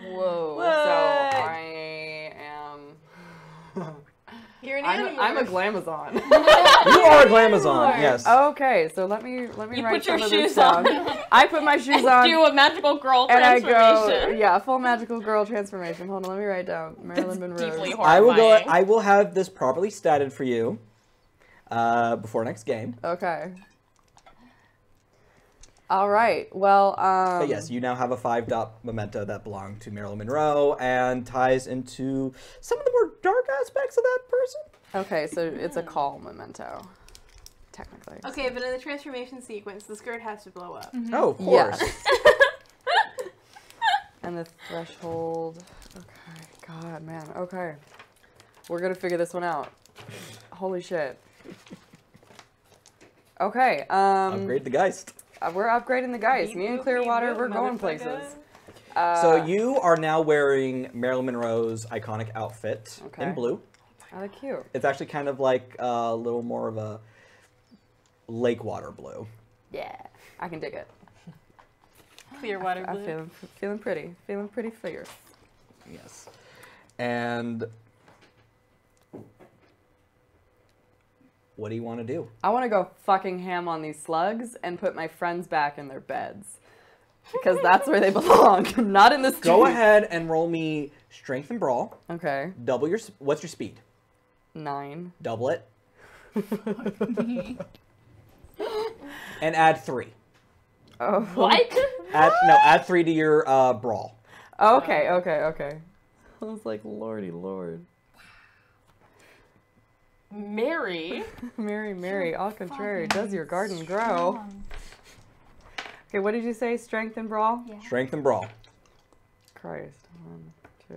Whoa. So I am. You're an I'm a animorph. glamazon. You are a Glamazon, yes. Okay, so let me You write put your some of this shoes on. down. I put my shoes on. Do a magical girl and I transformation. go, yeah, full magical girl transformation. Hold on, let me write down Marilyn Monroe. Deeply I will go. horrifying. I will have this properly statted for you before next game. Okay. All right. Well, But yes, you now have a 5-dot memento that belonged to Marilyn Monroe and ties into some of the more dark aspects of that person. Okay, so it's a call memento, technically. Okay, but in the transformation sequence, the skirt has to blow up. Oh, of course. Yes. And the threshold. Okay. God, man. Okay. We're gonna figure this one out. Holy shit. Okay. Upgrade the Geist. We're upgrading the guys. Me and Clearwater, we're going places. So you are now wearing Marilyn Monroe's iconic outfit in blue. Oh, cute. It's actually kind of like a little more of a lake water blue. Yeah, I can dig it. Clear water I'm blue. feeling pretty fierce. Yes. And what do you want to do? I want to go fucking ham on these slugs and put my friends back in their beds. Because that's where they belong, not in the street. Go ahead and roll me Strength and Brawl. Okay. Double your. What's your speed? 9. Double it. And add 3. Oh. What? Add 3 to your brawl. Okay. I was like, lordy lord. Mary. Mary, au contrary, does your garden grow? Okay, what did you say? Strength and brawl? Yeah. Strength and Brawl. Christ. 1, 2,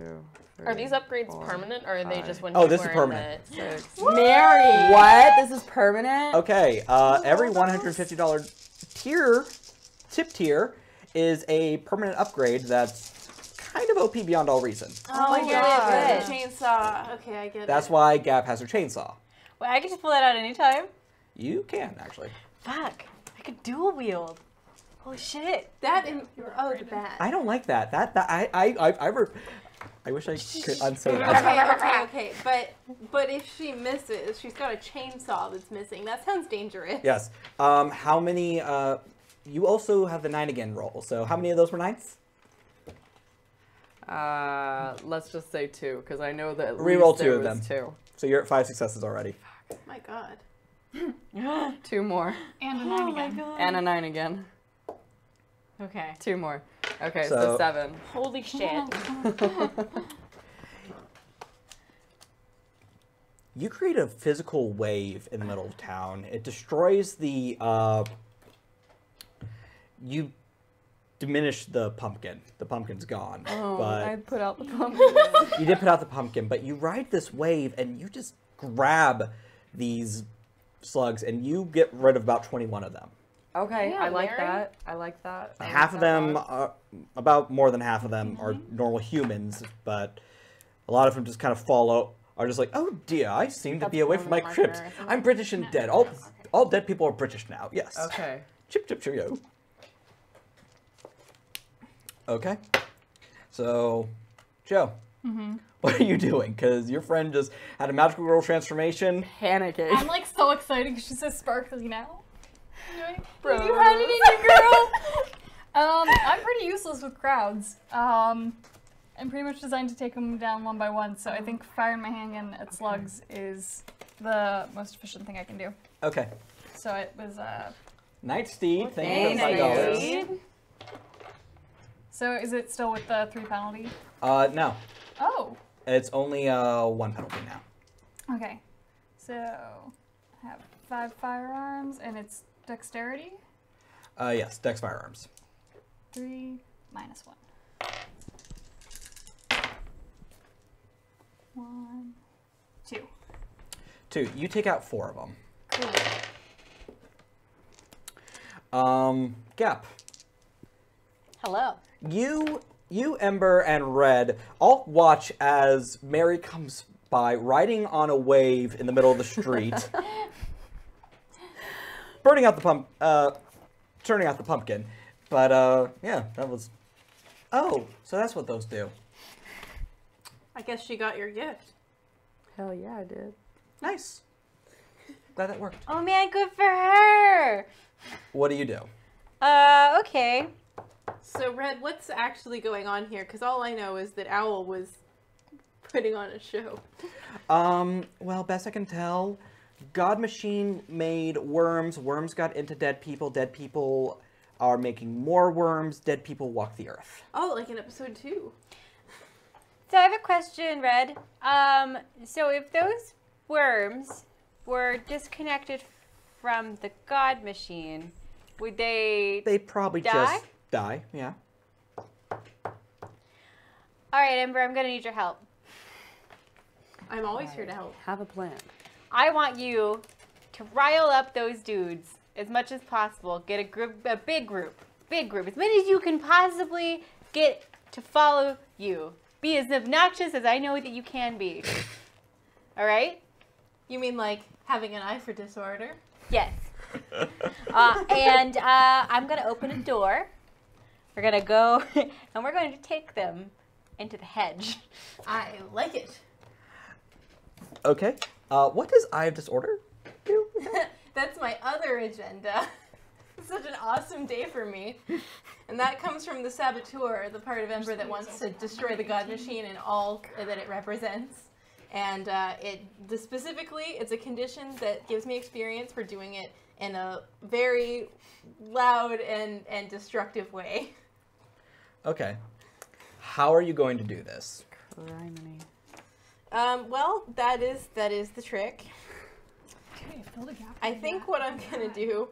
3. Are these upgrades 4, permanent, or are they just when Oh, you this is were permanent. in the... 6. Mary! What? This is permanent? Okay, every $150 tip tier is a permanent upgrade that's kind of OP beyond all reason. Oh, my God. The chainsaw. Okay, I get it. That's why Gap has her chainsaw. Wait, I can just pull that out anytime? You can, actually. Fuck. I could dual wield. Holy shit. That and the bat. I don't like that. I wish I could unsay that. Okay. But if she misses, she's got a chainsaw that's missing. That sounds dangerous. Yes. How many? You also have the 9 again roll. So how many of those were 9s? Let's just say 2, because I know that at Reroll least 2 there of them. was 2. So you're at 5 successes already. My God. 2 more. And a 9 again. And a 9 again. Okay. 2 more. Okay, So- so 7. Holy shit. You create a physical wave in the middle of town. It destroys the. You diminish the pumpkin. The pumpkin's gone. Oh, but I put out the pumpkin. you did put out the pumpkin, but you ride this wave and you just grab these slugs and you get rid of about 21 of them. Okay, Yeah, I like Mary. that. I like that. I Half like of that them, lot. about more than half of them, are normal humans, but a lot of them just kind of follow. Are just like, oh dear, I seem to That's be away from my permanent crypt. marker, isn't it? I'm British and dead. All dead people are British now. Yes. Okay. Chip chip cheerio. Okay. So, Joe, what are you doing? Because your friend just had a magical girl transformation. Panicking. I'm like so excited because she says sparkly now. Bro. You had it in you, girl. I'm pretty useless with crowds. I'm pretty much designed to take them down one by one, so I think firing my handgun at slugs is the most efficient thing I can do. Okay. So it was Night Steed, thank you Thank for you. $5. Steed. So is it still with the 3 penalty? No. Oh. It's only 1 penalty now. Okay. So I have 5 firearms, and it's dexterity. Yes, Dex firearms. 3 minus 1. 1, 2. 2. You take out 4 of them. Cool. Gap. Hello. You, Ember, and Red all watch as Mary comes by riding on a wave in the middle of the street, burning out the turning out the pumpkin. But yeah, that was. Oh, so that's what those do. I guess she got your gift. Hell yeah, I did. Nice. Glad that worked. Oh man, good for her. What do you do? Okay. So, Red, what's actually going on here? Because all I know is that Owl was putting on a show. Well, best I can tell, God Machine made worms. Worms got into dead people. Dead people are making more worms. Dead people walk the earth. Oh, like in episode 2. So I have a question, Red. So if those worms were disconnected from the God Machine, would they? They probably die? just die. Yeah. All right, Ember, I'm gonna need your help. I'm always here to help. Have a plan. I want you to rile up those dudes as much as possible. Get a big group, as many as you can possibly get to follow you. Be as obnoxious as I know that you can be. All right? You mean like having an eye for disorder? Yes. And I'm gonna open a door. We're gonna go, and we're going to take them into the hedge. I like it. Okay. What does Eye of Disorder do? That's my other agenda. Such an awesome day for me. And that comes from the Saboteur, the part of Ember that wants to destroy the God Machine and all that it represents. And specifically, it's a condition that gives me experience for doing it in a very loud and destructive way. Okay. How are you going to do this? Criminy. Well, that is the trick. Okay, fill the gap. I think what I'm gonna do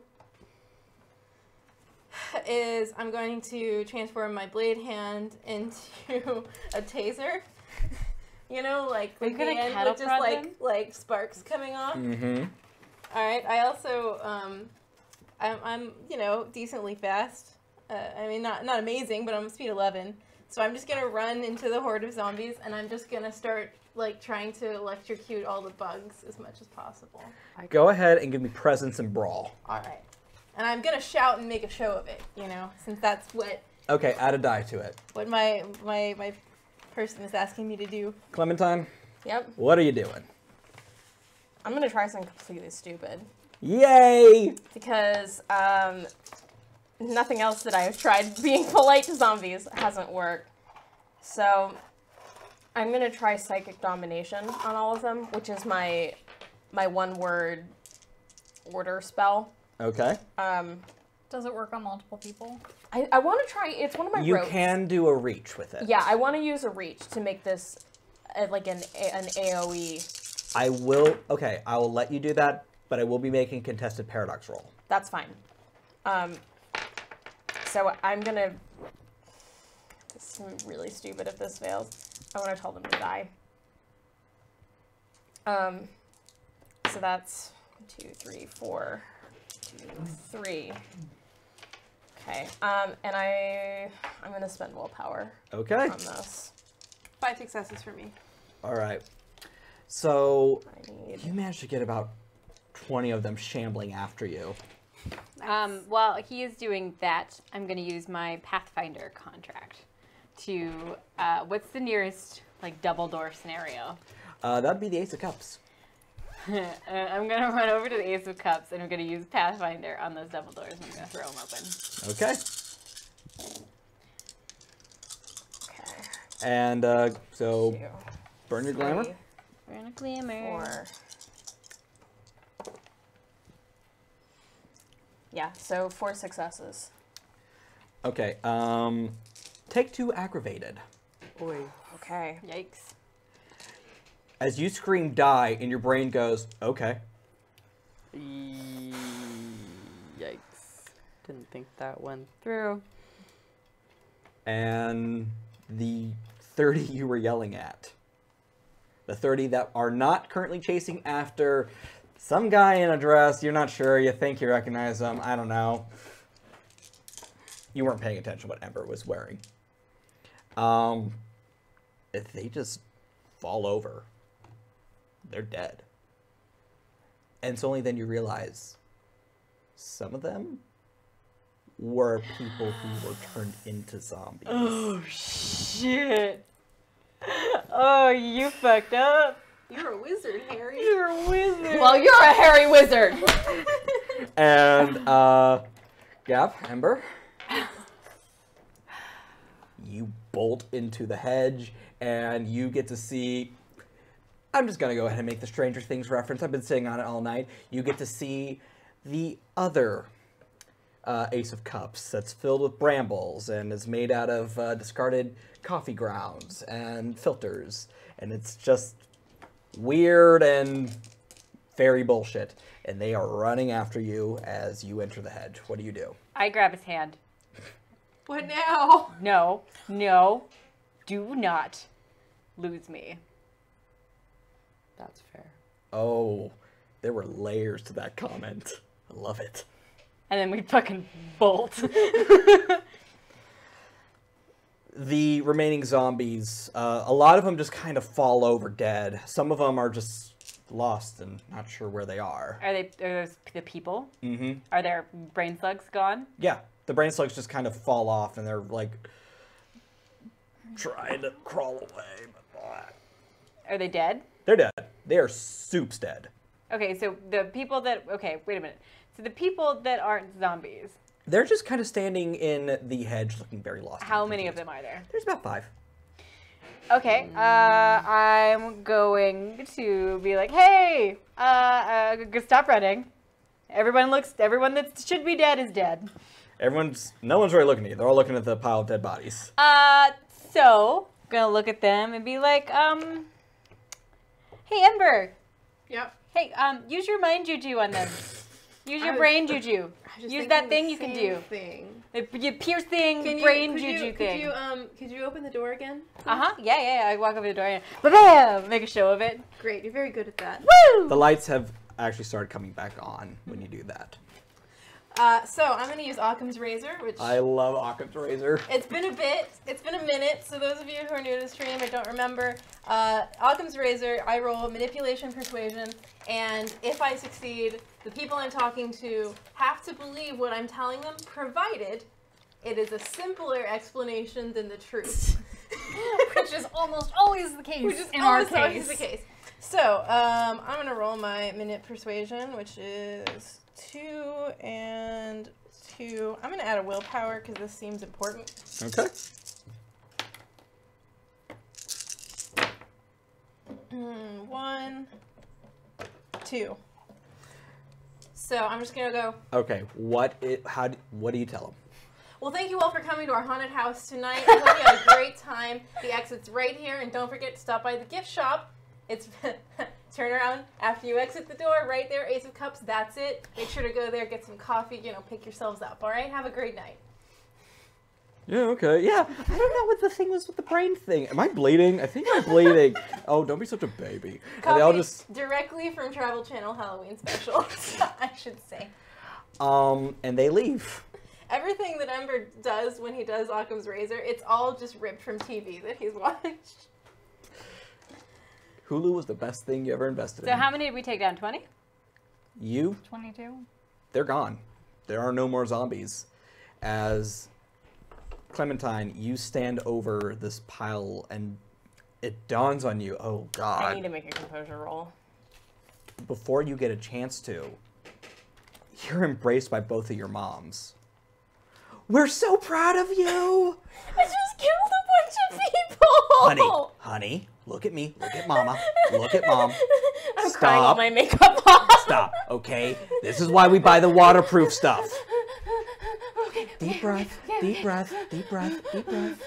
is I'm going to transform my blade hand into a taser. You know, like the gonna hand cattle with just prod them? like sparks coming off. Mm-hmm. All right. I also I'm decently fast. I mean not amazing, but I'm speed 11. So I'm just gonna run into the horde of zombies, and I'm just gonna start like trying to electrocute all the bugs as much as possible. Go ahead and give me presence and brawl. All right. And I'm gonna shout and make a show of it, since that's what Okay, add a die to it. my person is asking me to do. Clementine, Yep. what are you doing? I'm gonna try something completely stupid Yay! because nothing else that I've tried being polite to zombies hasn't worked. So I'm gonna try Psychic Domination on all of them, which is my one-word order spell. Okay. Does it work on multiple people? I want to try. It's one of my You ropes. can do a reach with it. Yeah, I want to use a reach to make this like an AOE. I will. Okay, I will let you do that, but I will be making a contested paradox roll. That's fine. So I'm gonna. This is really stupid if this fails. I want to tell them to die. So that's 1, 2, 3, 4, 2, 3. Okay. And I'm gonna spend willpower Okay. on this. 5 successes for me. All right. So I need. you managed to get about 20 of them shambling after you. While he is doing that, I'm going to use my Pathfinder contract to, what's the nearest, double door scenario? That'd be the Ace of Cups. I'm going to run over to the Ace of Cups, and I'm going to use Pathfinder on those double doors, and I'm going to throw them open. Okay. Okay. And so 2, burn your glamour. 3, Burn a glimmer. 4. Yeah, so 4 successes. Okay. Take 2 aggravated. Oi. Okay. Yikes. As you scream die, and your brain goes, okay. Yikes. Didn't think that went through. And the 30 you were yelling at. The 30 that are not currently chasing after some guy in a dress. You're not sure. You think you recognize him. I don't know. You weren't paying attention to what Ember was wearing. If they just fall over, they're dead. And it's only then you realize some of them were people who were turned into zombies. Oh, shit. Oh, you fucked up. You're a wizard, Harry. You're a wizard. Well, you're a hairy wizard. And, Gav, Ember, you bolt into the hedge, and you get to see... I'm just going to go ahead and make the Stranger Things reference. I've been sitting on it all night. You get to see the other Ace of Cups that's filled with brambles and is made out of discarded coffee grounds and filters. And it's just weird and fairy bullshit. And they are running after you as you enter the hedge. What do you do? I grab his hand. What now? No, no, do not lose me. That's fair. Oh, there were layers to that comment. I love it. And then we fucking bolt. The remaining zombies, a lot of them just kind of fall over dead. Some of them are just lost and not sure where they are. Are those the people? Mm-hmm. Are their brain slugs gone? Yeah, the brain slugs just kind of fall off and they're like trying to crawl away. But Are they dead? they're dead. They are soups dead. Okay, so the people that... Okay, wait a minute. So the people that aren't zombies, They're just kind of standing in the hedge looking very lost. how many of them are there? There's about 5. Okay, I'm going to be like, hey, stop running. Everyone that should be dead is dead. No one's really looking at you. They're all looking at the pile of dead bodies. So, gonna look at them and be like, hey, Ember. Yep. Hey, use your mind juju on them. Use your brain juju. Use that thing you can do. The piercing brain juju thing. Could you open the door again? Yeah. I walk over the door and bam, make a show of it. Great, you're very good at that. Woo! The lights have actually started coming back on when you do that. So I'm gonna use Occam's razor, which I love Occam's razor. it's been a bit. It's been a minute. So those of you who are new to the stream, I don't remember. Occam's razor. I roll manipulation, persuasion, and if I succeed, the people I'm talking to have to believe what I'm telling them, provided it is a simpler explanation than the truth. Which is almost always the case Which is in our almost always case. the case. So I'm gonna roll my minute persuasion, which is 2 and 2. I'm gonna add a willpower because this seems important. Okay. 1, 2. So I'm just gonna go. Okay. What do you tell them? Well, thank you all for coming to our haunted house tonight. I hope you had a great time. The exit's right here, and don't forget to stop by the gift shop. It's turn around after you exit the door, right there, Ace of Cups. That's it. Make sure to go there, get some coffee. Pick yourselves up. All right. Have a great night. Yeah, okay. Yeah. I don't know what the thing was with the brain thing. Am I bleeding? I think I'm bleeding. Oh, don't be such a baby. And they'll just directly from Travel Channel Halloween special, I should say. And they leave. Everything that Ember does when he does Occam's razor, it's all just ripped from TV that he's watched. Hulu was the best thing you ever invested in. So how many did we take down? 20? You? 22. They're gone. There are no more zombies. As Clementine, you stand over this pile and it dawns on you, oh God. I need to make a composure roll. Before you get a chance to, you're embraced by both of your moms. We're so proud of you! I just killed a bunch of people! Honey, look at me. Look at Mama. Look at Mom. I'm Stop. crying all my makeup off. Stop, okay? This is why we buy the waterproof stuff. Okay, Deep breath. Yeah. Deep breath, deep breath, deep breath.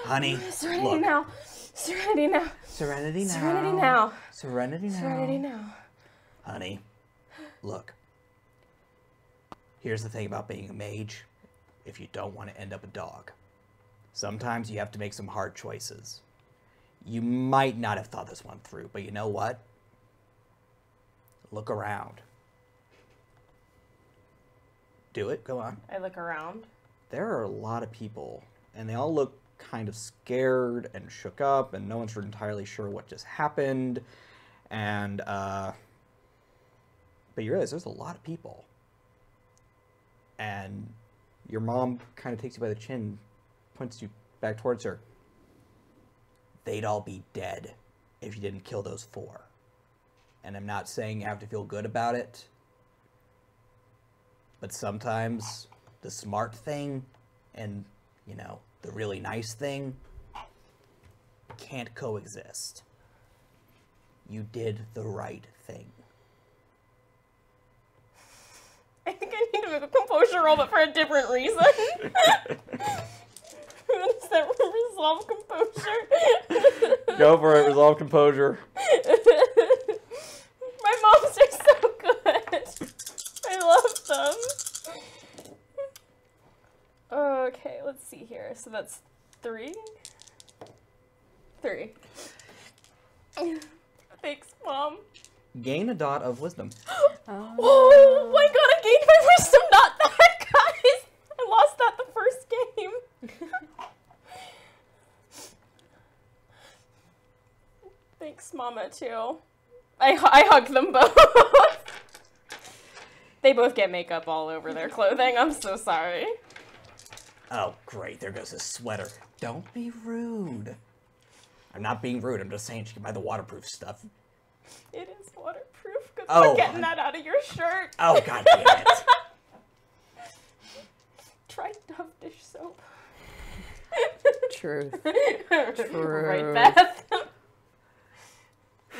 Honey, Serenity look. now. Serenity now. Serenity now. Serenity now. Serenity now. Serenity now. Honey, look. Here's the thing about being a mage. If you don't want to end up a dog, sometimes you have to make some hard choices. You might not have thought this one through, but you know what? Look around. Do it, go on. I look around. There are a lot of people, and they all look kind of scared and shook up, and no one's entirely sure what just happened. And, but you realize there's a lot of people. And your mom kind of takes you by the chin, points you back towards her. They'd all be dead if you didn't kill those 4. And I'm not saying you have to feel good about it, but sometimes the smart thing and, you know, the really nice thing can't coexist. You did the right thing. I think I need to make a composure roll, but for a different reason. Does that resolve composure? Go for it, resolve composure. My moms are so good. I love them. Okay, let's see here. So that's 3. 3. Thanks, Mom. Gain a dot of wisdom. Oh my god, I gained my wisdom, not that, guys! I lost that the first game. Thanks, Mama, too. I hug them both. They both get makeup all over their clothing. I'm so sorry. Oh, great. There goes his sweater. Don't be rude. I'm not being rude. I'm just saying she can buy the waterproof stuff. It is waterproof. Good Oh, luck getting that out of your shirt. Oh, god damn it. Try Dove dish soap. Truth. Right, Beth.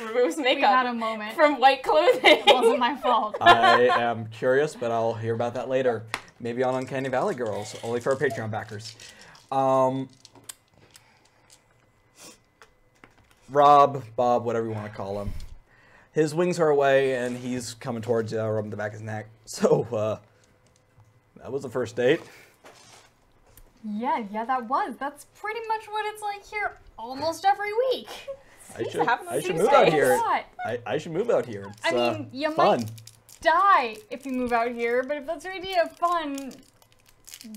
Removes We makeup had a moment. from white clothing. It wasn't my fault. I am curious, but I'll hear about that later. Maybe on Uncanny Valley Girls, only for our Patreon backers. Rob, Bob, whatever you want to call him. His wings are away, and he's coming towards you, rubbing the back of his neck. So, that was the first date. Yeah, that was. That's pretty much what it's like here almost every week. I should seems move to out be here. a lot. I should move out here. It's, I mean, you fun. might die if you move out here, but if that's your idea of fun,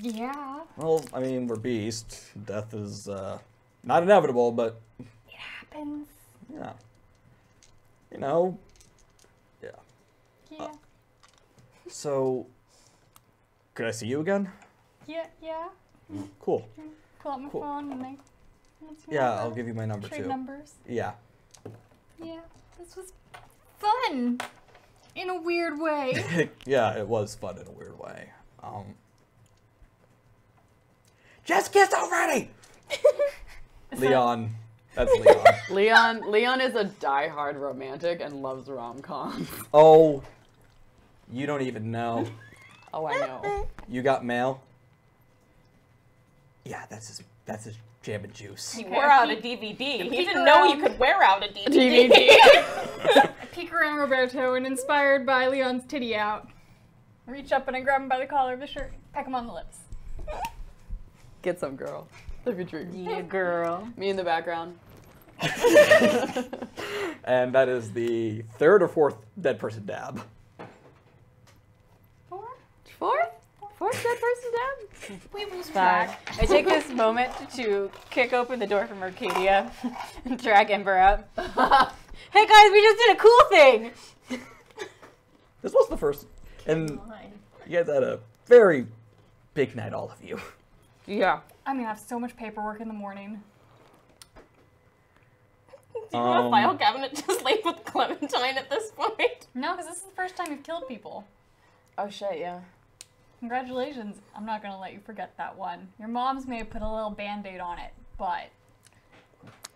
yeah. Well, I mean, we're beasts. Death is not inevitable, but It happens. yeah. You know, yeah. Yeah. So, could I see you again? Yeah. Cool. Pull out my Cool. phone and that's my Yeah, number. I'll give you my number Trade too. numbers. Yeah. Yeah, this was fun in a weird way. Yeah, it was fun in a weird way. Just kiss already! Leon. That's Leon. Leon is a diehard romantic and loves rom-coms. Oh, you don't even know. Oh, I know. You got mail? Yeah, that's his jam and juice. He wore out a DVD. He didn't know you could wear out a DVD. I peek around Roberto and inspired by Leon's titty out. I reach up and I grab him by the collar of the shirt, peck him on the lips. Get some, girl. Live your dreams. Yeah, girl. Me in the background. And that is the 3rd or 4th dead person dab. Fourth dead person dab? We lose Five. track. I take this moment to kick open the door from Arcadia and drag Ember up. Hey guys, we just did a cool thing! This was the first, and you guys had a very big night, all of you. Yeah. I'm gonna have so much paperwork in the morning. Do you want a file cabinet just labeled Clementine at this point? No, because this is the first time you've killed people. Oh shit, yeah. Congratulations. I'm not gonna let you forget that one. Your mom's may have put a little band-aid on it, but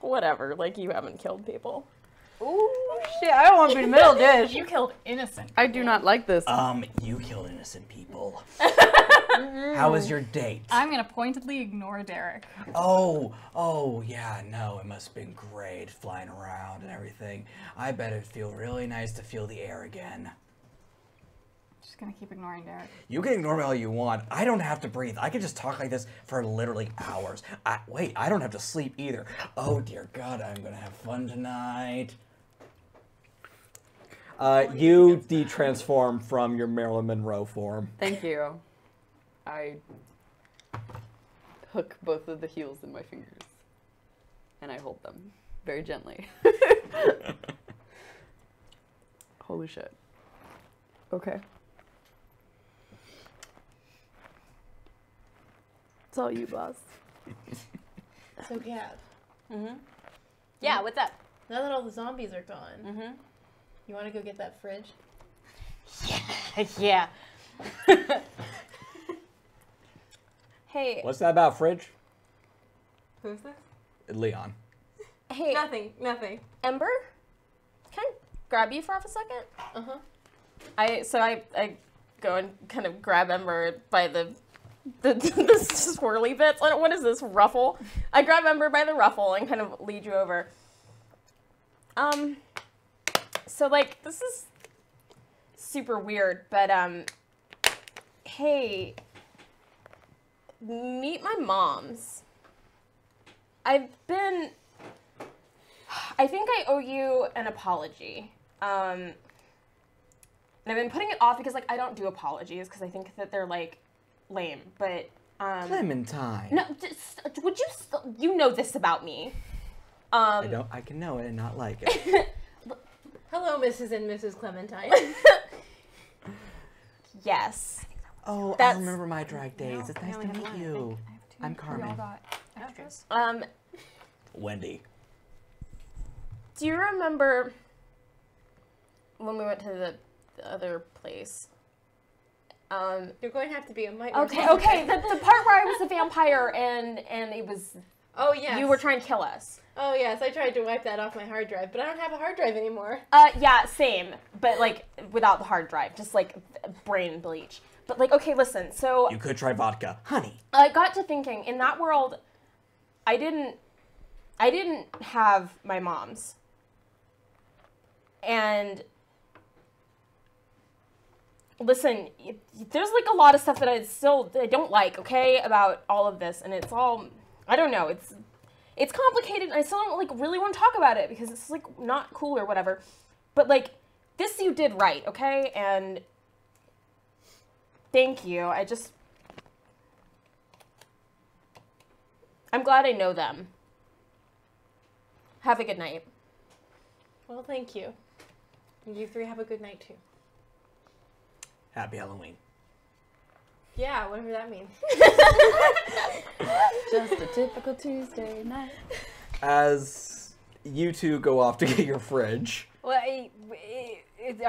Whatever, like you haven't killed people. Ooh, shit, I don't want to be the middle dish. You killed innocent. I do not like this. You killed innocent people. How was your date? I'm gonna pointedly ignore Derek. Oh, yeah, no, it must have been great flying around and everything. I bet it'd feel really nice to feel the air again. Just gonna keep ignoring Derek. You can ignore me all you want. I don't have to breathe. I can just talk like this for literally hours. Wait, I don't have to sleep either. Oh, dear God, I'm gonna have fun tonight. You de-transform from your Marilyn Monroe form. Thank you. I hook both of the heels in my fingers. And I hold them very gently. Holy shit. Okay. It's all you, boss. So, Gab, Yeah, what's up? now that all the zombies are gone, you want to go get that fridge? Yeah. Hey, What's that about, Fridge? Who's this? Leon. hey, Nothing. Ember? Can I grab you for half a second? Uh-huh. I go and kind of grab Ember by the swirly bits. What is this, ruffle? I grab Ember by the ruffle and kind of lead you over. So like, this is super weird, but hey, meet my moms. I think I owe you an apology. And I've been putting it off because, like, I don't do apologies because I think that they're, like, lame. But, Clementine. no, just, would you, you know this about me. I can know it and not like it. Hello, Mrs. and Mrs. Clementine. Yes. Oh, I That's- remember my drag days. It's nice to meet you. I'm We all Carmen. got extras. Wendy. Do you remember when we went to the other place? You're going to have to be a mic. Okay, the part where I was a vampire and it was, Oh, yes. you were trying to kill us. Oh, yes. I tried to wipe that off my hard drive, but I don't have a hard drive anymore. Yeah, same, but like without the hard drive, just like brain bleach. But like, okay, listen, so You could try vodka. Honey. I got to thinking, in that world, I didn't have my mom's. And listen, there's like a lot of stuff that I don't like, okay, about all of this, and it's all, I don't know, it's complicated, and I still don't like really want to talk about it because it's like not cool or whatever. But like, this you did right, okay? And thank you. I'm glad I know them. Have a good night. Well, thank you. And you three have a good night, too. Happy Halloween. Yeah, whatever that means. Just a typical Tuesday night. As you two go off to get your fridge. Well, I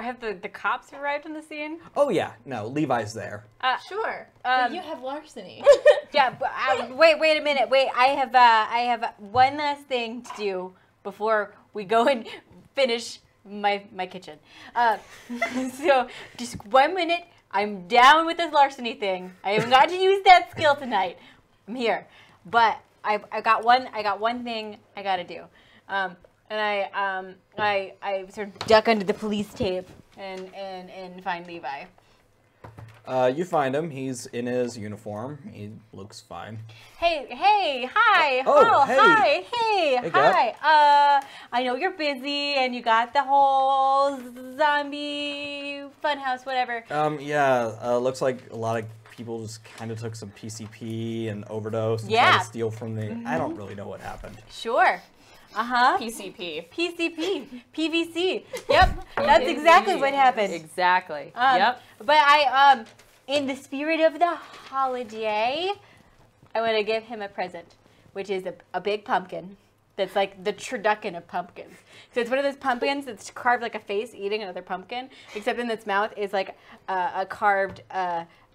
have the cops arrived on the scene. Oh yeah, no, Levi's there. Sure. But you have larceny. Yeah, but wait a minute. Wait, I have one last thing to do before we go and finish my kitchen. So just 1 minute. I'm down with this larceny thing. I haven't got to use that skill tonight. I'm here, but I got one thing I got to do. And I sort of duck under the police tape and find Levi. You find him. He's in his uniform. He looks fine. Hey, hi. Oh, hey. Hi, Hey, Gab. hi. I know you're busy and you got the whole zombie funhouse, whatever. Yeah, looks like a lot of people just kind of took some PCP and overdose and tried Yeah. to steal from the... I don't really know what happened. Sure. PCP. PCP, PVC. Yep, that's exactly what happened. Exactly. Yep. But I, in the spirit of the holiday, I want to give him a present, which is a big pumpkin. That's like the turducken of pumpkins. So it's one of those pumpkins that's carved like a face eating another pumpkin, except in its mouth is like a carved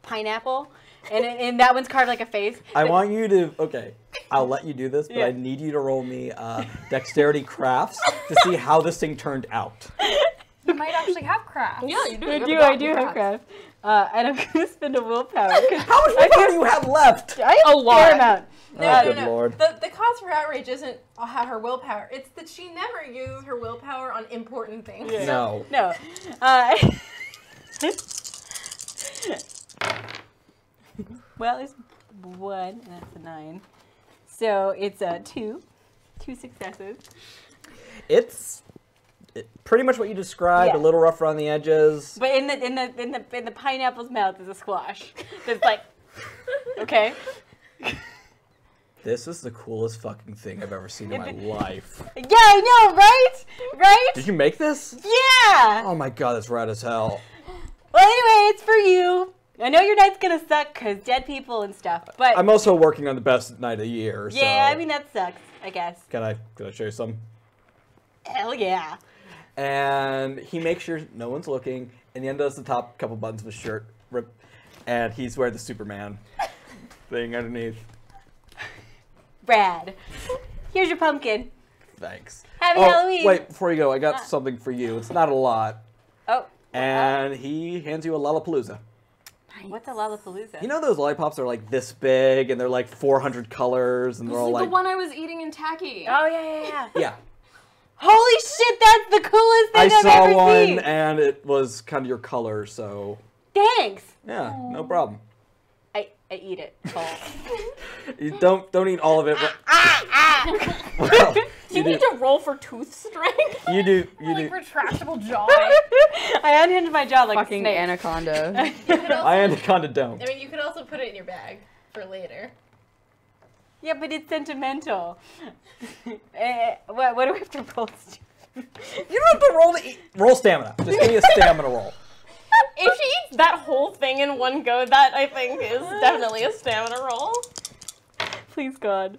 pineapple, and that one's carved like a face. I want you to, okay, I'll let you do this, but I need you to roll me dexterity crafts to see how this thing turned out. You might actually have crafts. Yeah, you do. I do have craft. And I'm gonna spend a willpower. How much willpower do you have left? I have a fair amount. Oh, good lord. The cause for outrage isn't her willpower. It's that she never uses her willpower on important things. Yeah. No. No. Well, it's 1. That's a 9. So it's a 2. 2 successes. It's pretty much what you described. Yeah. A little rough around the edges. But in the pineapple's mouth is a squash. That's like, okay. This is the coolest fucking thing I've ever seen in my life. Yeah, I know, right? Right? Did you make this? Yeah. Oh my god, that's rad as hell. Well, anyway, it's for you. I know your night's gonna suck because dead people and stuff, but I'm also working on the best night of the year. yeah, so. I mean that sucks. I guess. Can I show you some? Hell yeah. And he makes sure no one's looking, and he undoes the top couple buttons of his shirt, and he's wearing the Superman thing underneath. Brad, here's your pumpkin. Thanks. Happy Halloween. Wait, before you go, I got something for you. It's not a lot. Oh. And he hands you a Lollapalooza. What's a Lollapalooza? You know those lollipops are like this big, and they're like 400 colors, and they're all This is like... the one I was eating in Tacky. Oh yeah. Yeah. Holy shit, that's the coolest thing I I've saw ever one, seen. and it was kind of your color, so... Thanks. Yeah, no problem. I eat it whole. You don't eat all of it. Well, You need to roll for tooth strength. You do. Like retractable jaw. I unhinged my jaw like Fucking a snake. anaconda. I anaconda don't. I mean, you could also put it in your bag for later. Yeah, but it's sentimental. What do we have to roll? You don't have to roll to eat. Roll stamina. Just give me a stamina roll. If she eats that whole thing in one go, that I think is definitely a stamina roll. Please, God.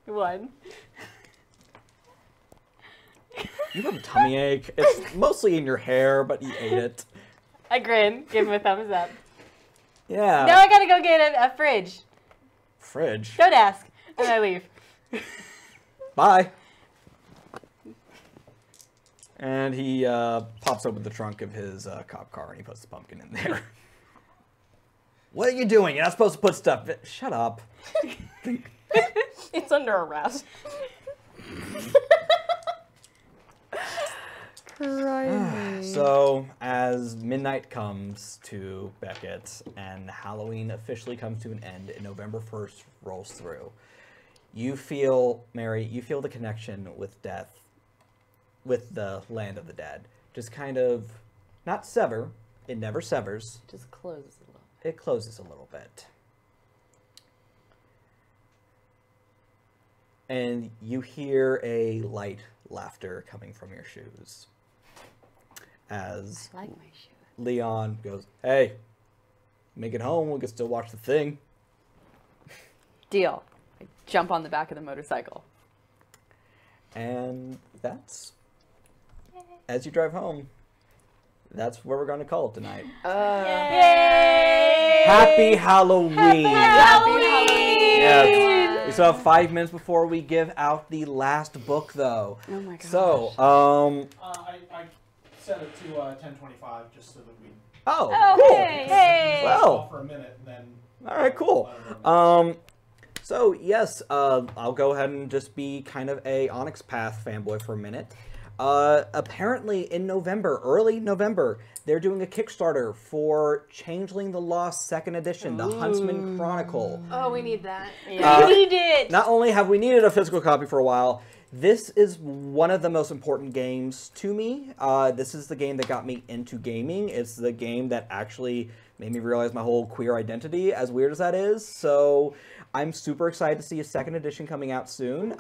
1. You have a tummy ache. It's mostly in your hair, but you ate it. I grin. Give him a thumbs up. Yeah. Now I gotta go get a fridge. Fridge. Don't ask. And I leave. Bye. And he pops open the trunk of his cop car and he puts the pumpkin in there. What are you doing? You're not supposed to put stuff in. Shut up. It's under arrest. So, as midnight comes to Beckett and Halloween officially comes to an end and November 1st rolls through, you feel, Mary, you feel the connection with death, with the land of the dead. Just kind of, not sever, it never severs. Just closes a little. It closes a little bit. And you hear a light laughter coming from your shoes. As I like my shoes. Leon goes, hey, make it home, we can still watch the thing. Deal. I jump on the back of the motorcycle. And that's, as you drive home, that's where we're going to call it tonight. Yay! Happy Halloween! Halloween! Yes. We still have 5 minutes before we give out the last book, though. Oh my gosh. So, I set it to 10:25 just so that we oh, cool. Hey! Well, for a minute and then. all right, cool. So yes, I'll go ahead and just be kind of a Onyx Path fanboy for a minute. Apparently in November, early November, they're doing a Kickstarter for Changeling the Lost 2nd Edition, The Huntsman Chronicle. Oh, we need that. We need it! Not only have we needed a physical copy for a while, this is one of the most important games to me. This is the game that got me into gaming. It's the game that actually made me realize my whole queer identity, as weird as that is. So I'm super excited to see a 2nd edition coming out soon.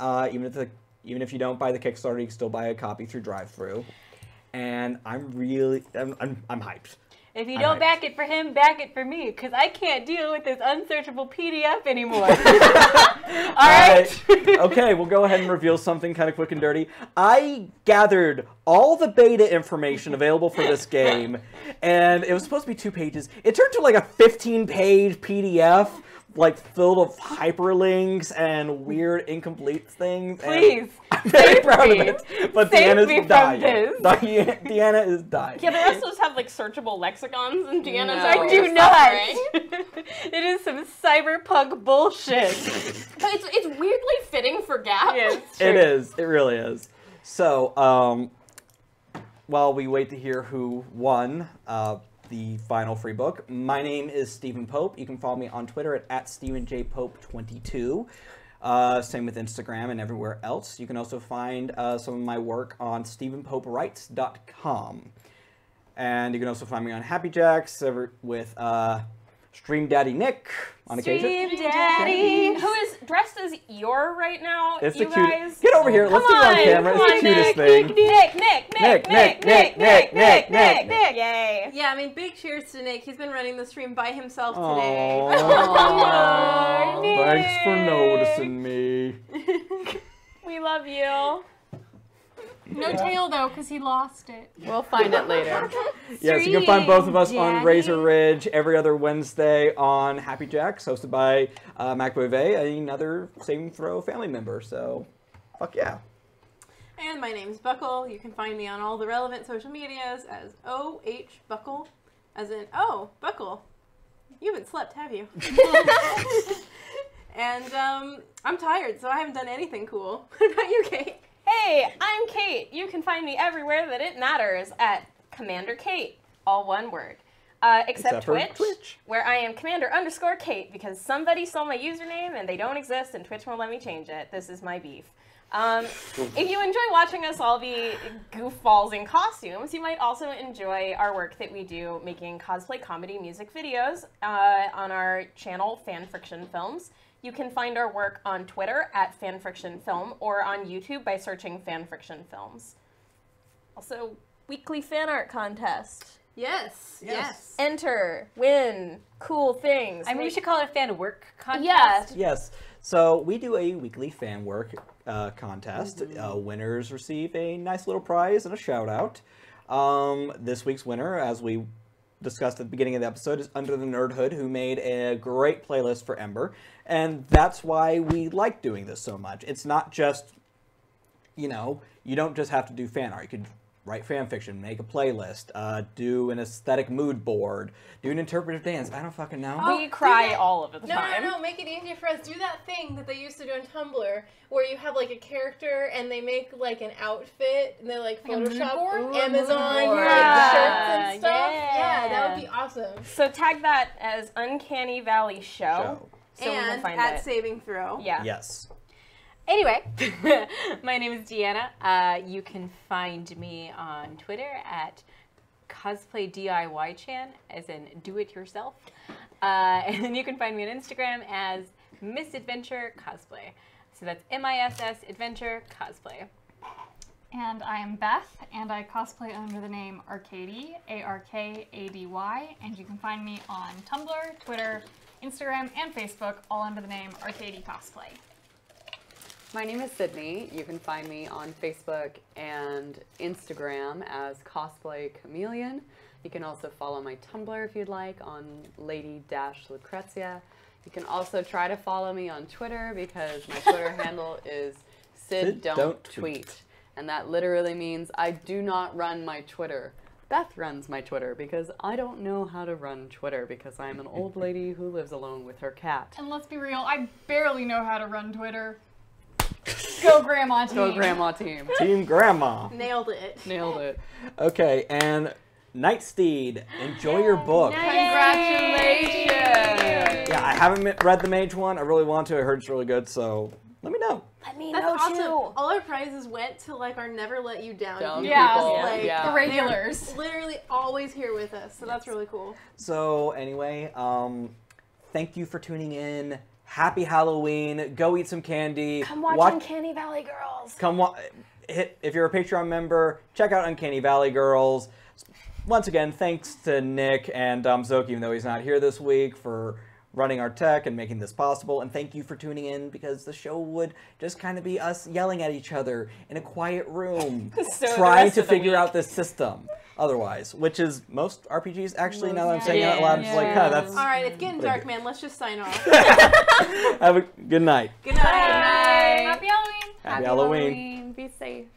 Even if you don't buy the Kickstarter, you can still buy a copy through drive-thru. And I'm hyped. If you I don't might. back it for him, back it for me, because I can't deal with this unsearchable PDF anymore. All right. Okay, we'll go ahead and reveal something kind of quick and dirty. I gathered all the beta information available for this game, and it was supposed to be 2 pages. It turned to like a 15-page PDF, like filled with hyperlinks and weird incomplete things. Please, I'm very save proud me. of it, but Save me Deanna's from dying. this. Deanna is dying. Yeah, the rest of us have like searchable lexicons, and Deanna's No. I over do here not. suffering. It is some cyberpunk bullshit. But it's weirdly fitting for Gap. Yes, It is. It really is. So, while we wait to hear who won the final free book, my name is Stephen Pope. You can follow me on Twitter at StephenJPope22. Same with Instagram and everywhere else. You can also find some of my work on StephenPopeWrites.com. And you can also find me on Happy Jacks with Stream Daddy Nick on occasion. Stream Daddy. Who is dressed as Eeyore right now? It's you the cute. guys. Get over here. Let's do it on camera. It's the cutest thing. Nick. Yay. Yeah, I mean, big cheers to Nick. He's been running the stream by himself today. Aw. Thanks for noticing me. We love you. No tail though, because he lost it. We'll find it later. Yes, you can find both of us on Daddy. Razor Ridge every other Wednesday on Happy Jacks, hosted by Mac Beauvais, another Saving Throw family member. So, fuck yeah. And my name's Buckle. You can find me on all the relevant social medias as OH Buckle, as in, oh, Buckle. You haven't slept, have you? And I'm tired, so I haven't done anything cool. What about you, Kate? Hey, I'm Kate. You can find me everywhere that it matters at Commander Kate, all one word. Except for Twitch, where I am Commander_Kate because somebody stole my username and they don't exist and Twitch won't let me change it. This is my beef. If you enjoy watching us all be goofballs in costumes, you might also enjoy our work that we do making cosplay comedy music videos on our channel, Fan Friction Films. You can find our work on Twitter at FanFrictionFilm or on YouTube by searching Fan Friction Films. Also, weekly fan art contest. Yes. Enter, win, cool things. I mean, we should call it a fan work contest. Yeah. Yes. So we do a weekly fan work contest. Winners receive a nice little prize and a shout out. This week's winner, as we discussed at the beginning of the episode, is Under the Nerd Hood, who made a great playlist for Ember. And that's why we like doing this so much. It's not just, you don't just have to do fan art. You could write fan fiction, make a playlist, do an aesthetic mood board, do an interpretive dance. I don't fucking know. We cry all of the No, time. no, make it easier for us. Do that thing that they used to do on Tumblr, where you have like a character and they make like an outfit and they like Like a mood Photoshop board? Ooh, Amazon mood board. like shirts and stuff. Yeah. Yeah, that would be awesome. So tag that as Uncanny Valley Show. So we can And find at it. Saving Throw. Yeah. Yes. Anyway, my name is Deanna. You can find me on Twitter at CosplayDIYChan, as in do it yourself. And then you can find me on Instagram as Missadventure Cosplay. So that's MISS Adventure Cosplay. And I am Beth, and I cosplay under the name Arcady, ARKADY, and you can find me on Tumblr, Twitter, Instagram, and Facebook, all under the name Arcady Cosplay. My name is Sydney. You can find me on Facebook and Instagram as Cosplay Chameleon. You can also follow my Tumblr if you'd like on Lady-Lucrezia. You can also try to follow me on Twitter because my Twitter handle is Sid Don't Tweet. And that literally means I do not run my Twitter. Beth runs my Twitter because I don't know how to run Twitter because I'm an old lady who lives alone with her cat. And let's be real, I barely know how to run Twitter. Go Grandma Team. Go Grandma Team. Team Grandma. Nailed it. Nailed it. Okay, and Nightsteed, enjoy your book. Congratulations! Yeah, I haven't read the Mage one. I really want to. I heard it's really good, so let me know. Let me That's know awesome. too. All our prizes went to like our Never Let You Down. Down people. Yeah. people. Like, Yeah. The regulars. Literally always here with us, so that's really cool. So anyway, thank you for tuning in. Happy Halloween. Go eat some candy. Come watch Uncanny Valley Girls. If you're a Patreon member, check out Uncanny Valley Girls. once again, thanks to Nick and Zoki, even though he's not here this week, for running our tech and making this possible. And thank you for tuning in, because the show would just kind of be us yelling at each other in a quiet room, So trying to figure out this system otherwise, which is most RPGs actually, now that I'm saying it out loud, it's like, huh, that's... All right, it's getting dark, man. Let's just sign off. Have a good night. Good night. Happy Halloween. Happy Halloween. Be safe.